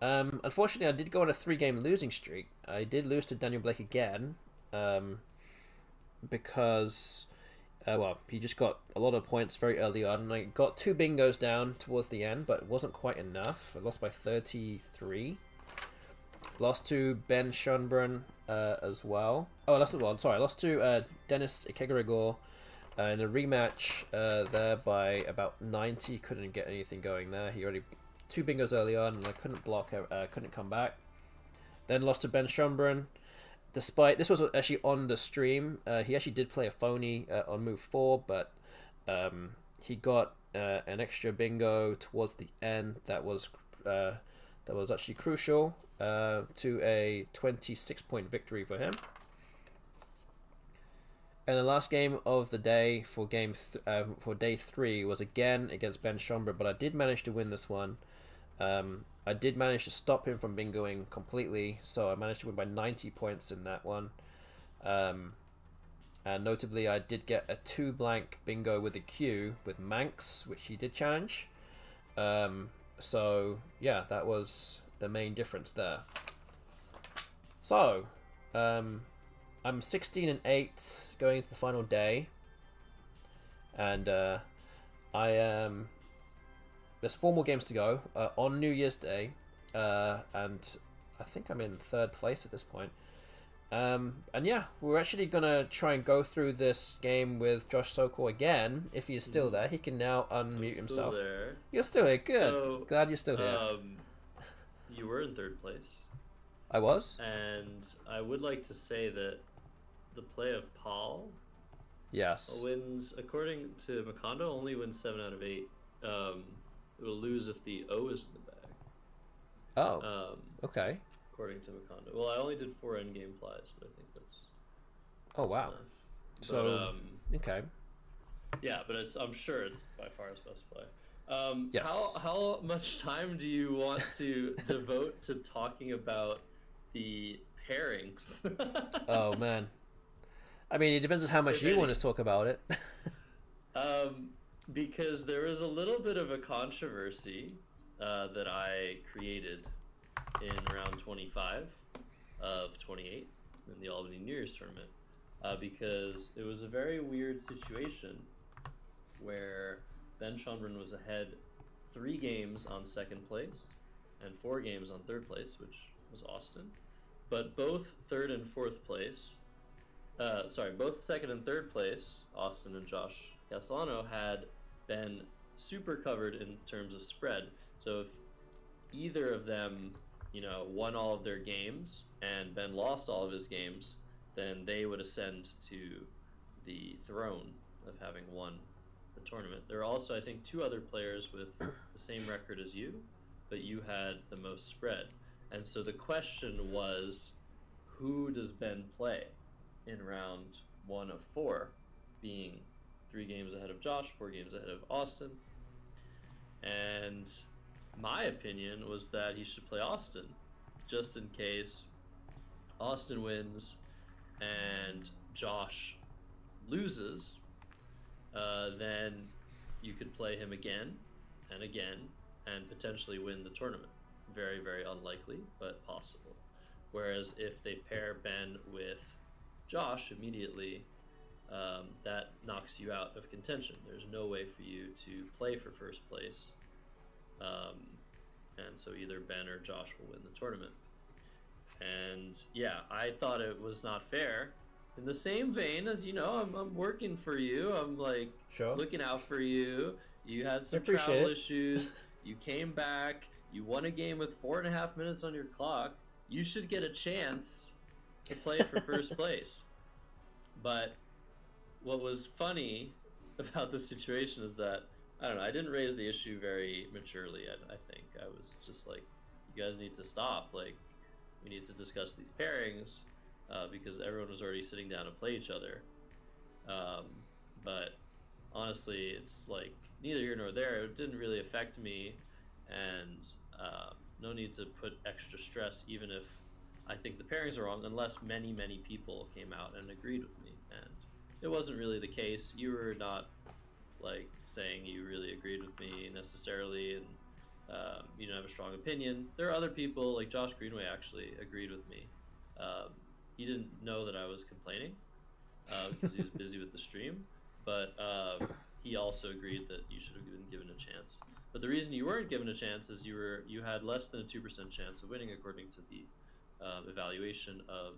Unfortunately, I did go on a 3-game losing streak. I did lose to Daniel Blake again because he just got a lot of points very early on, and I got 2 bingos down towards the end, but it wasn't quite enough. I lost by 33. Lost to Ben Schönbrunn as well. Oh, that's the one. Sorry, I lost to Dennis Ikegarigor in a rematch there by about 90. Couldn't get anything going there. He already 2 bingos early on, and I couldn't block. Couldn't come back. Then lost to Ben Schönbrunn. Despite this was actually on the stream, he actually did play a phony on move 4, but he got an extra bingo towards the end that was actually crucial to a 26-point victory for him. And the last game of the day for day 3 was again against Ben Schönbrunn, but I did manage to win this one. I did manage to stop him from bingoing completely, so I managed to win by 90 points in that one. And notably, I did get a 2 blank bingo with a Q with Manx, which he did challenge. So yeah, that was the main difference there. So I'm 16-8 going into the final day, and I am. There's 4 more games to go on New Year's Day, and I think I'm in 3rd place at this point. And yeah, we're actually gonna try and go through this game with Josh Sokol again. If he is still there, he can now unmute himself. Still there. You're still here. Good. So, glad you're still here. You were in 3rd place. I was. And I would like to say that the play of Paul. Yes. Wins, according to Macondo, only wins 7 out of 8. It will lose if the O is in the bag. Oh. Okay. According to Macondo. Well, I only did 4 endgame plies, but I think that's. Oh wow. Enough. So okay. Yeah, but I'm sure it's by far his best play. Yes. How much time do you want to devote to talking about the pairings? Oh man. I mean, it depends on how much you want to talk about it. Because there was a little bit of a controversy that I created in round 25 of 28 in the Albany New Year's tournament, because it was a very weird situation where Ben Schönbrunn was ahead 3 games on 2nd place and 4 games on 3rd place, which was Austin, but both 3rd and 4th place, both 2nd and 3rd place, Austin and Josh Castellano, had been super covered in terms of spread. So if either of them, won all of their games and Ben lost all of his games, then they would ascend to the throne of having won the tournament. There are also, I think, 2 other players with the same record as you, but you had the most spread. And so the question was, who does Ben play in round 1 of 4, being 3 games ahead of Josh, 4 games ahead of Austin? And my opinion was that he should play Austin, just in case Austin wins and Josh loses, then you could play him again and again and potentially win the tournament. Very, very unlikely, but possible. Whereas if they pair Ben with Josh immediately, that knocks you out of contention. There's no way for you to play for 1st place, and so either Ben or Josh will win the tournament. And yeah, I thought it was not fair. In the same vein as, I'm working for you. I'm like looking out for you. You had some travel issues. You came back. You won a game with 4.5 minutes on your clock. You should get a chance to play for 1st place. But what was funny about the situation is that, I don't know, I didn't raise the issue very maturely. I think I was just like, you guys need to stop. Like, we need to discuss these pairings, because everyone was already sitting down to play each other. But honestly, it's like, neither here nor there. It didn't really affect me, and no need to put extra stress, even if I think the pairings are wrong, unless many people came out and agreed with me. And it wasn't really the case. You were not like saying you really agreed with me necessarily, and you don't have a strong opinion. There are other people, like Josh Greenway actually agreed with me. He didn't know that I was complaining because he was busy with the stream, but he also agreed that you should have been given a chance. But the reason you weren't given a chance is you had less than a 2% chance of winning according to the evaluation of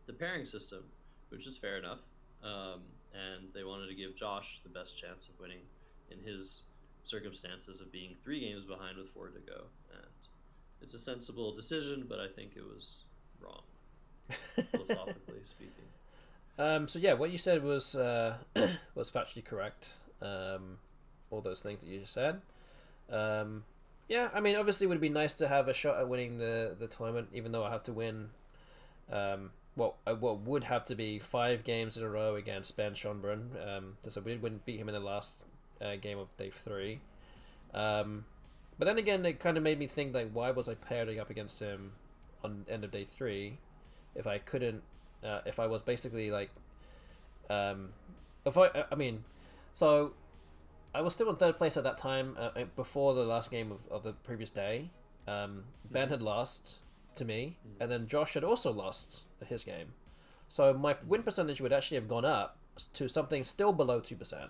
the pairing system, which is fair enough. And they wanted to give Josh the best chance of winning in his circumstances of being 3 games behind with 4 to go. And it's a sensible decision, but I think it was wrong, philosophically speaking. So yeah, what you said was was factually correct. All those things that you just said. Yeah, I mean, obviously, it would be nice to have a shot at winning the tournament, even though I have to win. What would have to be 5 games in a row against Ben Schonbrun. So we wouldn't beat him in the last game of day 3. But then again, it kind of made me think, like, why was I pairing up against him on end of day 3 if I couldn't, if I was basically like, so I was still in 3rd place at that time before the last game of the previous day. Ben had lost to me, and then Josh had also lost his game. So my win percentage would actually have gone up to something still below 2%.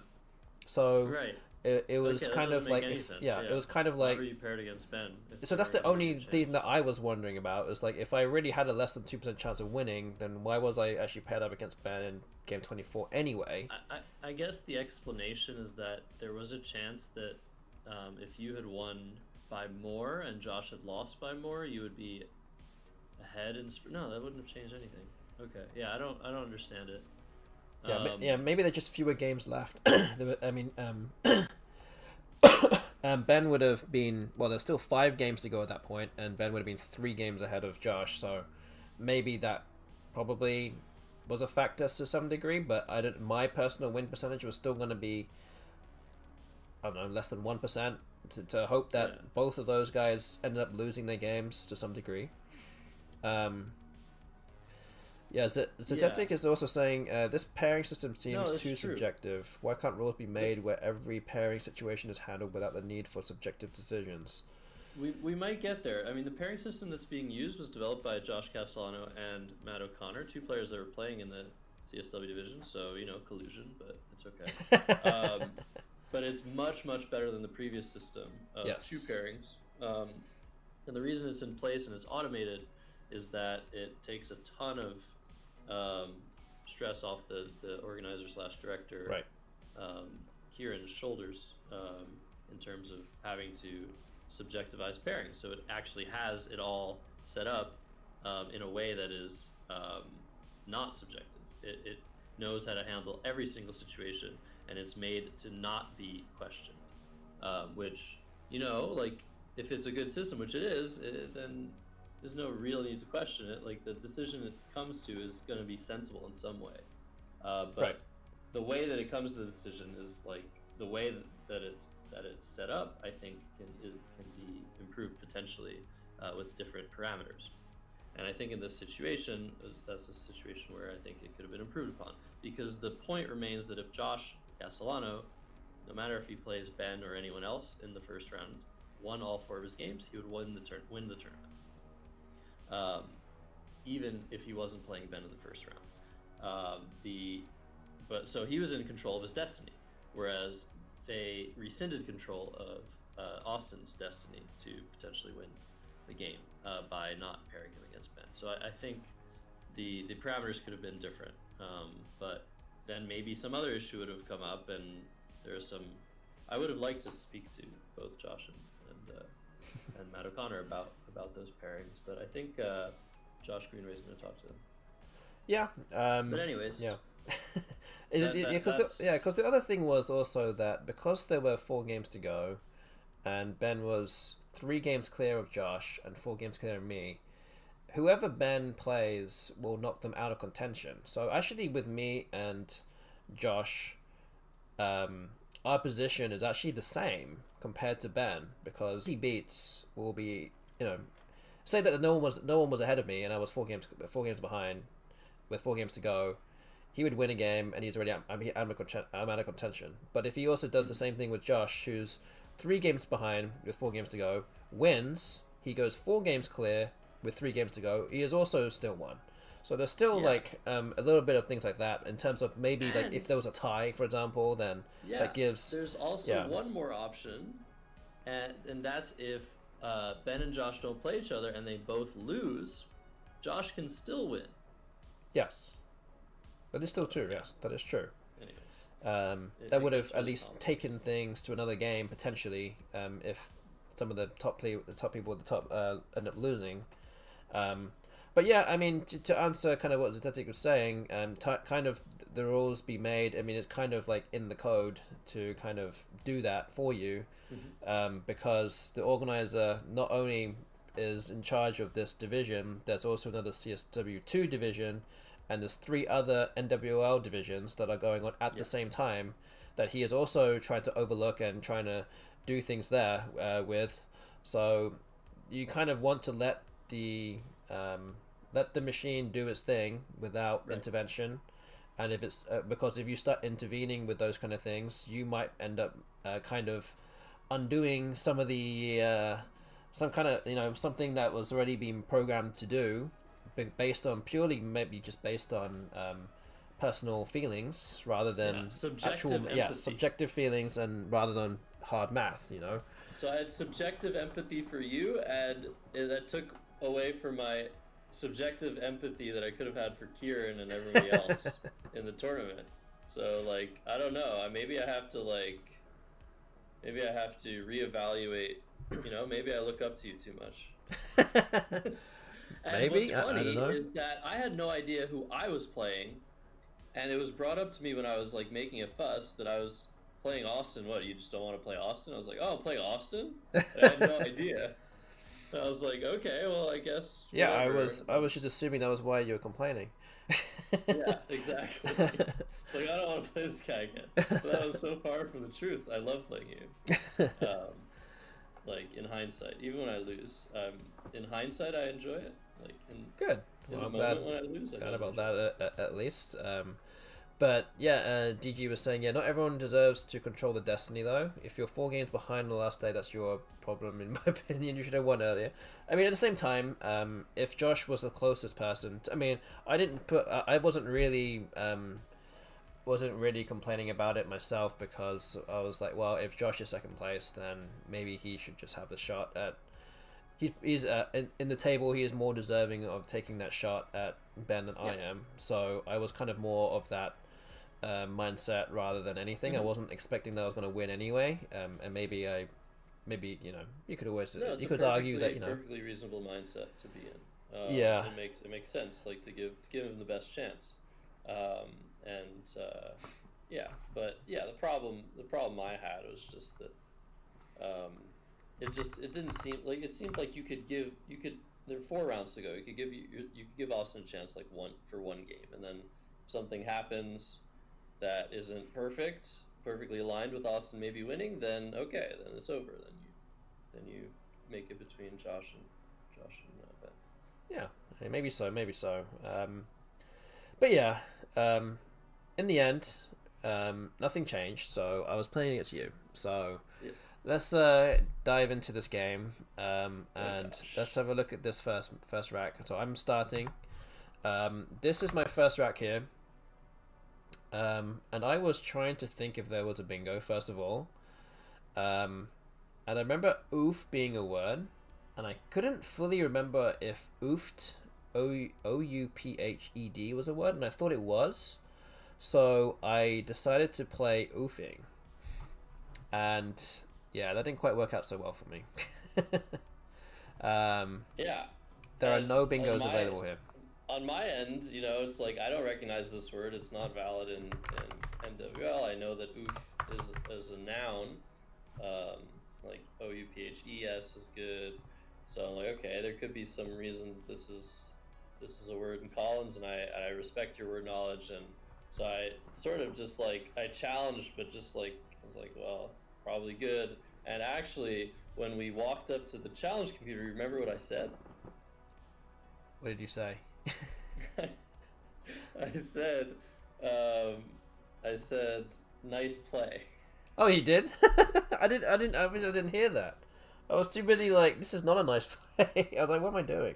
So right. It was kind of like, it was kind of like. Whenever you paired against Ben. So that's the only thing that I was wondering about. Is like, if I really had a less than 2% chance of winning, then why was I actually paired up against Ben in game 24 anyway? I guess the explanation is that there was a chance that if you had won by more and Josh had lost by more, you would be ahead in no, that wouldn't have changed anything. Okay, yeah, I don't understand it. Yeah, maybe there's just fewer games left. I mean, Ben would have been, well, there's still 5 games to go at that point, and Ben would have been 3 games ahead of Josh. So maybe that probably was a factor to some degree. But my personal win percentage was still going to be, I don't know, less than 1%. To hope that both of those guys ended up losing their games to some degree. Zetetic is also saying this pairing system seems too subjective. Why can't rules be made where every pairing situation is handled without the need for subjective decisions? We might get there. I mean, the pairing system that's being used was developed by Josh Castellano and Matt O'Connor, 2 players that were playing in the CSW division, so, collusion, but it's okay. But it's much better than the previous system of 2 pairings. And the reason it's in place and it's automated is that it takes a ton of stress off the organizer / director, right. Kieran's shoulders, in terms of having to subjectivize pairings. So it actually has it all set up in a way that is not subjective. It knows how to handle every single situation, and it's made to not be questioned, which, like, if it's a good system, which it is, then there's no real need to question it. Like, the decision it comes to is going to be sensible in some way. But the way that it comes to the decision is, like, the way that it's set up, I think, can be improved potentially with different parameters. And I think in this situation, that's a situation where I think it could have been improved upon. Because the point remains that if Josh Castellano, no matter if he plays Ben or anyone else in the first round, won all 4 of his games, he would win the tournament. Even if he wasn't playing Ben in the first round. So he was in control of his destiny, whereas they rescinded control of Austin's destiny to potentially win the game by not pairing him against Ben. So I think the parameters could have been different, but then maybe some other issue would have come up, and there's some. I would have liked to speak to both Josh and Matt O'Connor about those pairings, but I think Josh Greenway's going to talk to them. Yeah. But anyways. Yeah. Because the other thing was also that because there were 4 games to go, and Ben was 3 games clear of Josh and 4 games clear of me, whoever Ben plays will knock them out of contention. So actually, with me and Josh, our position is actually the same compared to Ben, because he beats will be, you know, say that no one was ahead of me and I was four games behind with 4 games to go. He would win a game and he's already I'm out of contention. But if he also does the same thing with Josh, who's 3 games behind with 4 games to go, wins, he goes 4 games clear with 3 games to go, he is also still won. So there's still like a little bit of things like that in terms of maybe like if there was a tie, for example, then that gives. There's also one more option, and that's if Ben and Josh don't play each other and they both lose, Josh can still win. Yes, that is still true. Yes, that is true. Anyways, that would have at least taken things to another game potentially if some of the top people at the top end up losing. But yeah, I mean, to answer kind of what Zetetic was saying, kind of the rules be made. I mean, it's kind of like in the code to kind of do that for you, because the organizer not only is in charge of this division, there's also another CSW2 division, and there's 3 other NWL divisions that are going on at the same time that he is also trying to overlook and trying to do things there with. So you kind of want to let the machine do its thing without intervention, and if it's because if you start intervening with those kind of things, you might end up kind of undoing some of the some kind of, you know, something that was already being programmed to do based on purely maybe just based on personal feelings rather than subjective feelings, and rather than hard math, you know. So I had subjective empathy for you, and that took away from my subjective empathy that I could have had for Kieran and everybody else in the tournament. So like, I don't know, maybe I have to reevaluate, you know, maybe I look up to you too much. And maybe what's funny I don't know. is that I had no idea who I was playing, and it was brought up to me when I was like making a fuss that I was playing Austin. What, you just don't want to play Austin? I was like, oh, I'm playing Austin? And I had no idea. I was like, okay, well, I guess. Yeah, whatever. I was just assuming that was why you were complaining. Yeah, exactly. It's like, I don't want to play this guy again. But that was so far from the truth. I love playing you. Like, in hindsight, even when I lose, in hindsight, I enjoy it. Like, good. In Well, the I'm moment when I lose, I glad about that at least. But yeah, DG was saying, yeah, not everyone deserves to control the destiny though. If you're 4 games behind on the last day, that's your problem, in my opinion. You should have won earlier. I mean, at the same time, if Josh was the closest person, I mean, I wasn't really complaining about it myself, because I was like, well, if Josh is second place, then maybe he should just have the shot at. He's in the table. He is more deserving of taking that shot at Ben than I am. So I was kind of more of that mindset rather than anything. I wasn't expecting that I was going to win anyway. And maybe you know, you could always you could argue that, you know, perfectly reasonable mindset to be in. Yeah, it makes sense, like to give him the best chance. But the problem I had was just that it didn't seem like, it seemed like you could there are 4 rounds to go. You could give Austin a chance, like one game, and then if something happens that isn't perfectly aligned with Austin maybe winning, then okay, then it's over. Then you make it between Josh and Ben. Yeah, maybe so. But yeah, in the end, nothing changed. So I was playing against you. So yes. Let's dive into this game, and let's have a look at this first rack. So I'm starting. This is my first rack here, and I was trying to think if there was a bingo first of all, and I remember oof being a word, and I couldn't fully remember if oofed, O-U-P-H-E-D was a word, and I thought it was, so I decided to play oofing, and yeah, that didn't quite work out so well for me. There are no bingos available here. On my end, you know, it's like I don't recognize this word. It's not valid in NWL. I know that oof is a noun. Like O-U-P-H-E-S is good. So I'm like, okay, there could be some reason this is a word in Collins, and I respect your word knowledge, and so I sort of just like I challenged, but just like I was like, well, it's probably good. And actually, when we walked up to the challenge computer, remember what I said? What did you say? I said, um, I said, nice play. Oh, you did? I didn't. I wish I didn't hear that. I was too busy. Like, this is not a nice play. I was like, what am I doing?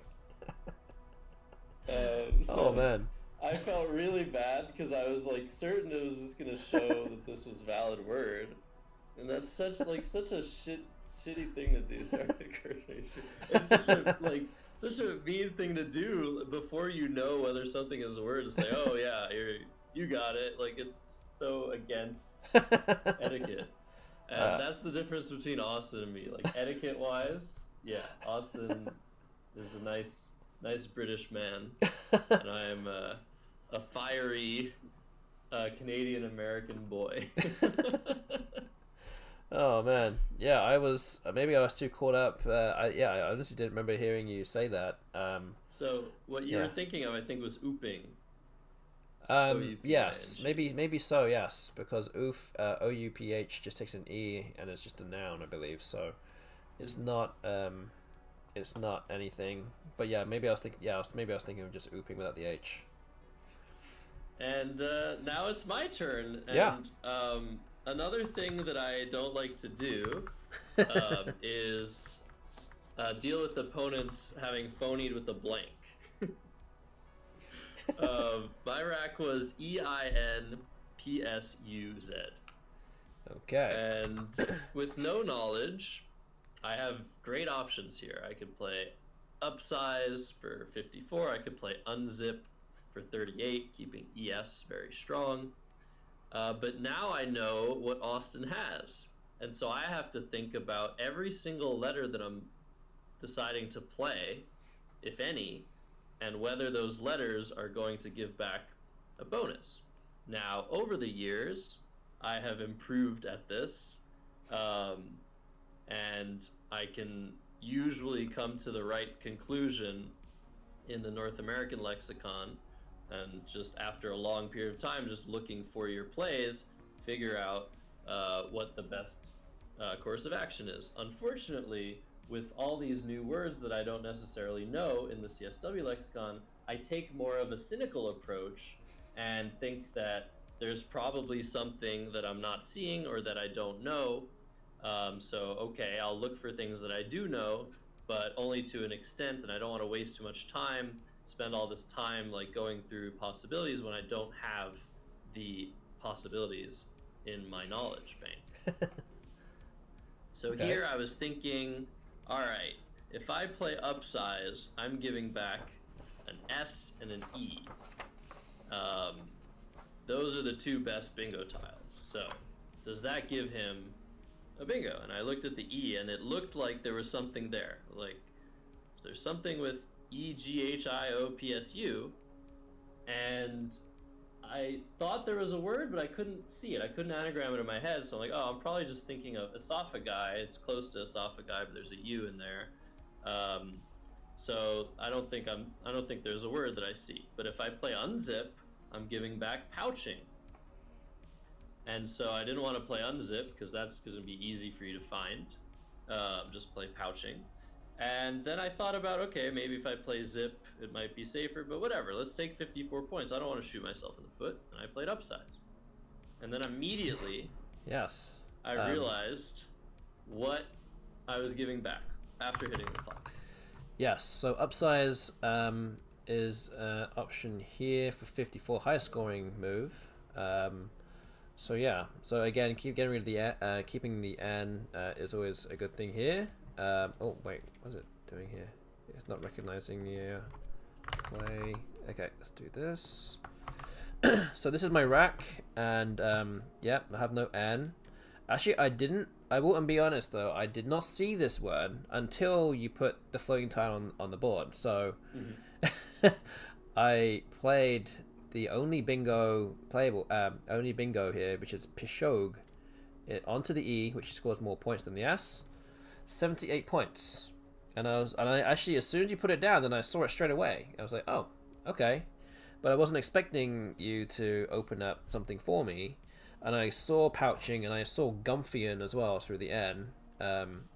So oh man. I felt really bad because I was like certain it was just gonna show that this was valid word, and that's such a shitty thing to do. Sorry, the cursation. It's such a mean thing to do before you know whether something is a word to say, oh yeah, you got it. Like, it's so against etiquette, and that's the difference between Austin and me. Like, etiquette wise, yeah, Austin is a nice British man, and I am a fiery Canadian American boy. Oh man, yeah, I was too caught up. I honestly didn't remember hearing you say that. So what you were thinking of, I think, was ooping. Yes, maybe so. Yes, because oof, OUPH just takes an E and it's just a noun, I believe. So it's not anything. But yeah, maybe I was thinking of just ooping without the H. And now it's my turn. And, yeah. Another thing that I don't like to do is deal with opponents having phonied with a blank. My rack was EINPSUZ. Okay. And with no knowledge, I have great options here. I could play upsize for 54. I could play unzip for 38, keeping ES very strong. But now I know what Austin has. And so I have to think about every single letter that I'm deciding to play, if any, and whether those letters are going to give back a bonus. Now, over the years, I have improved at this, and I can usually come to the right conclusion in the North American lexicon, and just after a long period of time, just looking for your plays, figure out what the best course of action is. Unfortunately, with all these new words that I don't necessarily know in the CSW lexicon, I take more of a cynical approach and think that there's probably something that I'm not seeing or that I don't know. So, okay, I'll look for things that I do know, but only to an extent, and I don't want to waste too much time, spend all this time like going through possibilities when I don't have the possibilities in my knowledge bank. So okay. Here I was thinking, all right, if I play upsize, I'm giving back an S and an E. Those are the two best bingo tiles. So does that give him a bingo? And I looked at the E, and it looked like there was something there. Like, there's something with EGHIOPSU, and I thought there was a word, but I couldn't see it. I couldn't anagram it in my head, so I'm like, oh, I'm probably just thinking of esophagi. It's close to esophagi, but there's a U in there. So I don't think there's a word that I see. But if I play unzip, I'm giving back pouching. And so I didn't want to play unzip because that's going to be easy for you to find. Just play pouching. And then I thought about, okay, maybe if I play zip, it might be safer, but whatever. Let's take 54 points. I don't want to shoot myself in the foot. And I played upsize. And then immediately, yes, I realized what I was giving back after hitting the clock. Yes, so upsize is an option here for 54, high scoring move. So yeah, so again, keep getting rid of the keeping the N is always a good thing here. Oh wait, what's it doing here? It's not recognizing the play. Okay, let's do this. So this is my rack, and yeah, I have no N. Actually, I will be honest though, I did not see this word until you put the floating tile on the board. So I played the only bingo here, which is Pishog, onto the E, which scores more points than the S. 78 points, and I actually, as soon as you put it down, then I saw it straight away. I was like, oh, okay. but I wasn't expecting you to open up something for me. And I saw pouching and I saw Gumphian as well through the N.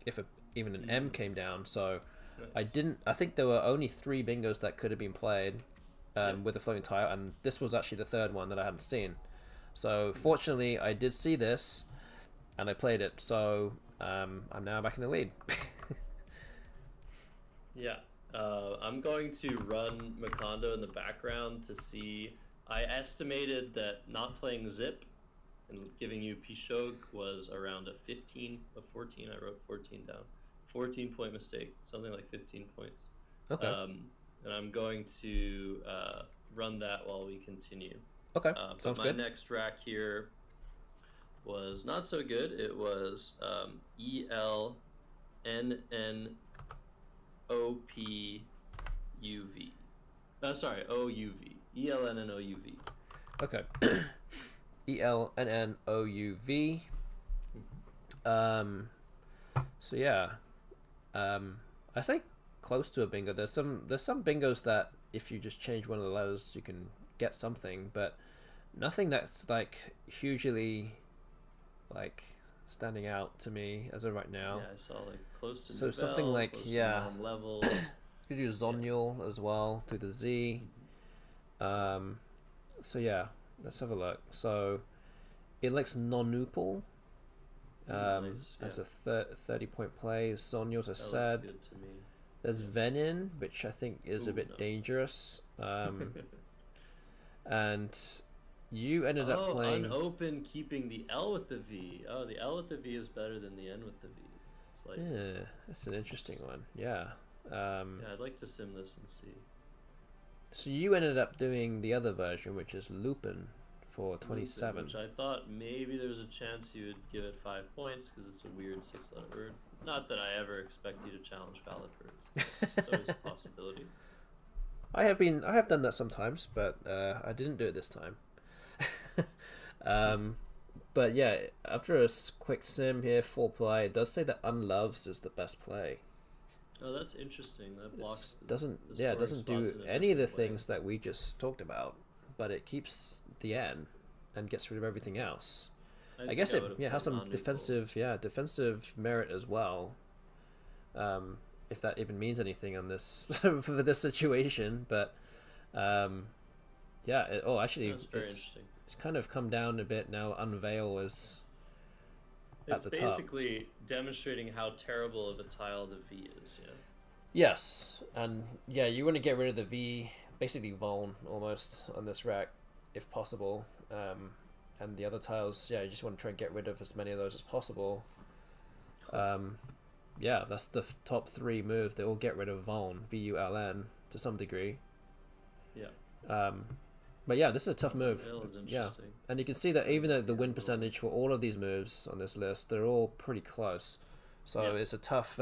If even an M came down, so Nice. I think there were only 3 bingos that could have been played with the floating tile, and this was actually the 3rd one that I hadn't seen. So fortunately, I did see this, and I played it. So I'm now back in the lead. Yeah. I'm going to run Macondo in the background to see. I estimated that not playing Zip and giving you Pishog was around a 14. I wrote 14 down. 14-point mistake, something like 15 points. Okay. And I'm going to run that while we continue. Okay, But sounds my good. next rack here was not so good. It was ELNNOPUV. Sorry, OUV. ELNNOUV. Okay. ELNNOUV. So yeah, I say close to a bingo. There's some bingos that if you just change one of the letters, you can get something, but nothing that's like hugely like standing out to me as of right now. Yeah, I saw like close to So Nubel, something like close yeah, to non-level. you could do Zonial as well through the Z. So yeah, let's have a look. So it likes non-nupal. Nice, As yeah. a 30-point play. Zonial, as I That said. looks good to me. There's Venin, which I think is a Ooh, bit no. dangerous. And you ended up Oh, playing. unopen keeping the L with the V. Oh, the L with the V is better than the N with the V. It's like, Yeah, that's an interesting one. Yeah. yeah, I'd like to sim this and see. So you ended up doing the other version, which is Lupin for Lupin, 27. which I thought maybe there's a chance you would give it 5 points because it's a weird 6-letter word. Not that I ever expect you to challenge valid words. It's always a possibility. I have done that sometimes, but I didn't do it this time. But yeah, after a quick sim here, 4 play, it does say that Unloves is the best play. Oh, that's interesting. That blocks It doesn't the it doesn't scoring do spots in a any of the different way. things that we just talked about, but it keeps the N and gets rid of everything else. I guess it would've has played some non-neutral. defensive merit as well. If that even means anything on this for this situation, but yeah. Actually, That's very interesting. it's kind of come down a bit now. Unveil is at It's the top. basically demonstrating how terrible of a tile the V is, yeah. Yes, and yeah, you want to get rid of the V, basically Vuln almost on this rack, if possible. And the other tiles, yeah, you just want to try and get rid of as many of those as possible. Yeah, that's the top 3 moves. They all get rid of Vuln, VULN, to some degree. Yeah. But yeah, this is a tough move. Unveil is Yeah, interesting. and you can see that even though the win percentage for all of these moves on this list, they're all pretty close. So Yeah. it's a tough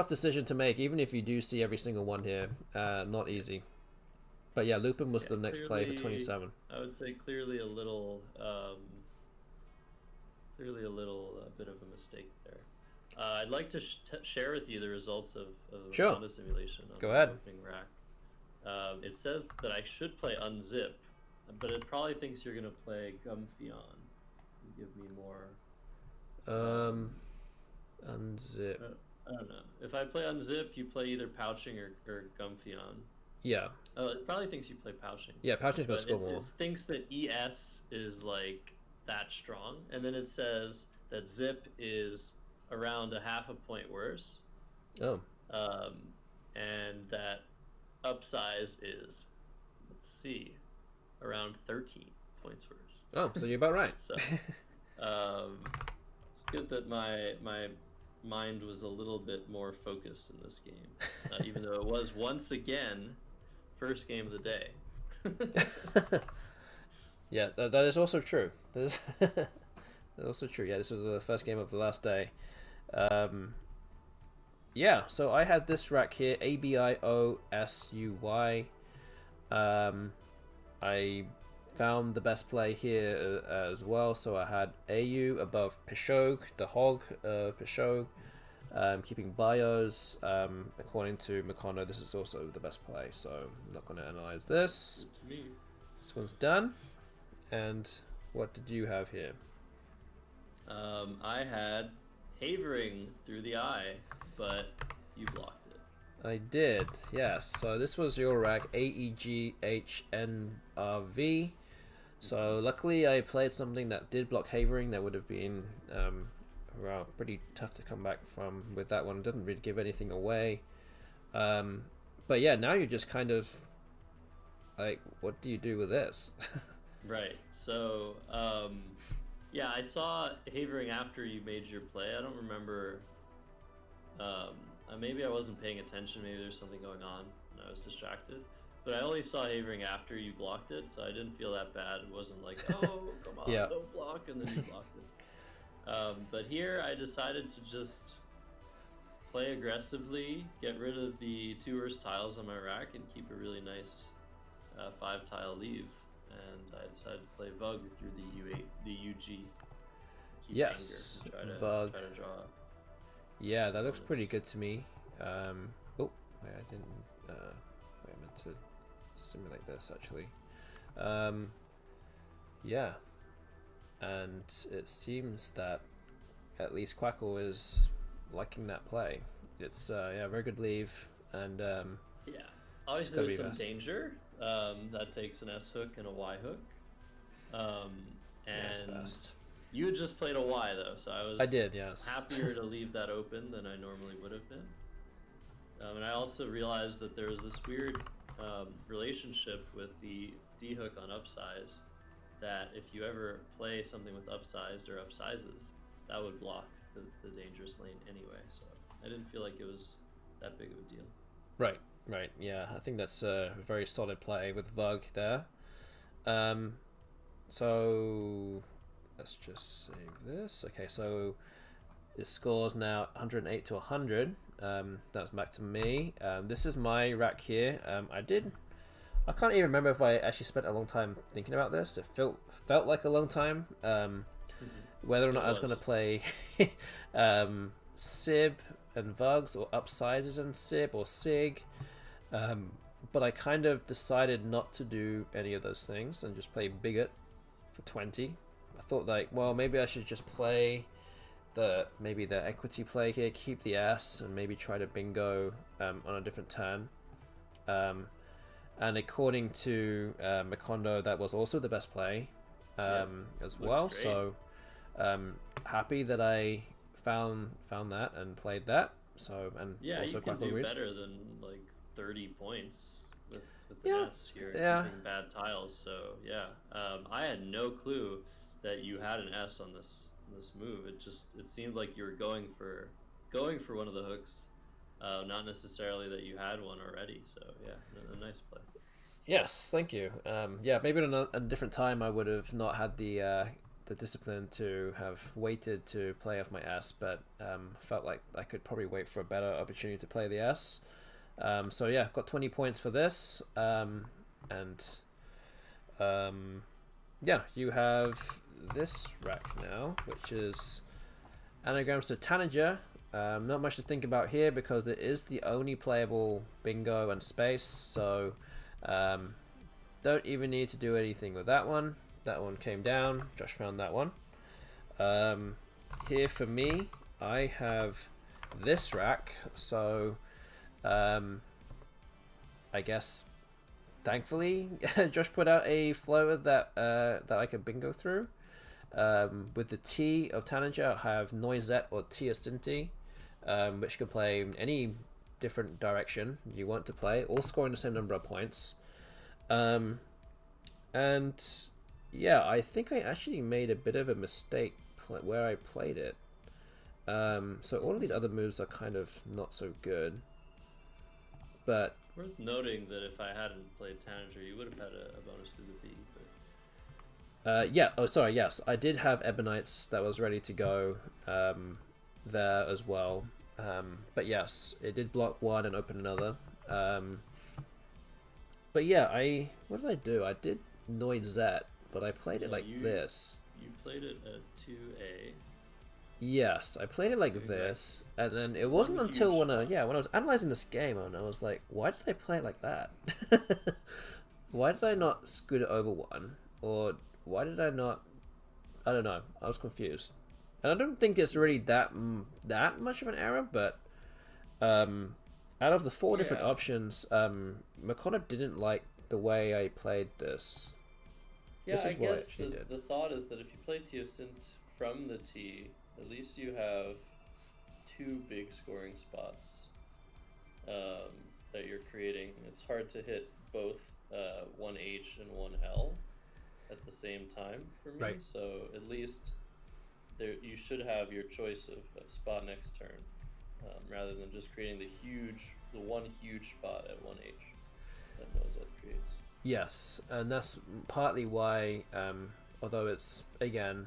decision to make, even if you do see every single one here. Not easy. But yeah, Lupin was the next play for 27. I would say clearly a little bit of a mistake there. I'd like to share with you the results of the Sure. Honda simulation on Go the ahead. opening rack. It says that I should play Unzip, but it probably thinks you're going to play Gumphion. Give me more. Unzip. I don't know. If I play Unzip, you play either Pouching or Gumphion. Yeah. It probably thinks you play Pouching. Yeah, Pouching's gonna score more. It thinks that ES is like that strong, and then it says that Zip is around a half a point worse. Oh. And that Upsize is, let's see, around 13 points worse. Oh, so you're about right. So, it's good that my mind was a little bit more focused in this game, even though it was once again first game of the day. Yeah, that is also true. That's also true. Yeah, this was the first game of the last day. Yeah, so I had this rack here, ABIOSUY. I found the best play here as well, so I had AU above Pishog, the Hog Pishog. Keeping bios, according to Makondo, this is also the best play, so I'm not going to analyze this. To me. This one's done. And what did you have here? I had Havering through the eye, but you blocked it. I did, yes. So this was your rack, AEGHNRV. So luckily I played something that did block Havering. That would have been well, pretty tough to come back from with that one. It doesn't really give anything away. But yeah, now you're just kind of like, what do you do with this? Right. So, yeah, I saw Havering after you made your play. I don't remember. Maybe I wasn't paying attention. Maybe there's something going on and I was distracted. But I only saw Havering after you blocked it, so I didn't feel that bad. It wasn't like, oh, come on, Yeah. don't block, and then you blocked it. But here I decided to just play aggressively, get rid of the 2 worst tiles on my rack, and keep a really nice 5-tile leave. And I decided to play Vug through the UG. Keep Yes, anger, Vug. try to draw. Yeah, that looks pretty good to me. Oh, wait, I didn't. Wait, I meant to simulate this actually. Yeah, and it seems that at least Quackle is liking that play. It's yeah, very good leave, and yeah, obviously there's some danger. That takes an S hook and a Y hook. And best. You had just played a Y though, so I did, yes. happier to leave that open than I normally would have been. And I also realized that there was this weird relationship with the D hook on upsize, that if you ever play something with upsized or upsizes, that would block the dangerous lane anyway. So I didn't feel like it was that big of a deal. Right, yeah. I think that's a very solid play with Vug there. So let's just save this. Okay, so the score's now 108 to 100. That's back to me. This is my rack here. I can't even remember if I actually spent a long time thinking about this. It felt like a long time. Whether or not I was going to play Sib and Vugs, or upsizes and Sib, or Sig. But I kind of decided not to do any of those things and just play Bigot for 20. I thought like, well, maybe I should just play maybe the equity play here, keep the S, and maybe try to bingo on a different turn. And according to Makondo, that was also the best play as well. Great. So happy that I found that and played that. So, and yeah, also you can do agrees. better than like 30 points with Yeah, the S here, yeah. keeping bad tiles. So yeah, I had no clue that you had an S on this move. It seemed like you were going for one of the hooks, not necessarily that you had one already. So yeah, a nice play. Yes, thank you. Yeah, maybe in a different time I would have not had the discipline to have waited to play off my S, but felt like I could probably wait for a better opportunity to play the S. So yeah, got 20 points for this, and yeah, you have this rack now, which is anagrams to Tanager. Not much to think about here because it is the only playable bingo and space, so don't even need to do anything with that one. That one came down. Josh found that one. Here for me, I have this rack, so I guess thankfully Josh put out a flow that I could bingo through. With the T of Tanager, I have Noisette or Teostinti, which can play in any different direction you want to play, all scoring the same number of points. And yeah, I think I actually made a bit of a mistake where I played it. So all of these other moves are kind of not so good. But worth noting that if I hadn't played Tanager, you would have had a bonus to the B. But... yeah. Oh, sorry. Yes, I did have Ebonites that was ready to go there as well. But yes, it did block one and open another. But yeah, what did I do? I did Noisette, but I played it like this. You played it at 2A. Yes, I played it like Doing this, and then it one wasn't until huge when spot. when I was analyzing this game, and I was like, why did I play it like that? Why did I not scoot it over one? Or why did I not? I don't know. I was confused, and I don't think it's really that much of an error. But out of the four different Yeah. options, McConnor didn't like the way I played this. Yeah, This I is what I guess actually did. the thought is that if you play Teosint from the tee, at least you have two big scoring spots um, that you're creating. It's hard to hit both one H and one L at the same time for me. Right. So at least there you should have your choice of spot next turn, rather than just creating the one huge spot at one H that Nosette creates. Yes, and that's partly why, although it's again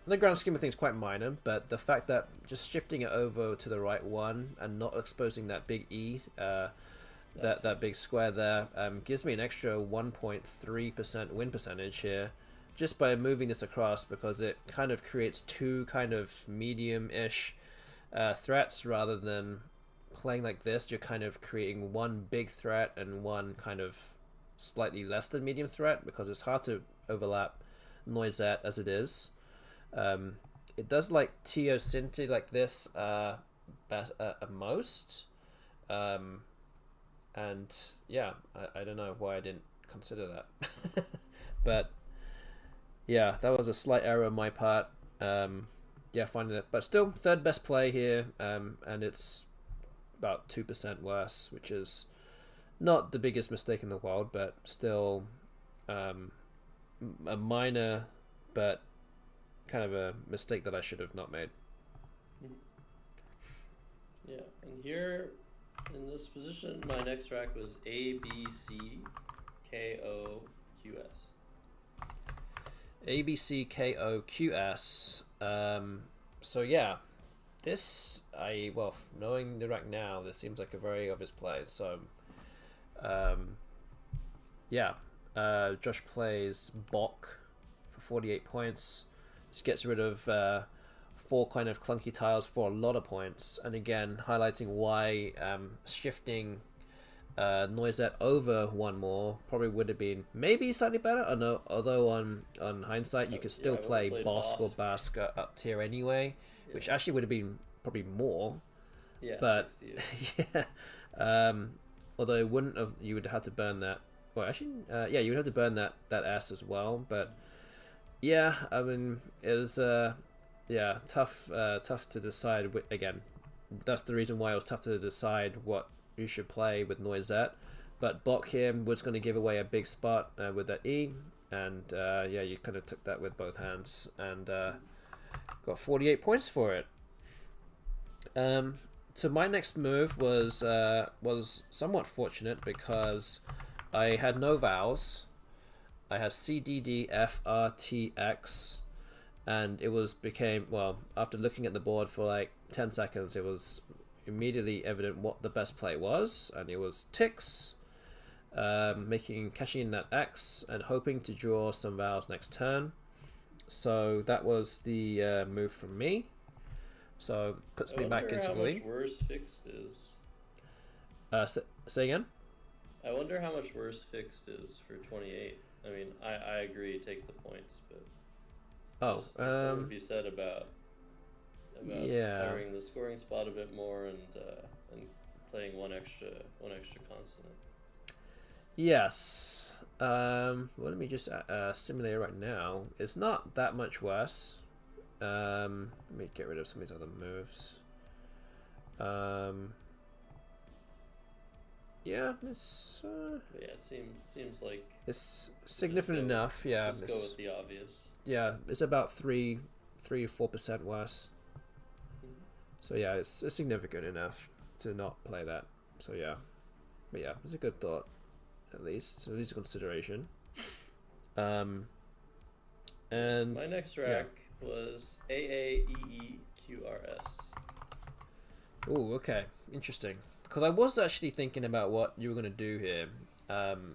in the grand scheme of things quite minor, but the fact that just shifting it over to the right one and not exposing that big E, that big square there, gives me an extra 1.3% win percentage here, just by moving this across, because it kind of creates two kind of medium-ish threats rather than playing like this. You're kind of creating one big threat and one kind of slightly less than medium threat, because it's hard to overlap Noisette as it is. It does like Teosinte like this most. And yeah, I don't know why I didn't consider that. But yeah, that was a slight error on my part. Yeah, finding it, but still third best play here, and it's about 2% worse, which is not the biggest mistake in the world, but still a minor, but kind of a mistake that I should have not made. Yeah, and here in this position, my next rack was ABCKOQS. ABCKOQS. So yeah, knowing the rack now, this seems like a very obvious play. So, yeah, Josh plays Bok for 48 points. Just gets rid of four kind of clunky tiles for a lot of points, and again highlighting why shifting Noisette over one more probably would have been maybe slightly better. Although on hindsight, you could still Yeah, I would have play played Bosk or Bosk. Bask up tier anyway, Yeah, which actually would have been probably more. yeah, But 68. yeah, although it wouldn't have, you would have to burn that. Well, actually, yeah, you would have to burn that S as well. But yeah, I mean, it was yeah, tough to decide. Again, that's the reason why it was tough to decide what you should play with Noisette. But Bok here was going to give away a big spot with that E, and yeah, you kind of took that with both hands and got 48 points for it. So my next move was somewhat fortunate because I had no vowels. I had C D D F R T X, and it became, well, after looking at the board for like 10 seconds, it was immediately evident what the best play was, and it was Tix, cashing in that X and hoping to draw some vowels next turn. So that was the move from me. So puts me back into how the much lead. worse fixed is. Say again? I wonder how much worse fixed is for 28. I mean, I agree, take the points, but Oh, there's something to be said about yeah. covering the scoring spot a bit more and playing one extra consonant. Yes. Well, let me just simulate it right now. It's not that much worse. Let me get rid of some of these other moves. Yeah, it's But yeah, it seems like it's significant enough. Yeah, just go with the obvious. yeah, it's about 3 or 4% worse. So yeah, it's significant enough to not play that. So yeah, but yeah, it's a good thought, at least a consideration. And my next rack was AAEEQRS. Oh, okay, interesting. Because I was actually thinking about what you were going to do here,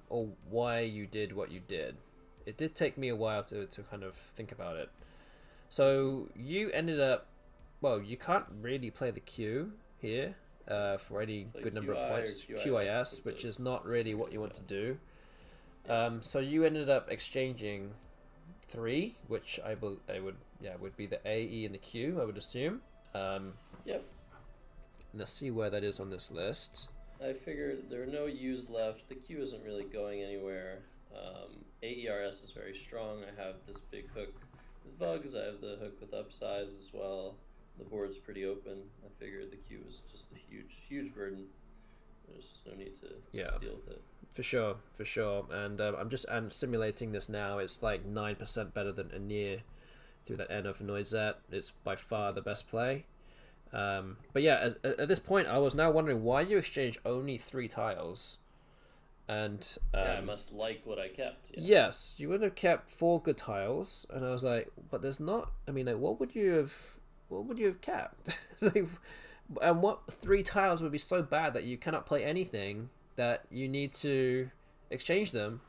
or why you did what you did. It did take me a while to kind of think about it. So you ended up well, you can't really play the Q here for any Like good number of QI or points. QIS, QIS, which is not really what you want to do. So you ended up exchanging 3, which I would be the A, E, and the Q, I would assume. Yep. Let's see where that is on this list. I figured there are no U's left. The Q isn't really going anywhere. AERS is very strong. I have this big hook with bugs. I have the hook with upsize as well. The board's pretty open. I figured the Q is just a huge burden. There's just no need to deal with it. For sure. And I'm simulating this now. It's like 9% better than Anir through that N of Noizet. It's by far the best play. But yeah, at this point, I was now wondering why you exchanged only 3 tiles. And I must like what I kept. Yeah. Yes, you would have kept 4 good tiles, and I was like, but there's not. I mean, like, what would you have kept? And what 3 tiles would be so bad that you cannot play anything that you need to exchange them,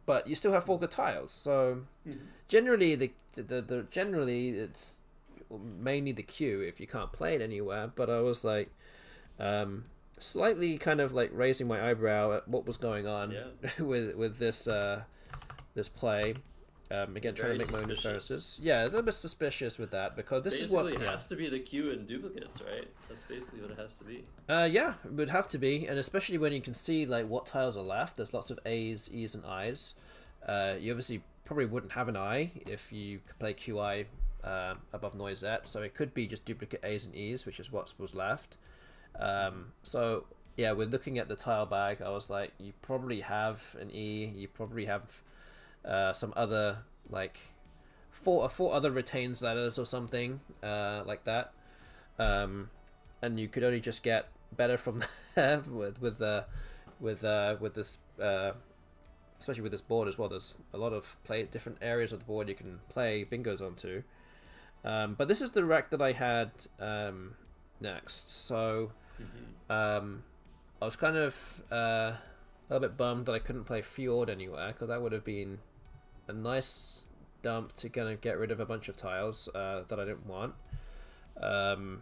but you still have 4 good tiles. So generally, generally it's mainly the Q if you can't play it anywhere. But I was like, slightly kind of like raising my eyebrow at what was going on with this this play. Again, trying to make my own inferences. Yeah, a little bit suspicious with that because this basically is what it has to be the Q in duplicates, right? That's basically what it has to be. Yeah, it would have to be, and especially when you can see like what tiles are left. There's lots of A's, E's, and I's. You obviously probably wouldn't have an I if you could play QI above Noizet, so it could be just duplicate A's and E's, which is what was left. So yeah, we're looking at the tile bag. I was like, you probably have an E. You probably have some other like four other retains letters or something like that, and you could only just get better from there with this especially with this board as well. There's a lot of different areas of the board you can play bingos onto, but this is the rec that I had next. So I was kind of a little bit bummed that I couldn't play Fjord anywhere, because that would have been a nice dump to kind of get rid of a bunch of tiles that I didn't want. And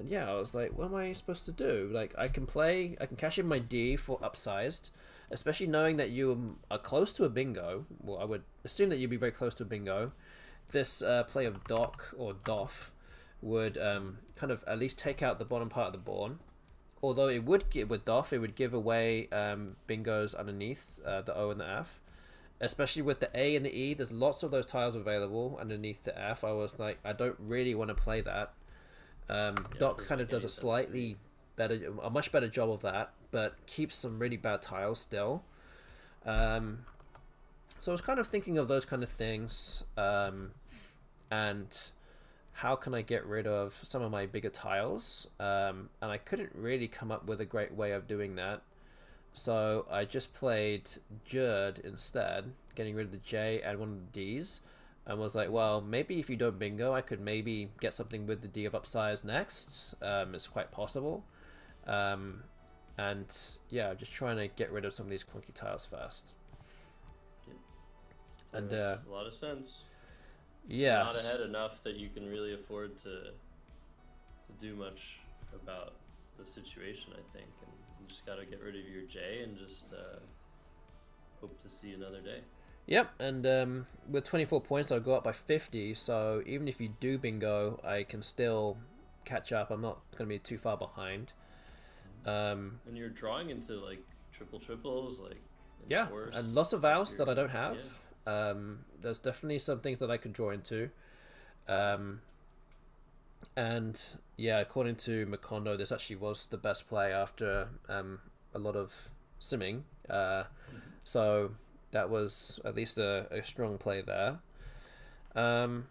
yeah, I was like, what am I supposed to do? Like, I can cash in my D for upsized, especially knowing that you are close to a bingo. Well, I would assume that you'd be very close to a bingo. This play of Dock or Doff would kind of at least take out the bottom part of the board. Although it would with Doff, it would give away bingos underneath the O and the F. Especially with the A and the E, there's lots of those tiles available underneath the F. I was like, I don't really want to play that. Doc kind of does a much better job of that, but keeps some really bad tiles still. So I was kind of thinking of those kind of things, and how can I get rid of some of my bigger tiles? And I couldn't really come up with a great way of doing that. So I just played Jerd instead, getting rid of the J and one of the D's, and was like, well, maybe if you don't bingo, I could maybe get something with the D of upsize next. It's quite possible. And yeah, I'm just trying to get rid of some of these clunky tiles first. Yeah. And a lot of sense. Yeah. Not ahead enough that you can really afford to do much about the situation, I think. And you just got to get rid of your J and just hope to see another day. Yep, and with 24 points, I'll go up by 50. So even if you do bingo, I can still catch up. I'm not going to be too far behind. And you're drawing into like triples, like yeah, and lots of vows that I don't have. Yeah. There's definitely some things that I could draw into. And yeah, according to Macondo, this actually was the best play after a lot of simming. So that was at least a strong play there. And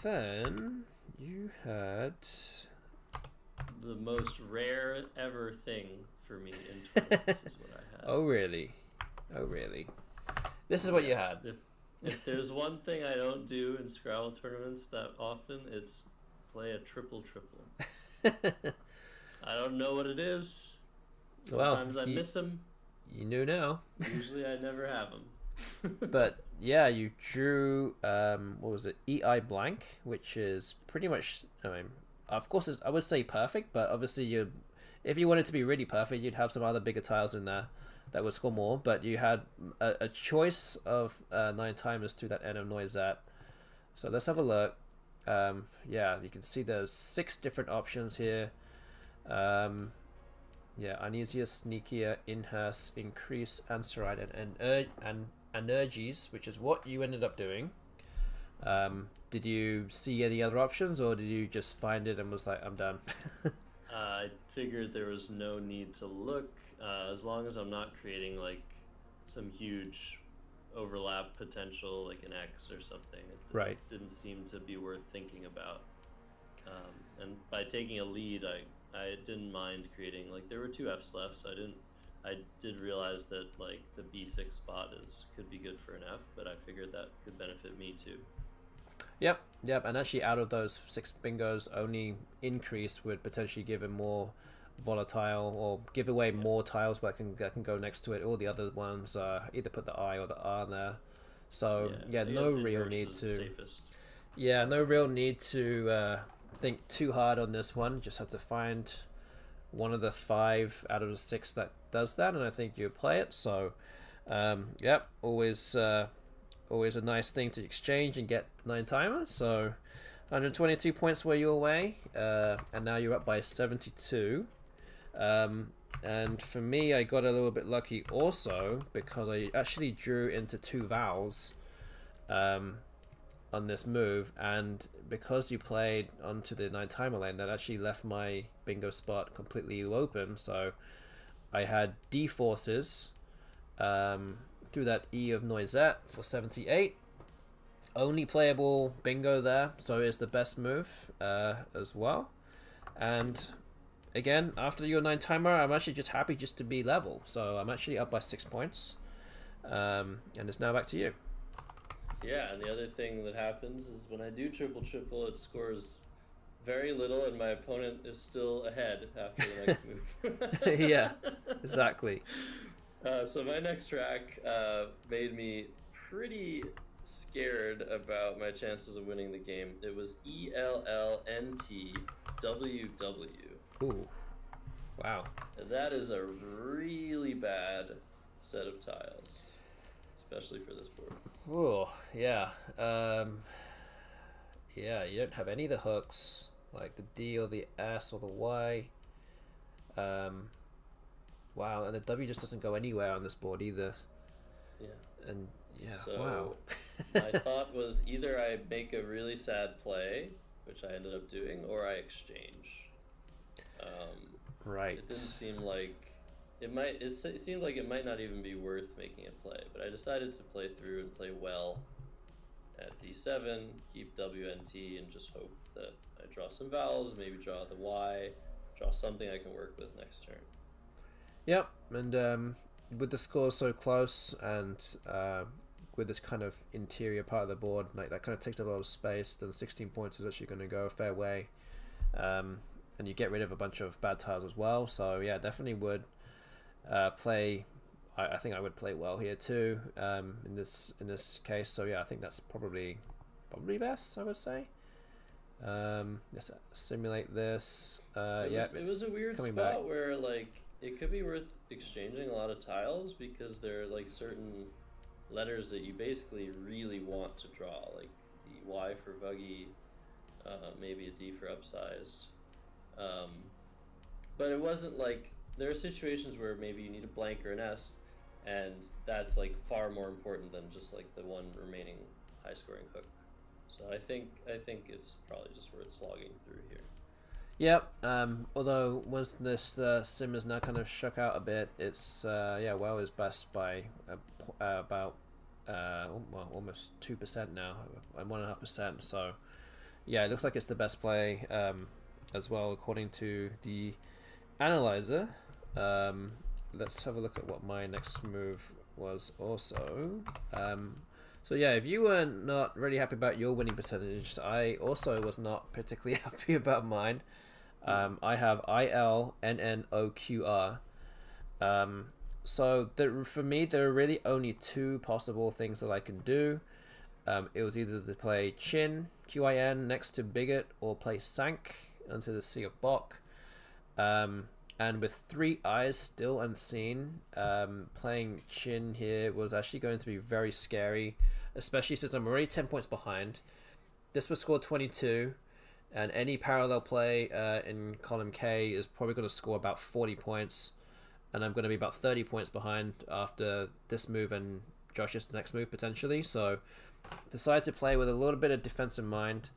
then you had the most rare ever thing for me in tournaments is what I had. Oh really? This is what you had. If there's one thing I don't do in Scrabble tournaments that often, it's play a triple. I don't know what it is. Sometimes I miss them. You knew now. Usually I never have them. But yeah, you drew what was it, EI blank, which is pretty much, I mean, of course I would say perfect, but obviously you, if you wanted to be really perfect, you'd have some other bigger tiles in there that would score more. But you had a choice of 9 timers through that N of Noisette. So let's have a look. Yeah, you can see there's 6 different options here. Yeah, uneasier, sneakier, in-house, increase, answer right, and energies, which is what you ended up doing. Did you see any other options, or did you just find it and was like, I'm done? I figured there was no need to look, as long as I'm not creating like some huge overlap potential, like an X or something. Right. Didn't seem to be worth thinking about. And by taking a lead, I didn't mind creating, like, there were 2 Fs left, so I did realize that like the B6 spot could be good for an F, but I figured that could benefit me too. Yep, and actually out of those 6 bingos, only increase would potentially give him more volatile, or give away more tiles that can go next to it. All the other ones either put the I or the R there. So yeah, no real need to. Yeah, no real need to think too hard on this one. Just have to find one of the 5 out of the 6 that does that, and I think you play it. So yep, always a nice thing to exchange and get the 9 timer. So 122 points were your way, and now you're up by 72. And for me, I got a little bit lucky also, because I actually drew into 2 vowels on this move, and because you played onto the 9 timer lane, that actually left my bingo spot completely open. So I had D forces through that E of Noisette for 78. Only playable bingo there, so it's the best move as well. And again, after your 9 timer, I'm actually just happy just to be level. So I'm actually up by 6 points, and it's now back to you. Yeah, and the other thing that happens is when I do triple, it scores very little, and my opponent is still ahead after the next move. Yeah, exactly. So my next rack made me pretty scared about my chances of winning the game. It was ELLNTWW. Ooh, wow. And that is a really bad set of tiles, especially for this board. Oh, yeah. Yeah, you don't have any of the hooks, like the D or the S or the Y. Wow, and the W just doesn't go anywhere on this board either. Yeah. And yeah, so wow. My thought was either I make a really sad play, which I ended up doing, or I exchange. Right. It didn't seem like it seemed like it might not even be worth making a play, but I decided to play through and play well at D7, keep WNT, and just hope that I draw some vowels, maybe draw the Y, draw something I can work with next turn. Yep, and with the scores so close, and with this kind of interior part of the board, like that kind of takes a lot of space, then 16 points is actually going to go a fair way. And you get rid of a bunch of bad tiles as well, so yeah, definitely would play. I think I would play well here too, in this case. So yeah, I think that's probably best, I would say. Let's simulate this. It was a weird spot where like it could be worth exchanging a lot of tiles, because there are like certain letters that you basically really want to draw, like the Y for buggy, maybe a D for upsized. But it wasn't like, there are situations where maybe you need a blank or an S, and that's like far more important than just like the one remaining high scoring hook. So I think it's probably just worth slogging through here. Yep. Although once this sim is now kind of shook out a bit, it's well is best by about almost 2% now, and 1.5%. So yeah, it looks like it's the best play as well according to the analyzer. Let's have a look at what my next move was also. So yeah, if you were not really happy about your winning percentage, I also was not particularly happy about mine. I have ILNNOQR, So for me, there are really only two possible things that I can do. It was either to play Qin, Qin next to Bigot, or play Sank onto the Sea of Bok. And with three eyes still unseen, playing Qin here was actually going to be very scary, especially since I'm already 10 points behind. This was scored 22, and any parallel play in column K is probably going to score about 40 points, and I'm going to be about 30 points behind after this move and Josh's next move potentially. So decided to play with a little bit of defense in mind,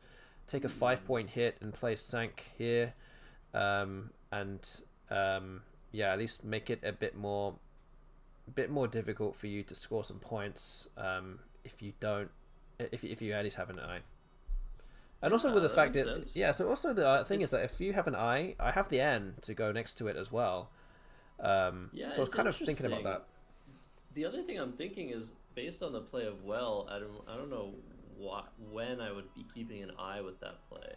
take a 5-point hit and play Sank here, yeah, at least make it a bit more difficult for you to score some points if you don't, if you at least have an eye. And also with the fact that sense. yeah, so also the thing is that if you have an eye, I have the N to go next to it as well. Yeah, So I was kind of thinking about that. The other thing I'm thinking is based on the play of well, I don't know when I would be keeping an eye with that play.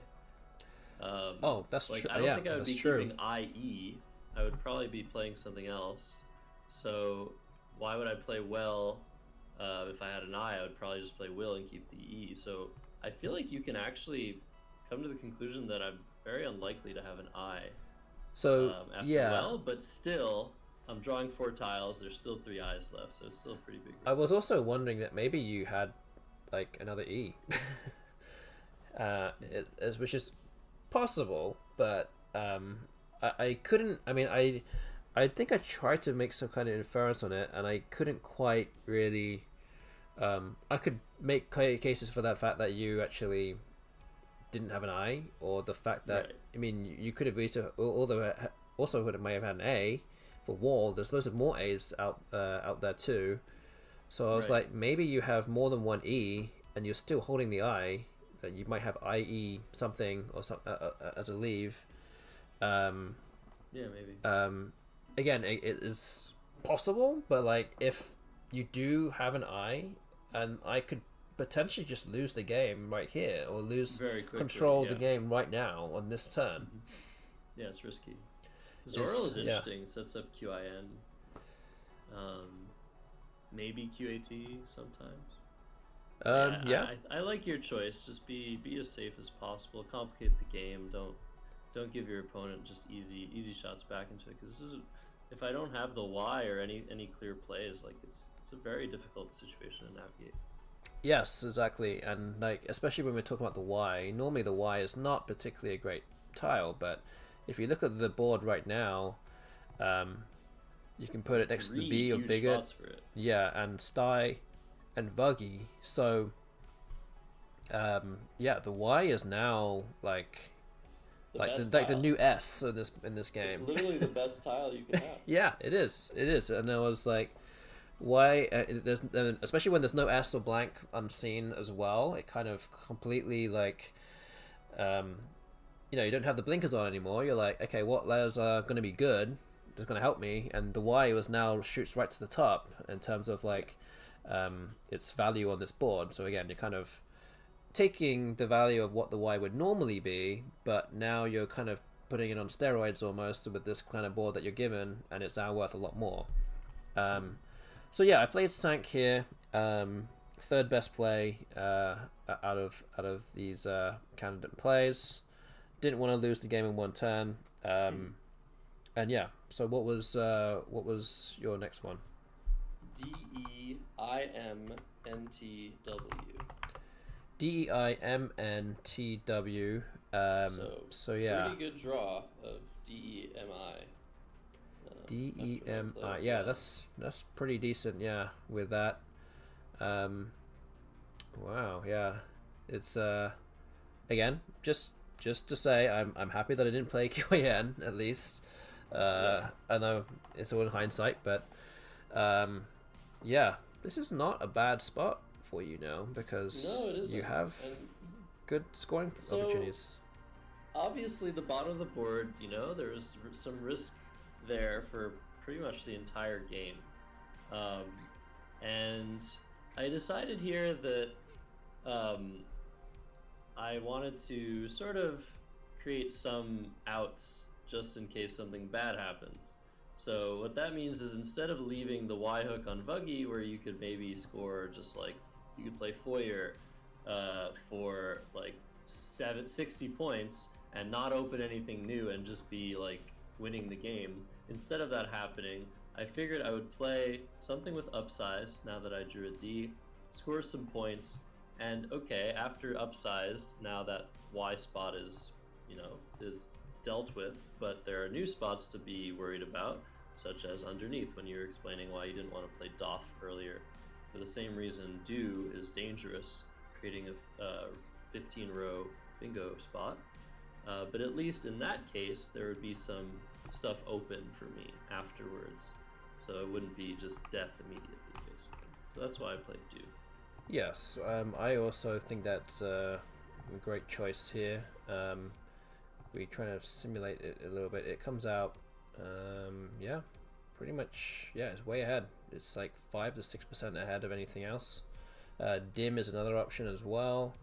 Oh, that's like true. I don't Yeah, think I would that's be true. keeping IE. I would probably be playing something else. So why would I play well? If I had an eye, I would probably just play will and keep the E. So I feel like you can actually come to the conclusion that I'm very unlikely to have an eye So after yeah, well, but still, I'm drawing 4 tiles. There's still 3 eyes left, so it's still a pretty big I risk. was also wondering that maybe you had like another E, which is possible, but I couldn't. I mean, I think I tried to make some kind of inference on it, and I couldn't quite really. I could make cases for that fact that you actually didn't have an I, or the fact that Right. I mean you could have also would have may have had an A for wall. There's loads of more A's out there too. So I was Right. like, maybe you have more than one E, and you're still holding the I. That you might have IE something or some as a leave. Um, Yeah, maybe. Again, it is possible, but like if you do have an I, and I could potentially just lose the game right here, or lose Very quickly. control of Yeah. the game right now on this turn. Yeah, it's risky. Zoral It's is yeah. interesting. It sets up QIN. Maybe QAT sometimes. Yeah. I like your choice. Just be as safe as possible. Complicate the game. Don't give your opponent just easy shots back into it. Because if I don't have the Y or any clear plays, like it's a very difficult situation to navigate. Yes, exactly, and like especially when we're talking about the Y. Normally, the Y is not particularly a great tile, but if you look at the board right now, um, you can put it next to the 3 B of huge Bigot, spots for it. yeah, and Sty, and Vuggy. So, yeah, the Y is now like The like best the tile. new S in this It's game. literally the best tile you can have. Yeah, it is, and I was like, why? There's especially when there's no S or blank unseen as well. It kind of completely like, um, you don't have the blinkers on anymore. You're like, okay, what letters are going to be good? That's going to help me, and the Y was now shoots right to the top in terms of like, its value on this board. So again, you're kind of taking the value of what the Y would normally be, but now you're kind of putting it on steroids almost with this kind of board that you're given, and it's now worth a lot more. Um, so yeah, I played Sank here. Third best play out of these candidate plays. Didn't want to lose the game in one turn. And yeah, so what was your next one? DEIMNTW. DEIMNTW. So yeah. Pretty good draw of DEMI. DEMI. Yeah, that's pretty decent. Yeah, with that. Wow. Yeah, it's again just to say I'm happy that I didn't play QAN at least. I know it's all in hindsight, but yeah, this is not a bad spot for you now because No, it isn't. you have And good scoring opportunities. obviously, the bottom of the board, there's some risk there for pretty much the entire game. And I decided here that I wanted to sort of create some outs just in case something bad happens. So what that means is instead of leaving the Y hook on Vuggy, where you could maybe score just like, you could play Foyer for like 60 points and not open anything new and just be like winning the game. Instead of that happening, I figured I would play something with upsize now that I drew a D, score some points, and okay, after upsized, now that Y spot is, is dealt with, but there are new spots to be worried about, such as underneath when you were explaining why you didn't want to play Doff earlier. For the same reason, Do is dangerous, creating a 15-row bingo spot. But at least in that case, there would be some stuff open for me afterwards, so it wouldn't be just death immediately, basically. So that's why I played Do. Yes, I also think that's a great choice here. If we try to simulate it a little bit, it comes out, yeah, pretty much, yeah, it's way ahead. It's like 5 to 6% ahead of anything else. Dim is another option as well.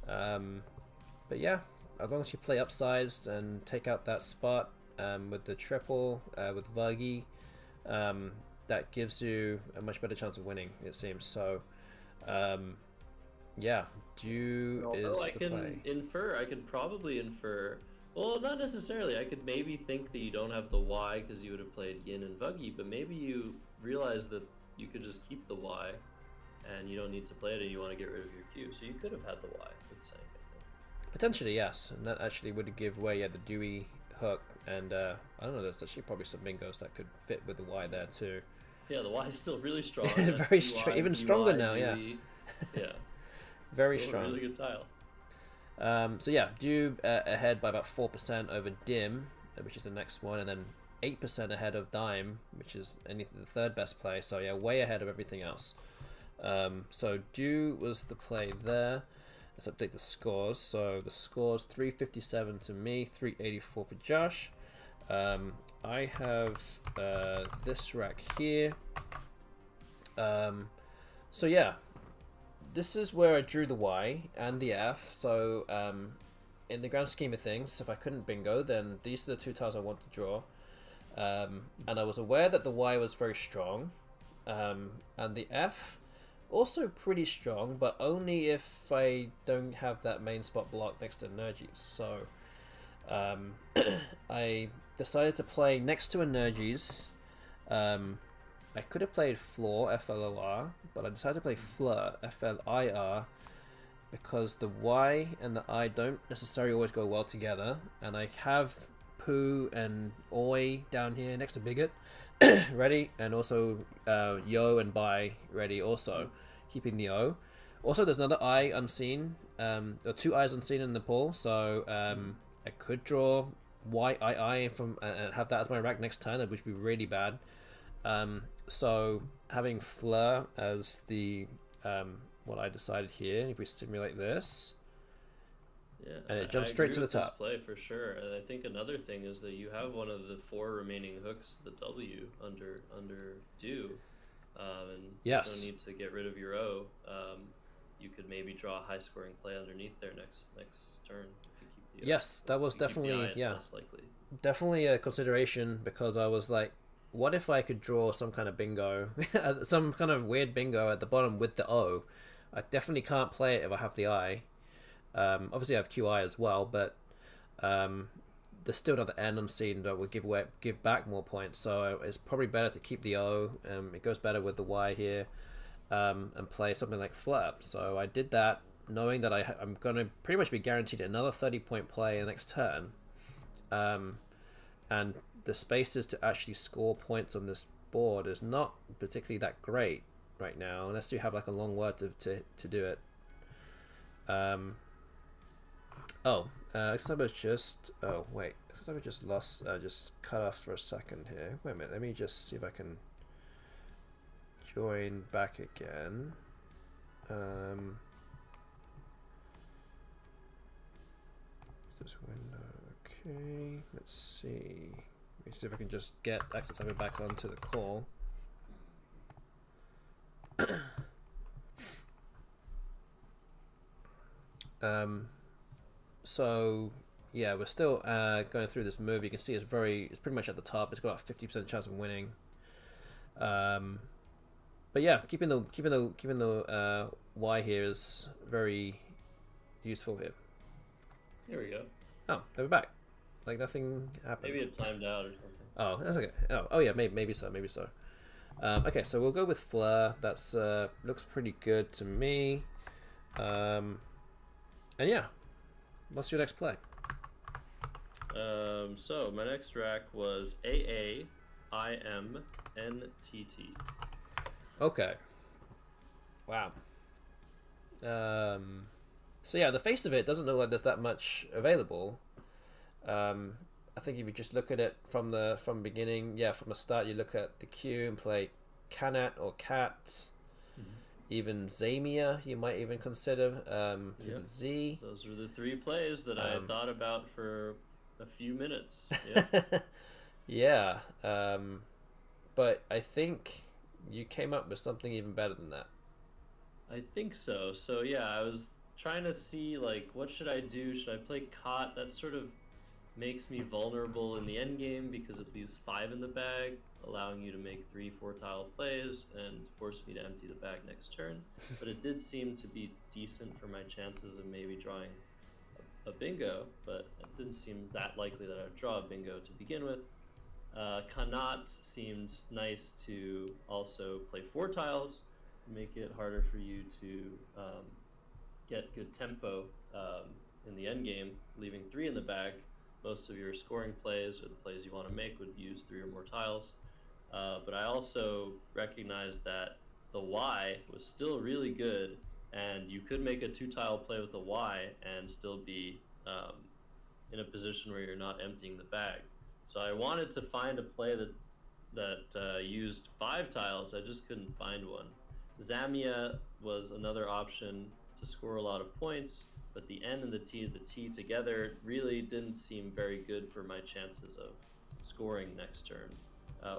But yeah, as long as you play upsized and take out that spot with the triple, with Vuggy, that gives you a much better chance of winning, it seems. So, yeah, Do is the play. I could probably infer, well, not necessarily. I could maybe think that you don't have the Y because you would have played Yin and Vuggy, but maybe you realize that you could just keep the Y and you don't need to play it and you want to get rid of your Q. So you could have had the Y with Sank, I think. Potentially, yes. And that actually would give way, the Dewey hook. And I don't know, there's actually probably some bingos that could fit with the Y there too. Yeah, the Y is still really strong. Very strong, even stronger now, Dewey. Yeah. Very strong. Really good tile. So yeah, Dew ahead by about 4% over Dim, which is the next one, and then 8% ahead of Dime, which is the third best play. So yeah, way ahead of everything else. So Dew was the play there. Let's update the scores. So the scores 357 to me, 384 for Josh. I have this rack here. So yeah, this is where I drew the Y and the F. So in the grand scheme of things, if I couldn't bingo, then these are the two tiles I want to draw. And I was aware that the Y was very strong, and the F also pretty strong, but only if I don't have that main spot blocked next to Energies. So I decided to play next to Energies. I could have played Floor, F-L-O-R, but I decided to play Fleur, F-L-I-R, because the Y and the I don't necessarily always go well together, and I have Poo and Oi down here next to Bigot ready, and also Yo and Bai ready also, keeping the O. Also, there's another I unseen, or two I's unseen in the pool, so I could draw Y-I-I from and have that as my rack next turn, which would be really bad. So having Fleur as the what I decided here, if we simulate this, yeah, and it jumps straight to the top. Play for sure, and I think another thing is that you have one of the 4 remaining hooks, the W under Do, and yes, you don't need to get rid of your O. You could maybe draw a high scoring play underneath there next turn. Yes, that was definitely definitely a consideration, because I was like, what if I could draw some kind of bingo, some kind of weird bingo at the bottom with the O? I definitely can't play it if I have the I. Obviously I have QI as well, but there's still another N unseen that would give back more points, so it's probably better to keep the O. It goes better with the Y here, and play something like Fleur. So I did that, knowing that I'm going to pretty much be guaranteed another 30-point play the next turn, and the spaces to actually score points on this board is not particularly that great right now, unless you have like a long word to do it. Except I was just just cut off for a second here. Wait a minute, let me just see if I can join back again. This window, okay, let's see. Let me see if I can just get access over back onto the call. So yeah, we're still going through this move. You can see it's pretty much at the top. It's got a 50% chance of winning. But yeah, keeping the Y here is very useful here. Here we go. Oh, they're back. Like nothing happened. Maybe it timed out or something. Oh, that's okay. Oh yeah, maybe so. Okay, so we'll go with Fleur. That's looks pretty good to me. And yeah, what's your next play? So my next rack was AAIMNTT. Okay. Wow. So yeah, the face of it doesn't look like there's that much available. I think if you just look at it from beginning, from the start, you look at the queue and play Canat or Cat, even Zamia, you might even consider for the Z. Those were the three plays that I had thought about for a few minutes. Yeah. But I think you came up with something even better than that. I think so. So yeah, I was trying to see like what should I do? Should I play Cot? That sort of makes me vulnerable in the end game because it leaves 5 in the bag, allowing you to make 3-4 tile plays and force me to empty the bag next turn. But it did seem to be decent for my chances of maybe drawing a bingo, but it didn't seem that likely that I would draw a bingo to begin with. Kanat seemed nice to also play 4 tiles, make it harder for you to get good tempo in the end game, leaving 3 in the bag. Most of your scoring plays or the plays you want to make would use 3 or more tiles. But I also recognized that the Y was still really good, and you could make a 2-tile play with the Y and still be in a position where you're not emptying the bag. So I wanted to find a play that used 5 tiles. I just couldn't find one. Zamia was another option to score a lot of points, but the N and the T together really didn't seem very good for my chances of scoring next turn,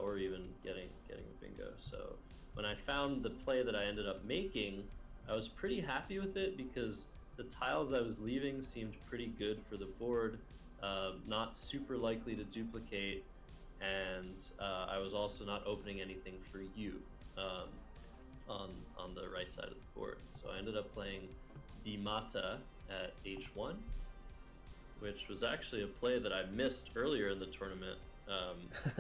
or even getting a bingo. So when I found the play that I ended up making, I was pretty happy with it because the tiles I was leaving seemed pretty good for the board, not super likely to duplicate, and I was also not opening anything for you on the right side of the board. So I ended up playing Bimata at H1, which was actually a play that I missed earlier in the tournament. I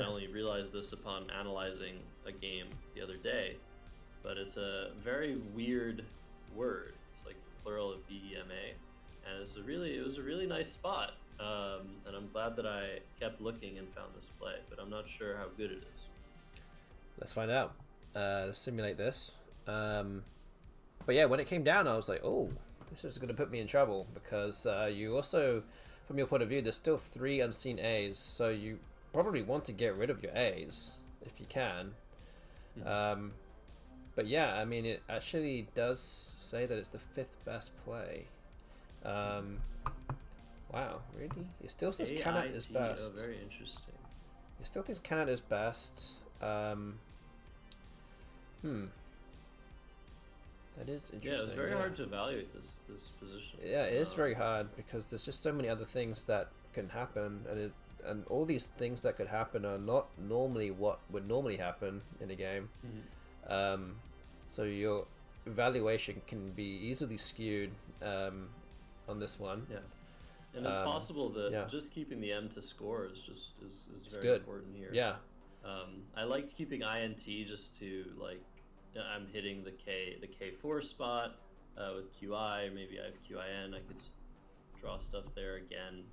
only realized this upon analyzing a game the other day, but it's a very weird word. It's like the plural of BEMA, and it was a really nice spot. And I'm glad that I kept looking and found this play, but I'm not sure how good it is. Let's find out. Let's simulate this. But yeah, when it came down, I was like, oh, this is going to put me in trouble because you also, from your point of view, there's still 3 unseen A's, so you probably want to get rid of your A's if you can. But yeah, I mean, it actually does say that it's the 5th best play. Wow, really? It still says Canat is best. Oh, very interesting. It still thinks Canat is best. That is interesting. Yeah, it's very hard to evaluate this position. Yeah, it is very hard because there's just so many other things that can happen, and all these things that could happen are not normally what would normally happen in a game. So your evaluation can be easily skewed on this one. Yeah, and it's possible that just keeping the M to score is very good. Important here. Yeah. I liked keeping INT just to like. I'm hitting the K4 spot with QI. Maybe I have QIN. I could draw stuff there again,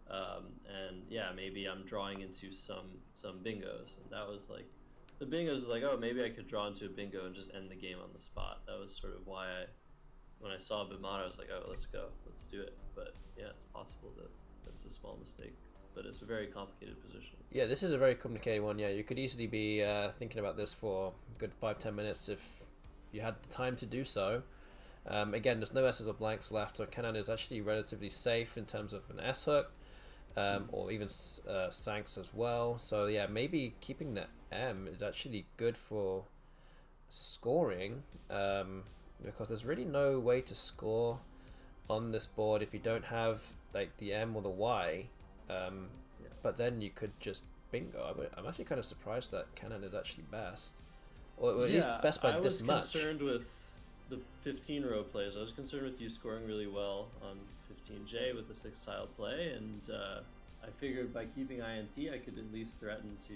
and yeah, maybe I'm drawing into some bingos. And that was like the bingos is like, oh, maybe I could draw into a bingo and just end the game on the spot. That was sort of why when I saw Bimata, I was like, oh, let's go, let's do it. But yeah, it's possible that that's a small mistake. But it's a very complicated position. Yeah, this is a very complicated one. Yeah, you could easily be thinking about this for a good 5-10 minutes if you had the time to do so. Again, there's no S's or blanks left, so Canada is actually relatively safe in terms of an S hook, or even Sanks as well. So yeah, maybe keeping that M is actually good for scoring, because there's really no way to score on this board if you don't have like the M or the Y, but then you could just bingo. I'm actually kind of surprised that Cannon is actually best, or at least best by this much. I was concerned with the 15-row plays. I was concerned with you scoring really well on 15J with the 6-tile play, and I figured by keeping INT, I could at least threaten to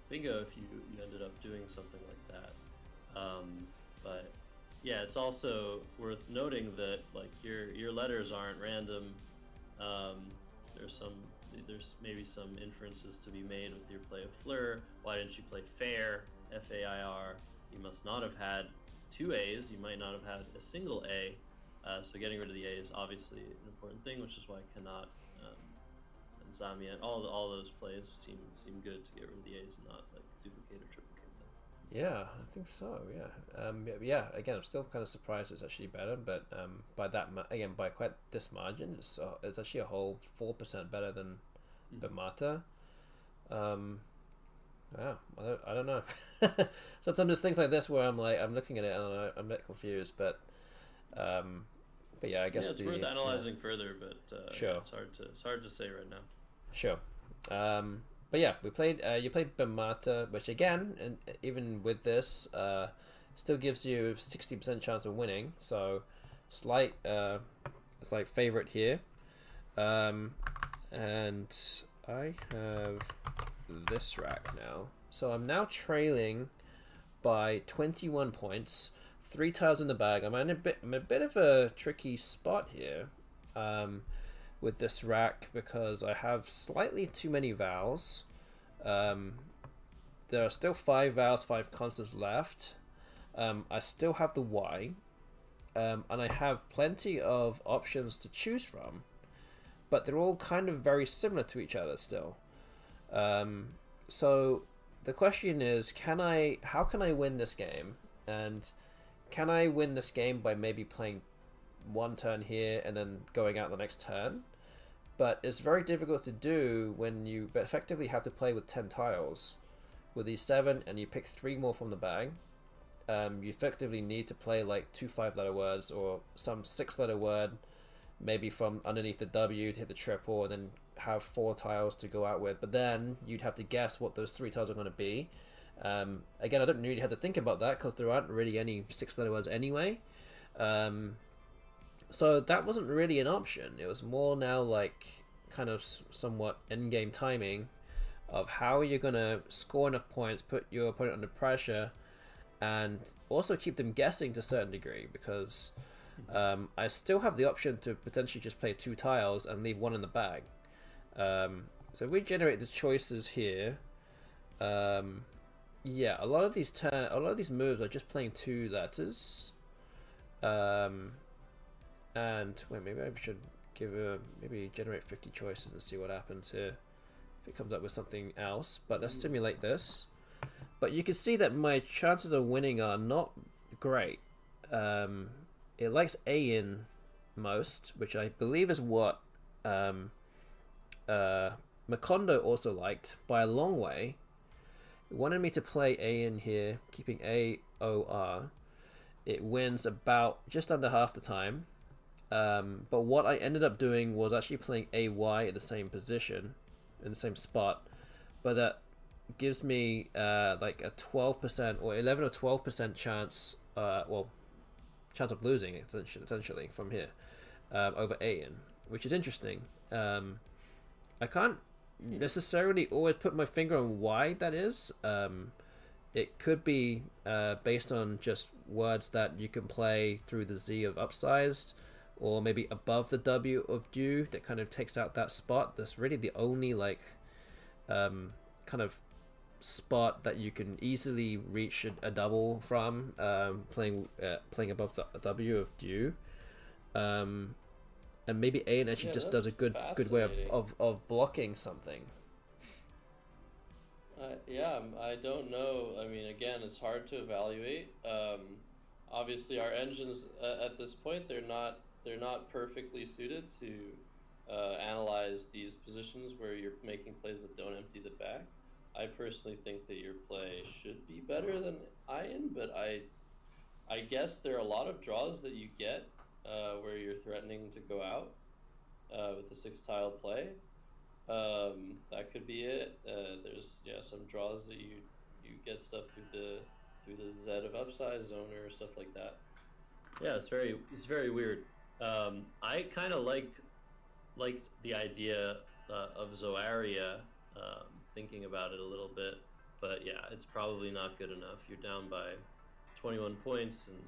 bingo if you ended up doing something like that. But yeah, it's also worth noting that like your letters aren't random. There's maybe some inferences to be made with your play of Fleur. Why didn't you play Fair, Fair? You must not have had 2 A's. You might not have had a single A. So getting rid of the A is obviously an important thing, which is why Cannot and Zamia, all those plays seem good to get rid of the A's and not like duplicate or triplicate them. Yeah, I think so. Yeah. Again, I'm still kind of surprised it's actually better, but by quite this margin, it's actually a whole 4% better than Bamata. Wow, I don't know. Sometimes there's things like this where I'm looking at it and I'm a bit confused, but yeah, I guess it's worth analyzing further, but sure. Yeah, it's hard to say right now. Sure. But yeah, you played Bamata, which again, and even with this, still gives you 60% chance of winning. So slight favorite here. And I have this rack now. So I'm now trailing by 21 points, 3 tiles in the bag. I'm in a bit of a tricky spot here with this rack because I have slightly too many vowels. There are still 5 vowels, 5 constants left. I still have the Y, and I have plenty of options to choose from, but they're all kind of very similar to each other still. So the question is, how can I win this game? And can I win this game by maybe playing one turn here and then going out the next turn? But it's very difficult to do when you effectively have to play with 10 tiles. With these 7 and you pick 3 more from the bag, you effectively need to play like 2 5-letter words or some 6-letter word, maybe from underneath the W to hit the triple, and then have 4 tiles to go out with. But then you'd have to guess what those 3 tiles are going to be. Again, I don't really have to think about that because there aren't really any 6-letter words anyway. So that wasn't really an option. It was more now like kind of somewhat endgame timing of how you're going to score enough points, put your opponent under pressure, and also keep them guessing to a certain degree, because I still have the option to potentially just play 2 tiles and leave 1 in the bag. So if we generate the choices here, yeah, a lot of these moves are just playing 2 letters. And wait, maybe I should maybe generate 50 choices and see what happens here if it comes up with something else. But let's simulate this. But you can see that my chances of winning are not great. It likes A in most, which I believe is what Macondo also liked by a long way. It wanted me to play A in here, keeping AOR. It wins about just under half the time. But what I ended up doing was actually playing AY at the same position, in the same spot, but that gives me like a 12% or 11 or 12% chance, chance of losing essentially from here over AN, which is interesting. I can't necessarily always put my finger on why that is. It could be based on just words that you can play through the Z of upsized, or maybe above the W of due that kind of takes out that spot. That's really the only like kind of spot that you can easily reach a double from, playing above the W of due. And maybe A and actually just does a good way of blocking something. Yeah, I don't know. I mean, again, it's hard to evaluate. Obviously, our engines at this point, they're not perfectly suited to analyze these positions where you're making plays that don't empty the bag. I personally think that your play should be better than Ian, but I guess there are a lot of draws that you get where you're threatening to go out with the 6-tile play. That could be it. There's some draws that you get stuff through the Z of upsize zoner, stuff like that. Yeah, it's very weird. I kind of liked the idea of Zoaria, thinking about it a little bit, but yeah, it's probably not good enough. You're down by 21 points, and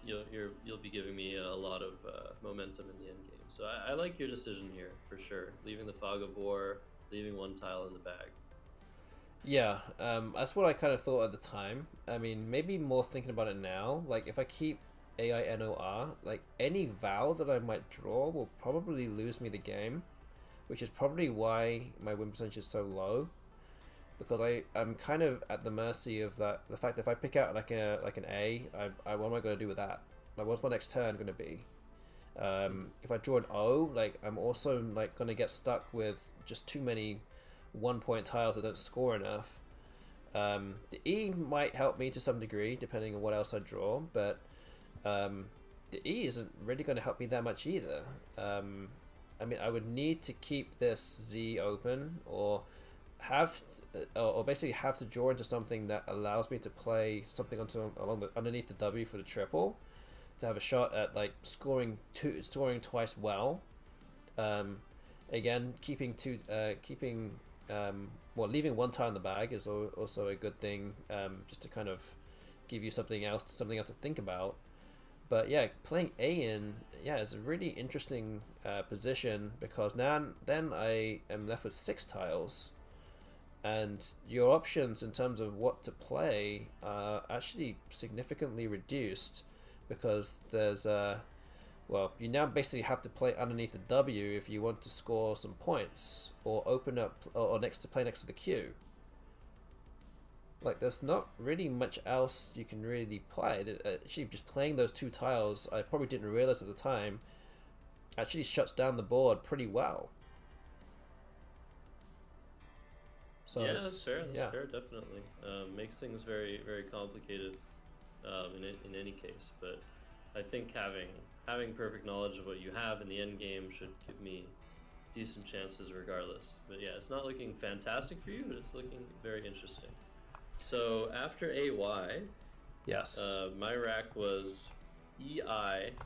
you'll be giving me a lot of momentum in the end game. So I like your decision here for sure. Leaving the Fog of War, leaving 1 tile in the bag. Yeah, that's what I kind of thought at the time. I mean, maybe more thinking about it now. Like, if I keep AINOR, like, any vowel that I might draw will probably lose me the game, which is probably why my win percentage is so low. Because I'm kind of at the mercy of the fact that if I pick out like an A, what am I going to do with that? Like, what's my next turn going to be? If I draw an O, like, I'm also like going to get stuck with just too many 1-point tiles that don't score enough. The E might help me to some degree, depending on what else I draw, but the E isn't really going to help me that much either. I mean, I would need to keep this Z open, or basically have to draw into something that allows me to play something underneath the W for the triple, to have a shot at like scoring twice well. Again, leaving 1 tile in the bag is also a good thing, just to kind of give you something else to think about. But yeah, playing A in, is a really interesting position, because then I am left with 6 tiles, and your options in terms of what to play are actually significantly reduced, because there's you now basically have to play underneath the W if you want to score some points, or open up, or play next to the Q. Like, there's not really much else you can really play. Actually, just playing those 2 tiles, I probably didn't realize at the time, actually shuts down the board pretty well. So yeah, that's fair. That's fair, definitely. Makes things very, very complicated in any case. But I think having perfect knowledge of what you have in the end game should give me decent chances regardless. But yeah, it's not looking fantastic for you, but it's looking very interesting. So after AY, yes, my rack was EIMNOTV.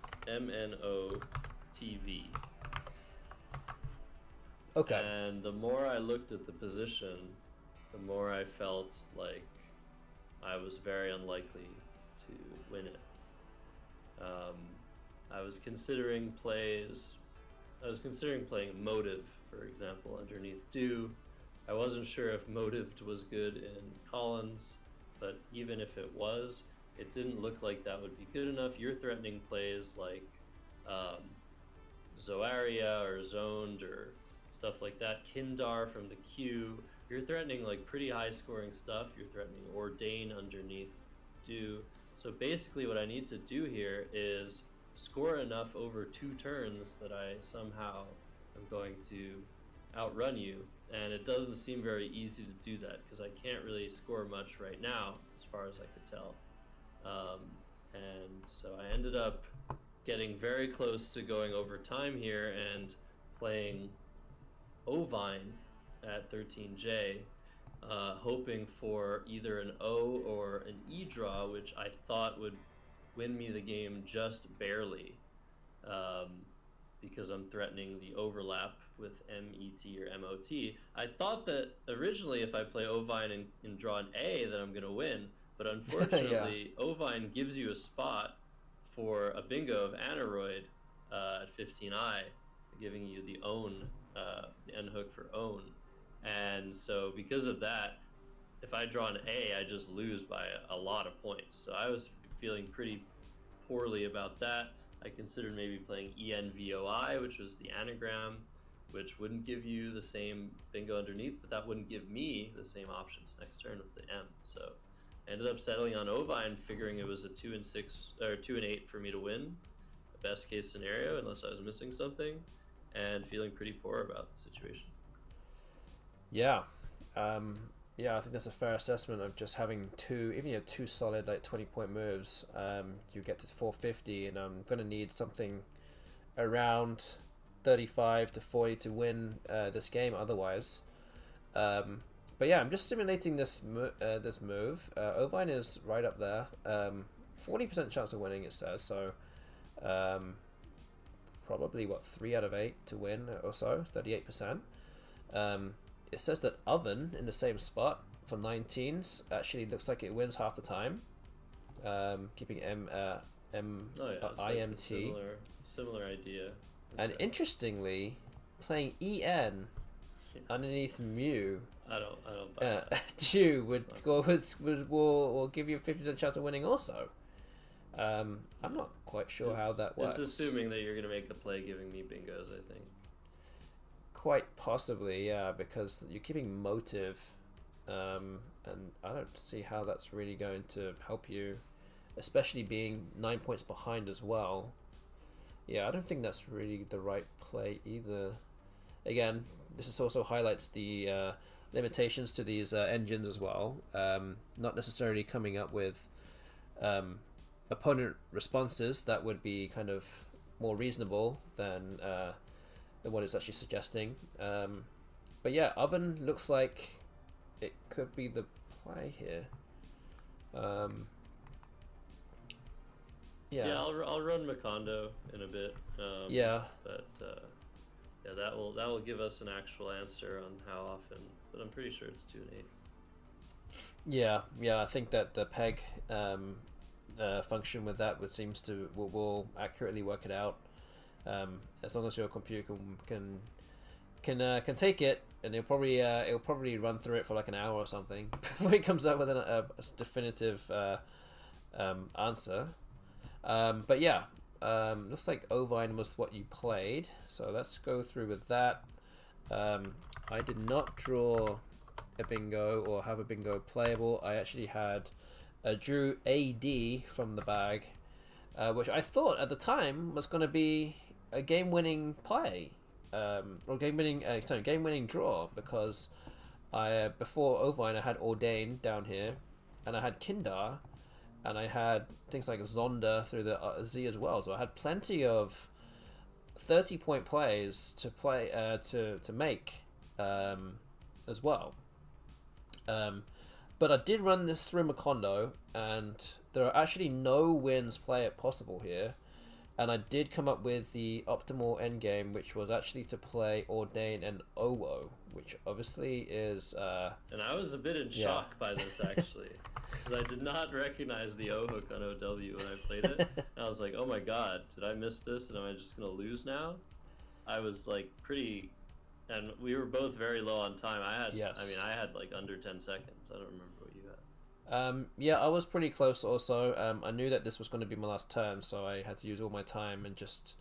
Okay. And the more I looked at the position, the more I felt like I was very unlikely to win it. I was considering playing Motive, for example, underneath Do. I wasn't sure if Motive was good in Collins, but even if it was, it didn't look like that would be good enough. You're threatening plays like Zoaria or Zoned or stuff like that, Kindar from the Q. You're threatening like pretty high scoring stuff. You're threatening Ordain underneath Do. So basically what I need to do here is score enough over 2 turns that I somehow am going to outrun you. And it doesn't seem very easy to do that, because I can't really score much right now, as far as I could tell. And so I ended up getting very close to going over time here and playing Ovine at 13J, hoping for either an O or an E draw, which I thought would win me the game just barely, because I'm threatening the overlap with MET or MOT. I thought that originally if I play Ovine and draw an A that I'm going to win, but unfortunately Ovine gives you a spot for a bingo of Aneroid at 15I, giving you the own, the end hook for own. And so because of that, if I draw an A, I just lose by a lot of points. So I was feeling pretty poorly about that. I considered maybe playing ENVOI, which was the anagram, which wouldn't give you the same bingo underneath, but that wouldn't give me the same options next turn with the M. So I ended up settling on Ovine, figuring it was a 2 and 6 or 2 and 8 for me to win, the best case scenario, unless I was missing something, and feeling pretty poor about the situation. Yeah. Yeah, I think that's a fair assessment of just having two, even two solid like 20-point moves. You get to 450, and I'm gonna need something around 35 to 40 to win this game. Otherwise, but yeah, I'm just simulating this move. Ovine is right up there. 40% chance of winning, it says. So, probably what 3 out of 8 to win or so. 38%. It says that Oven in the same spot for 19s actually looks like it wins half the time. Keeping IMT. Similar idea. And interestingly, playing EN underneath Mew. I don't buy that. Jew will give you a 50% chance of winning also. I'm not quite sure how that works. It's assuming that you're gonna make a play giving me bingos, I think. Quite possibly, yeah, because you're keeping motive, and I don't see how that's really going to help you, especially being 9 points behind as well. Yeah, I don't think that's really the right play either. Again, this also highlights the limitations to these engines as well. Not necessarily coming up with opponent responses that would be kind of more reasonable than what it's actually suggesting. But yeah, Oven looks like it could be the play here. Yeah, I'll run Macondo in a bit. Yeah. But yeah, that will give us an actual answer on how often. But I'm pretty sure it's 2 and 8. Yeah. I think that the peg function with that will accurately work it out. As long as your computer can take it, and it'll probably run through it for like an hour or something before it comes up with a definitive answer. But yeah, looks like Ovine was what you played, so let's go through with that. I did not draw a bingo or have a bingo playable. I actually drew AD from the bag, which I thought at the time was going to be a game-winning play, or game-winning draw, because before Ovine I had Ordain down here, and I had Kindar, and I had things like Zonda through the Z as well. So I had plenty of 30-point plays to play to make as well. But I did run this through Macondo, and there are actually no wins possible here. And I did come up with the optimal endgame, which was actually to play Ordain and Owo, which obviously is... and I was a bit in shock by this, actually. Because I did not recognize the O hook on OW when I played it. And I was like, oh my god, did I miss this? And am I just going to lose now? I was like pretty... And we were both very low on time. I had like under 10 seconds. I don't remember what you had. Yeah, I was pretty close also. I knew that this was going to be my last turn, so I had to use all my time and just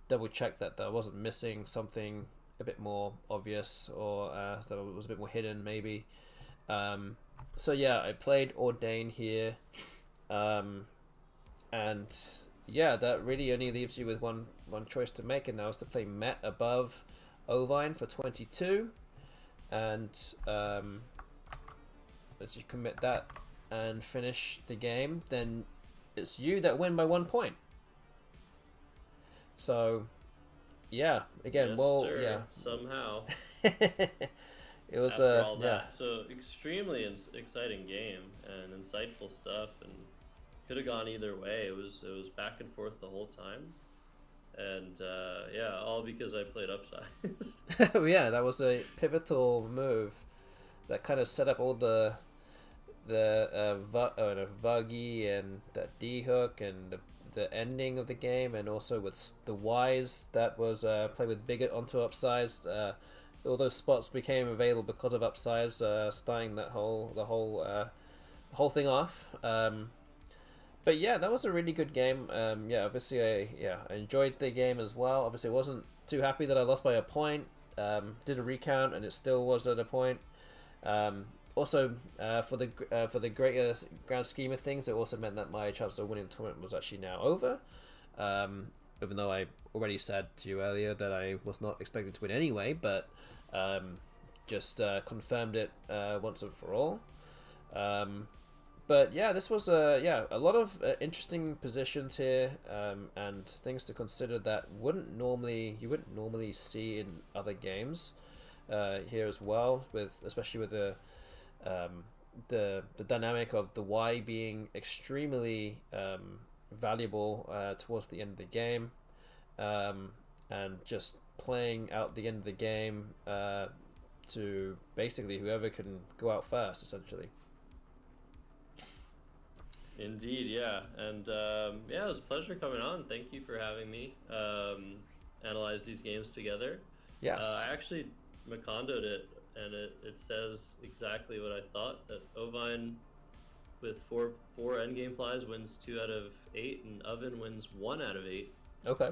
double check that I wasn't missing something a bit more obvious, or that it was a bit more hidden maybe. So yeah, I played Ordain here, and yeah, that really only leaves you with one choice to make, and that was to play Met above Ovine for 22, and as you commit that and finish the game, then it's you that win by 1 point. So yeah, again, yes, well, sir. yeah, somehow it was all yeah. that. So extremely exciting game and insightful stuff, and could have gone either way. It was back and forth the whole time, and yeah, all because I played upsides. Yeah, that was a pivotal move that kind of set up all the Vuggy and that D hook and the ending of the game, and also with the Ys that was played with Bigot onto upsides. All those spots became available because of upsides, starting the whole thing off. But yeah, that was a really good game. Yeah, obviously I enjoyed the game as well. Obviously, I wasn't too happy that I lost by a point. Did a recount and it still was at a point. Also, for the greater grand scheme of things, it also meant that my chance of winning the tournament was actually now over. Even though I already said to you earlier that I was not expecting to win anyway, but just confirmed it once and for all. But yeah, this was a lot of interesting positions here, and things to consider that you wouldn't normally see in other games here as well. Especially with the dynamic of the Y being extremely valuable towards the end of the game, and just playing out the end of the game to basically whoever can go out first, essentially. Indeed, yeah. And yeah, it was a pleasure coming on. Thank you for having me analyze these games together. Yes. I actually Macondoed it, and it says exactly what I thought, that Ovine with four endgame plies wins 2 out of 8, and Oven wins 1 out of 8. Okay.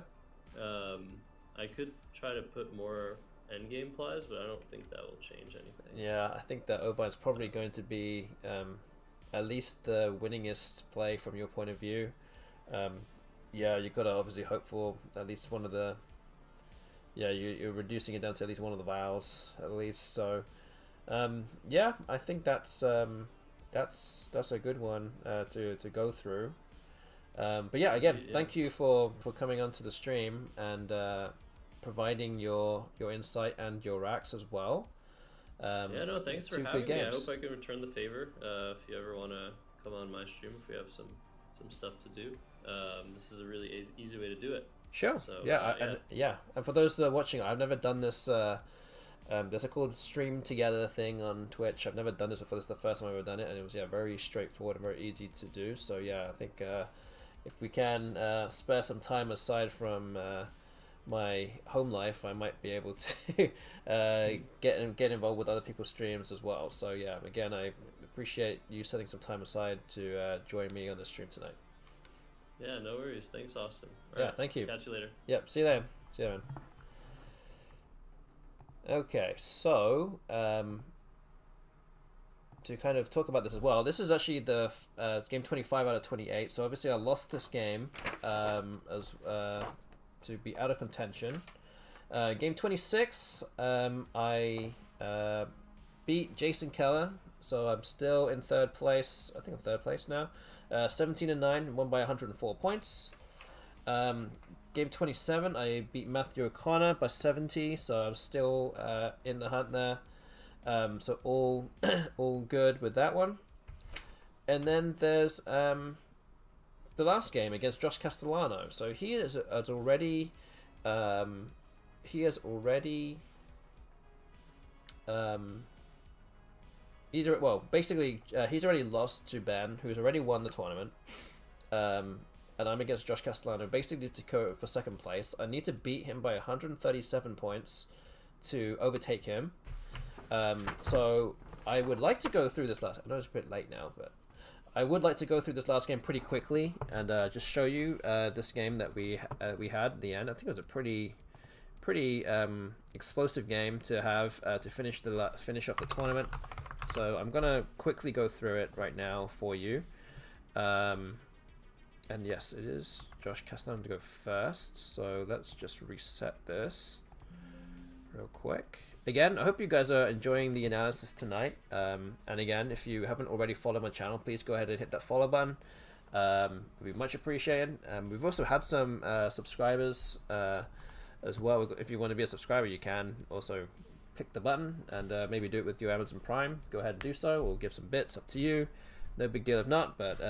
I could try to put more endgame plies, but I don't think that will change anything. Yeah, I think that Ovine's probably going to be at least the winningest play from your point of view. Yeah, you've got to obviously hope for at least one of the... Yeah, you're reducing it down to at least one of the vowels, at least. So, yeah, I think that's a good one to go through. But yeah, again, thank you for coming onto the stream and providing your insight and your racks as well. Yeah, no, thanks for having me. I hope I can return the favor. If you ever want to come on my stream, if we have some stuff to do, this is a really easy way to do it. Sure. So, and for those that are watching, I've never done this. There's a called stream together thing on Twitch. I've never done this before. This is the first time I've ever done it, and it was very straightforward and very easy to do. So yeah, I think if we can spare some time aside from my home life, I might be able to get involved with other people's streams as well. So yeah, again, I appreciate you setting some time aside to join me on this stream tonight. Yeah, no worries. Thanks, Austin. All right. Thank you. Catch you later. Yep, see you then. See you then. Okay, so to kind of talk about this as well, this is actually the game 25 out of 28. So obviously I lost this game as to be out of contention. Game 26, I beat Jason Keller, so I'm still in third place. I think I'm third place now. 17-9, won by 104 points. Game 27, I beat Matthew O'Connor by 70, so I'm still in the hunt there. So all good with that one. And then there's the last game against Josh Castellano. So he has already he's already lost to Ben, who's already won the tournament. And I'm against Josh Castellano, basically to go for second place. I need to beat him by 137 points to overtake him. So I would like to go through this last... I know it's a bit late now, but I would like to go through this last game pretty quickly and just show you this game that we had at the end. I think it was a pretty explosive game to have to finish off the tournament. So I'm gonna quickly go through it right now for you. And yes, it is Josh Castellano to go first. So let's just reset this real quick. Again, I hope you guys are enjoying the analysis tonight. And again, if you haven't already followed my channel, please go ahead and hit that follow button. It would be much appreciated. We've also had some subscribers as well. If you want to be a subscriber, you can also click the button and maybe do it with your Amazon Prime. Go ahead and do so, or give some bits, up to you. No big deal if not, but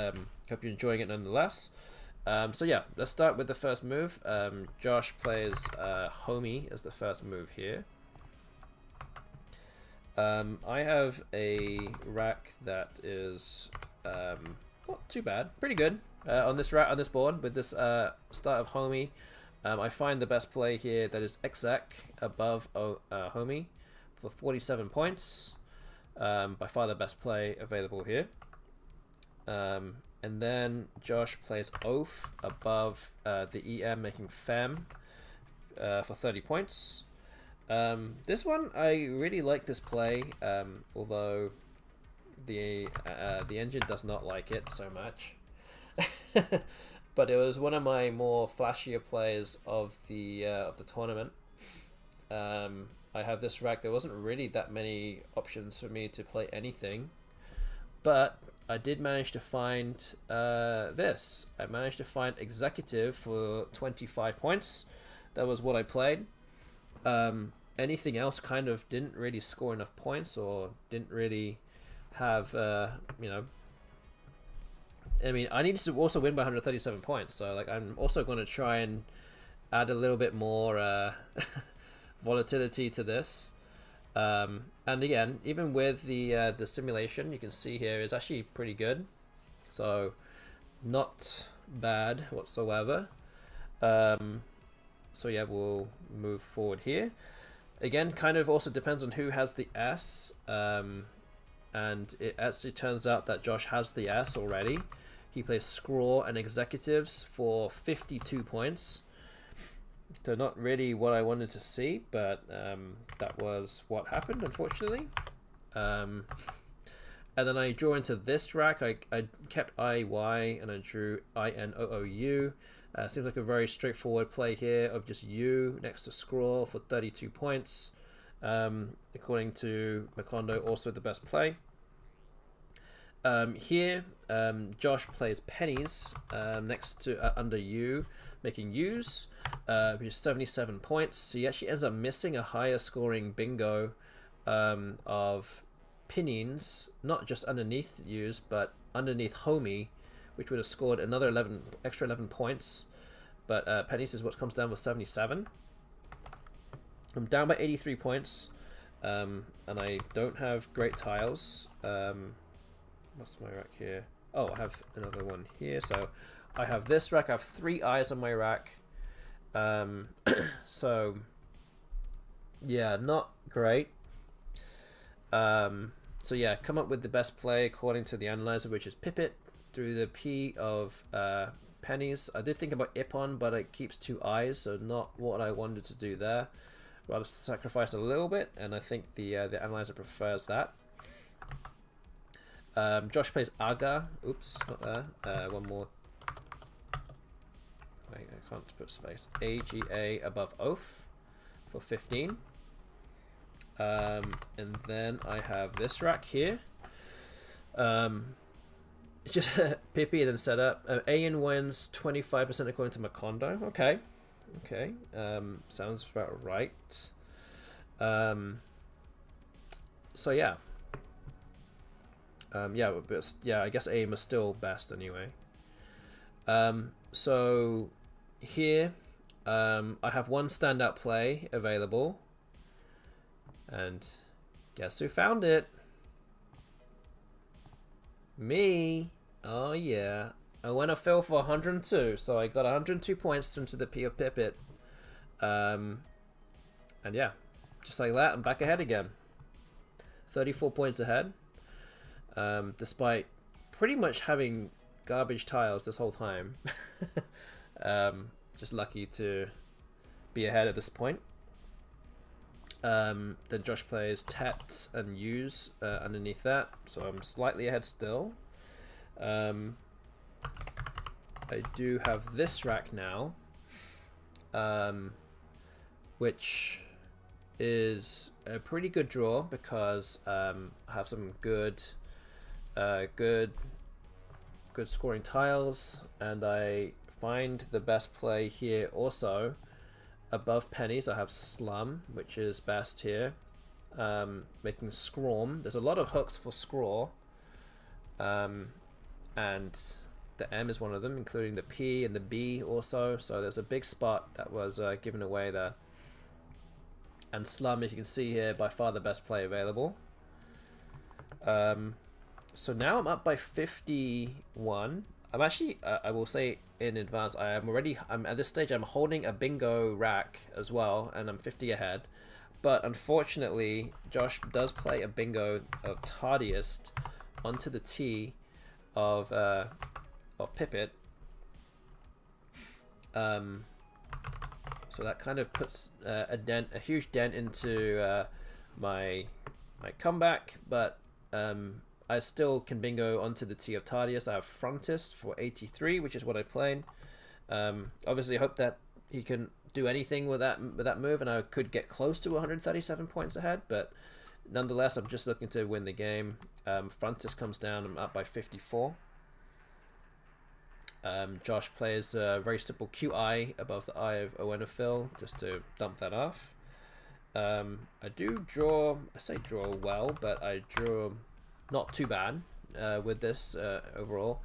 hope you're enjoying it nonetheless. So yeah, let's start with the first move. Josh plays Homie as the first move here. I have a rack that is not too bad, pretty good on this board with this start of Homie. I find the best play here that is exec above Homie for 47 points. By far the best play available here. And then Josh plays Oath above the EM, making Fem for 30 points. This one, I really like this play, although the engine does not like it so much. But it was one of my more flashier plays of the tournament. I have this rack. There wasn't really that many options for me to play anything, but I did manage to find this. I managed to find Executive for 25 points. That was what I played. Anything else kind of didn't really score enough points, or didn't really have, you know, I mean, I needed to also win by 137 points, so like I'm also going to try and add a little bit more volatility to this. And again, even with the simulation, you can see here is actually pretty good, so not bad whatsoever. So yeah, we'll move forward here. Again, kind of also depends on who has the S, and it actually turns out that Josh has the S already. He plays Scraw and Executives for 52 points. So not really what I wanted to see, but that was what happened, unfortunately. And then I draw into this rack. I kept IY and I drew INOOU. Seems like a very straightforward play here of just U next to Scrawl for 32 points. According to Macondo, also the best play. Here, Josh plays pennies next to under U, making U's, which is 77 points. So he actually ends up missing a higher scoring bingo of pinnies, not just underneath U's, but underneath Homie, which would have scored another extra 11 points. But pennies is what comes down with 77. I'm down by 83 points, and I don't have great tiles. What's my rack here? Oh, I have another one here. So I have this rack. I have 3 eyes on my rack. So yeah, not great. So yeah, come up with the best play according to the analyzer, which is Pipit through the P of pennies. I did think about Ippon, but it keeps 2 eyes, so not what I wanted to do there. Rather sacrifice a little bit, and I think the analyzer prefers that. Josh plays Aga. Oops, not there. One more. Wait, I can't put space. AGA above Oath for 15. And then I have this rack here. Just Pippi then set up. AN wins 25% according to Macondo. Okay. Okay. Sounds about right. So yeah. Yeah, but yeah, I guess AIM is still best anyway. So here, I have one standout play available, and guess who found it? Me. Oh yeah. I went a fill for 102, so I got 102 points into the P of Pipit. And yeah, just like that, I'm back ahead again. 34 points ahead. Despite pretty much having garbage tiles this whole time. Just lucky to be ahead at this point. Then Josh plays Tet and Use underneath that, so I'm slightly ahead still. I do have this rack now, which is a pretty good draw because I have some good scoring tiles, and I find the best play here also above pennies. I have Slum, which is best here, making Scrawl. There's a lot of hooks for Scrawl, and the M is one of them, including the P and the B also, so there's a big spot that was given away there. And Slum, as you can see here, by far the best play available. So now I'm up by 51. I'm actually, I will say in advance, I'm at this stage, I'm holding a bingo rack as well, and I'm 50 ahead. But unfortunately, Josh does play a bingo of Tardiest onto the T of Pipit. So that kind of puts a huge dent into my comeback, but I still can bingo onto the T of Tardiest. I have Frontist for 83, which is what I played. Obviously, I hope that he can do anything with that move, and I could get close to 137 points ahead. But nonetheless, I'm just looking to win the game. Frontis comes down. I'm up by 54. Josh plays a very simple QI above the eye of Owenafil just to dump that off. I do draw. I say draw well, but I draw not too bad with this overall.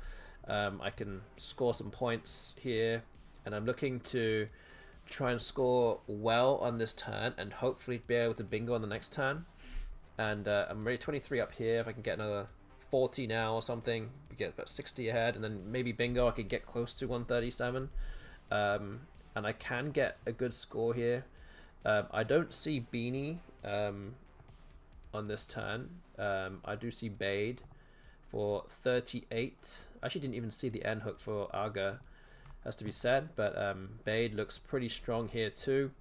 I can score some points here, and I'm looking to try and score well on this turn and hopefully be able to bingo on the next turn. And I'm already 23 up here. If I can get another 40 now or something, we get about 60 ahead, and then maybe bingo I could get close to 137. And I can get a good score here. I don't see Beanie on this turn. I do see Bade for 38. I actually didn't even see the end hook for Aga, has to be said, but Bade looks pretty strong here too.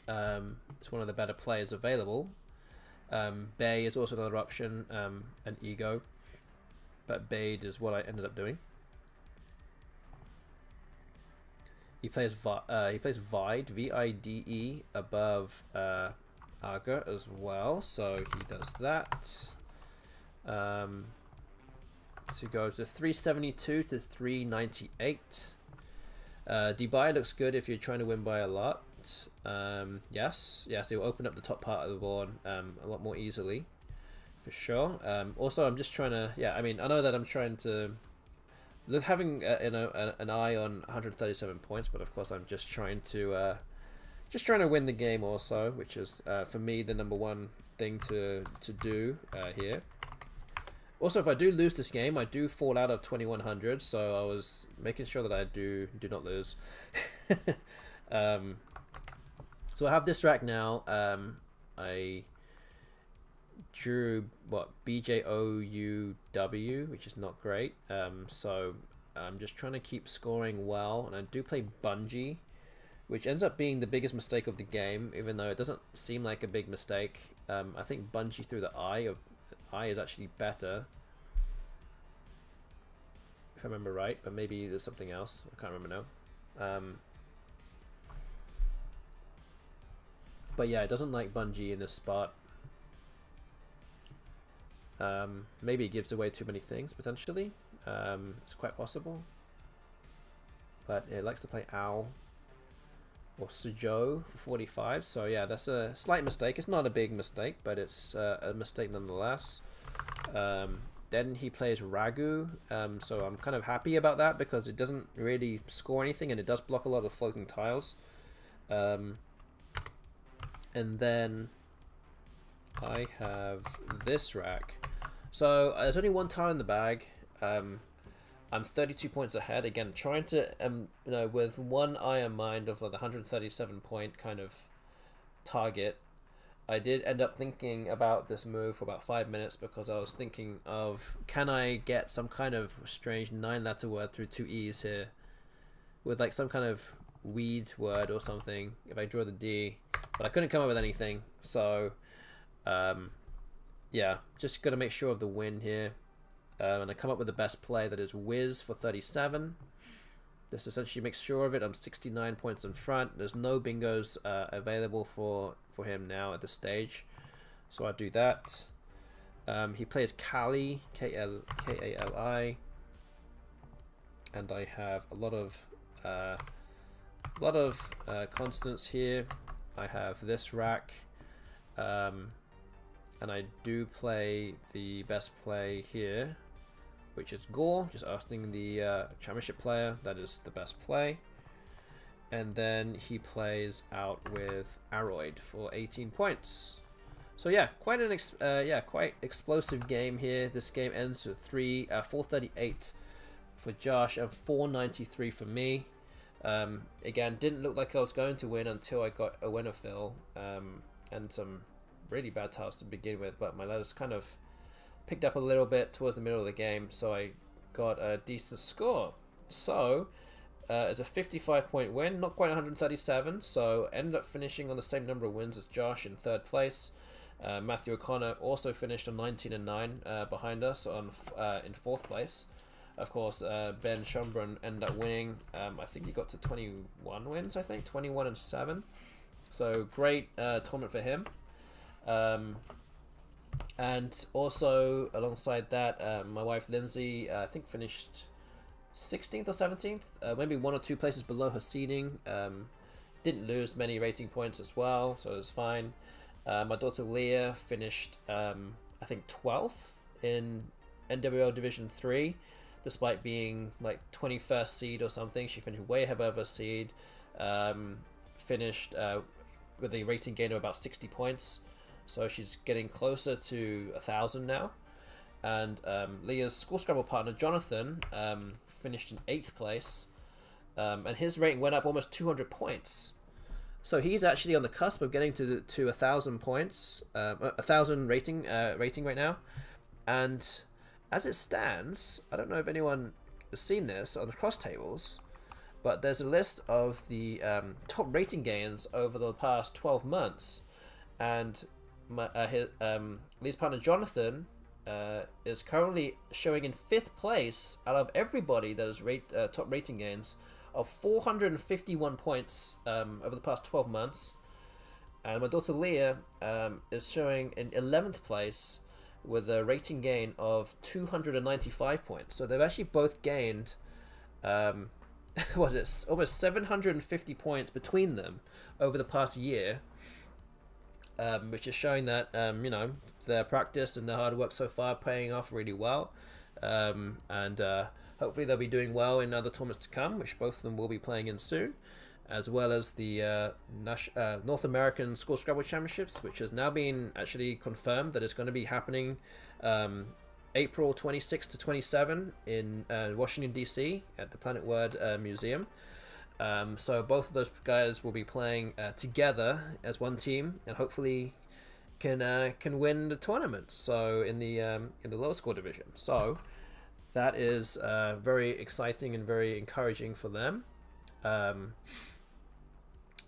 It's one of the better players available. Bay is also another option, and Ego, but Bade is what I ended up doing. He plays Vide, V-I-D-E, above Aga as well, so he does that. To go to 372 to 398. Dubai looks good if you're trying to win by a lot. Yes, it will open up the top part of the board a lot more easily, for sure. Also, I'm just trying to, I mean, I know that I'm trying to having an eye on 137 points, but of course I'm just trying to win the game also, which is for me the number one thing to do here. Also, if I do lose this game, I do fall out of 2100, so I was making sure that I do not lose. So I have this rack now. I drew BJOUW, which is not great. So I'm just trying to keep scoring well, and I do play Bungee, which ends up being the biggest mistake of the game, even though it doesn't seem like a big mistake. I think Bungee through the eye is actually better, if I remember right, but maybe there's something else. I can't remember now. But yeah, it doesn't like Bungee in this spot. Maybe it gives away too many things, potentially. It's quite possible. But it likes to play Owl or Sujo for 45. So yeah, that's a slight mistake. It's not a big mistake, but it's a mistake nonetheless. Then he plays Ragu. So I'm kind of happy about that because it doesn't really score anything, and it does block a lot of floating tiles. And then I have this rack. So there's only one tile in the bag. I'm 32 points ahead. Again, trying to, with one eye in mind of the 137 point kind of target. I did end up thinking about this move for about 5 minutes because I was thinking of, can I get some kind of strange 9-letter word through 2 E's here with like some kind of weed word or something if I draw the D, but I couldn't come up with anything. So yeah, just got to make sure of the win here. And I come up with the best play, that is Wiz for 37. This essentially makes sure of it. I'm 69 points in front. There's no bingos available for him now at this stage, so I do that. He plays Kali, K-A-L-I, and I have a lot of constants here. I have this rack, and I do play the best play here, which is Gore, just asking the championship player. That is the best play. And then he plays out with Aroid for 18 points. So yeah, quite quite explosive game here. This game ends with 438 for Josh and 493 for me. Again, didn't look like I was going to win until I got a winner fill and some really bad tiles to begin with, but my letters kind of picked up a little bit towards the middle of the game, so I got a decent score. So it's a 55 point win, not quite 137, so ended up finishing on the same number of wins as Josh in 3rd place. Matthew O'Connor also finished on 19 and 9 behind us in 4th place. of course, Ben Schumbrun ended up winning. I think he got to 21 wins, I think, 21 and 7. So great tournament for him. And also, alongside that, my wife Lindsay, I think, finished 16th or 17th, maybe 1 or 2 places below her seeding. Didn't lose many rating points as well, so it was fine. My daughter Leah finished, I think, 12th in NWL Division 3, despite being like 21st seed or something. She finished way above her seed, finished with a rating gain of about 60 points, so she's getting closer to 1,000 now. And Leah's School Scrabble partner Jonathan finished in 8th place, and his rating went up almost 200 points. So he's actually on the cusp of getting to 1,000 points, 1,000 rating right now. And as it stands, I don't know if anyone has seen this on the cross tables, but there's a list of the top rating gains over the past 12 months, and Lee's partner Jonathan is currently showing in 5th place out of everybody that has top rating gains of 451 points over the past 12 months. And my daughter Leah is showing in 11th place with a rating gain of 295 points. So they've actually both gained almost 750 points between them over the past year, which is showing that their practice and their hard work so far paying off really well, and hopefully they'll be doing well in other tournaments to come, which both of them will be playing in soon, as well as the North American School Scrabble Championships, which has now been actually confirmed that it's going to be happening April 26 to 27 in Washington, D.C. at the Planet Word Museum. So both of those guys will be playing together as one team, and hopefully can win the tournament. So in the lower score division. So that is very exciting and very encouraging for them.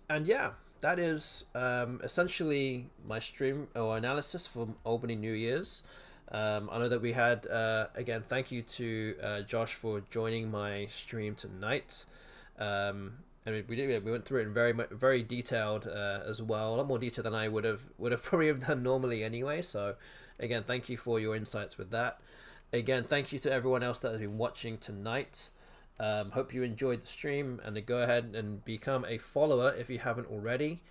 And yeah, that is essentially my stream or analysis for Albany New Year's. I know that we had, again, thank you to Josh for joining my stream tonight. And we went through it in very detailed as well, a lot more detail than I would have probably done normally anyway. So again, thank you for your insights with that. Again, thank you to everyone else that has been watching tonight. Hope you enjoyed the stream, and go ahead and become a follower if you haven't already.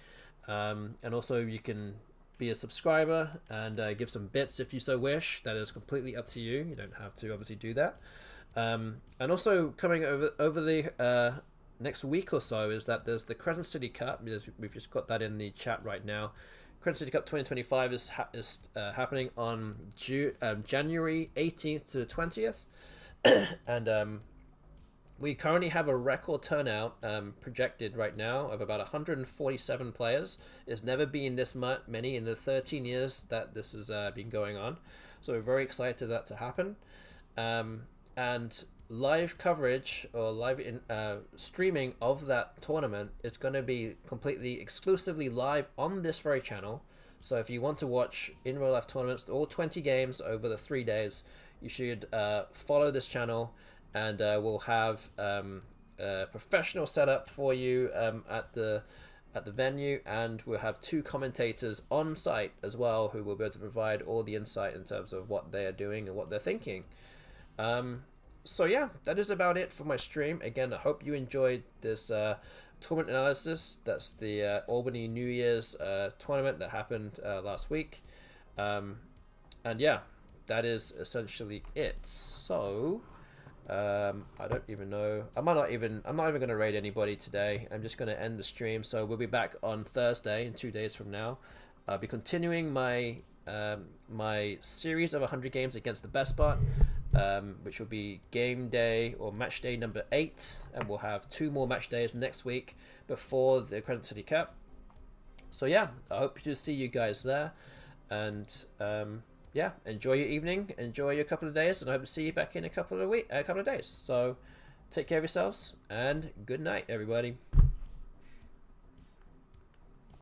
And also you can be a subscriber and give some bits if you so wish. That is completely up to you. You don't have to obviously do that. And also coming over the next week or so is that there's the Crescent City Cup. We've just got that in the chat right now. Crescent City Cup 2025 is happening on January 18th to 20th. And we currently have a record turnout projected right now of about 147 players. There's never been this many in the 13 years that this has been going on. So we're very excited for that to happen. And live coverage or live streaming of that tournament is going to be completely exclusively live on this very channel. So if you want to watch in real life tournaments, all 20 games over the 3 days, you should follow this channel, and we'll have a professional setup for you at the venue, and we'll have 2 commentators on site as well who will be able to provide all the insight in terms of what they are doing and what they're thinking. So yeah, that is about it for my stream. Again, I hope you enjoyed this tournament analysis. That's the Albany New Year's tournament that happened last week. And yeah, that is essentially it. So I don't even know. I'm not even going to raid anybody today. I'm just going to end the stream. So we'll be back on Thursday in 2 days from now. I'll be continuing my my series of 100 games against the best bot. Which will be game day or match day number 8, and we'll have 2 more match days next week before the Crescent City Cup. So yeah, I hope to see you guys there, and yeah, enjoy your evening, enjoy your couple of days, and I hope to see you back in a couple of days. So take care of yourselves, and good night, everybody.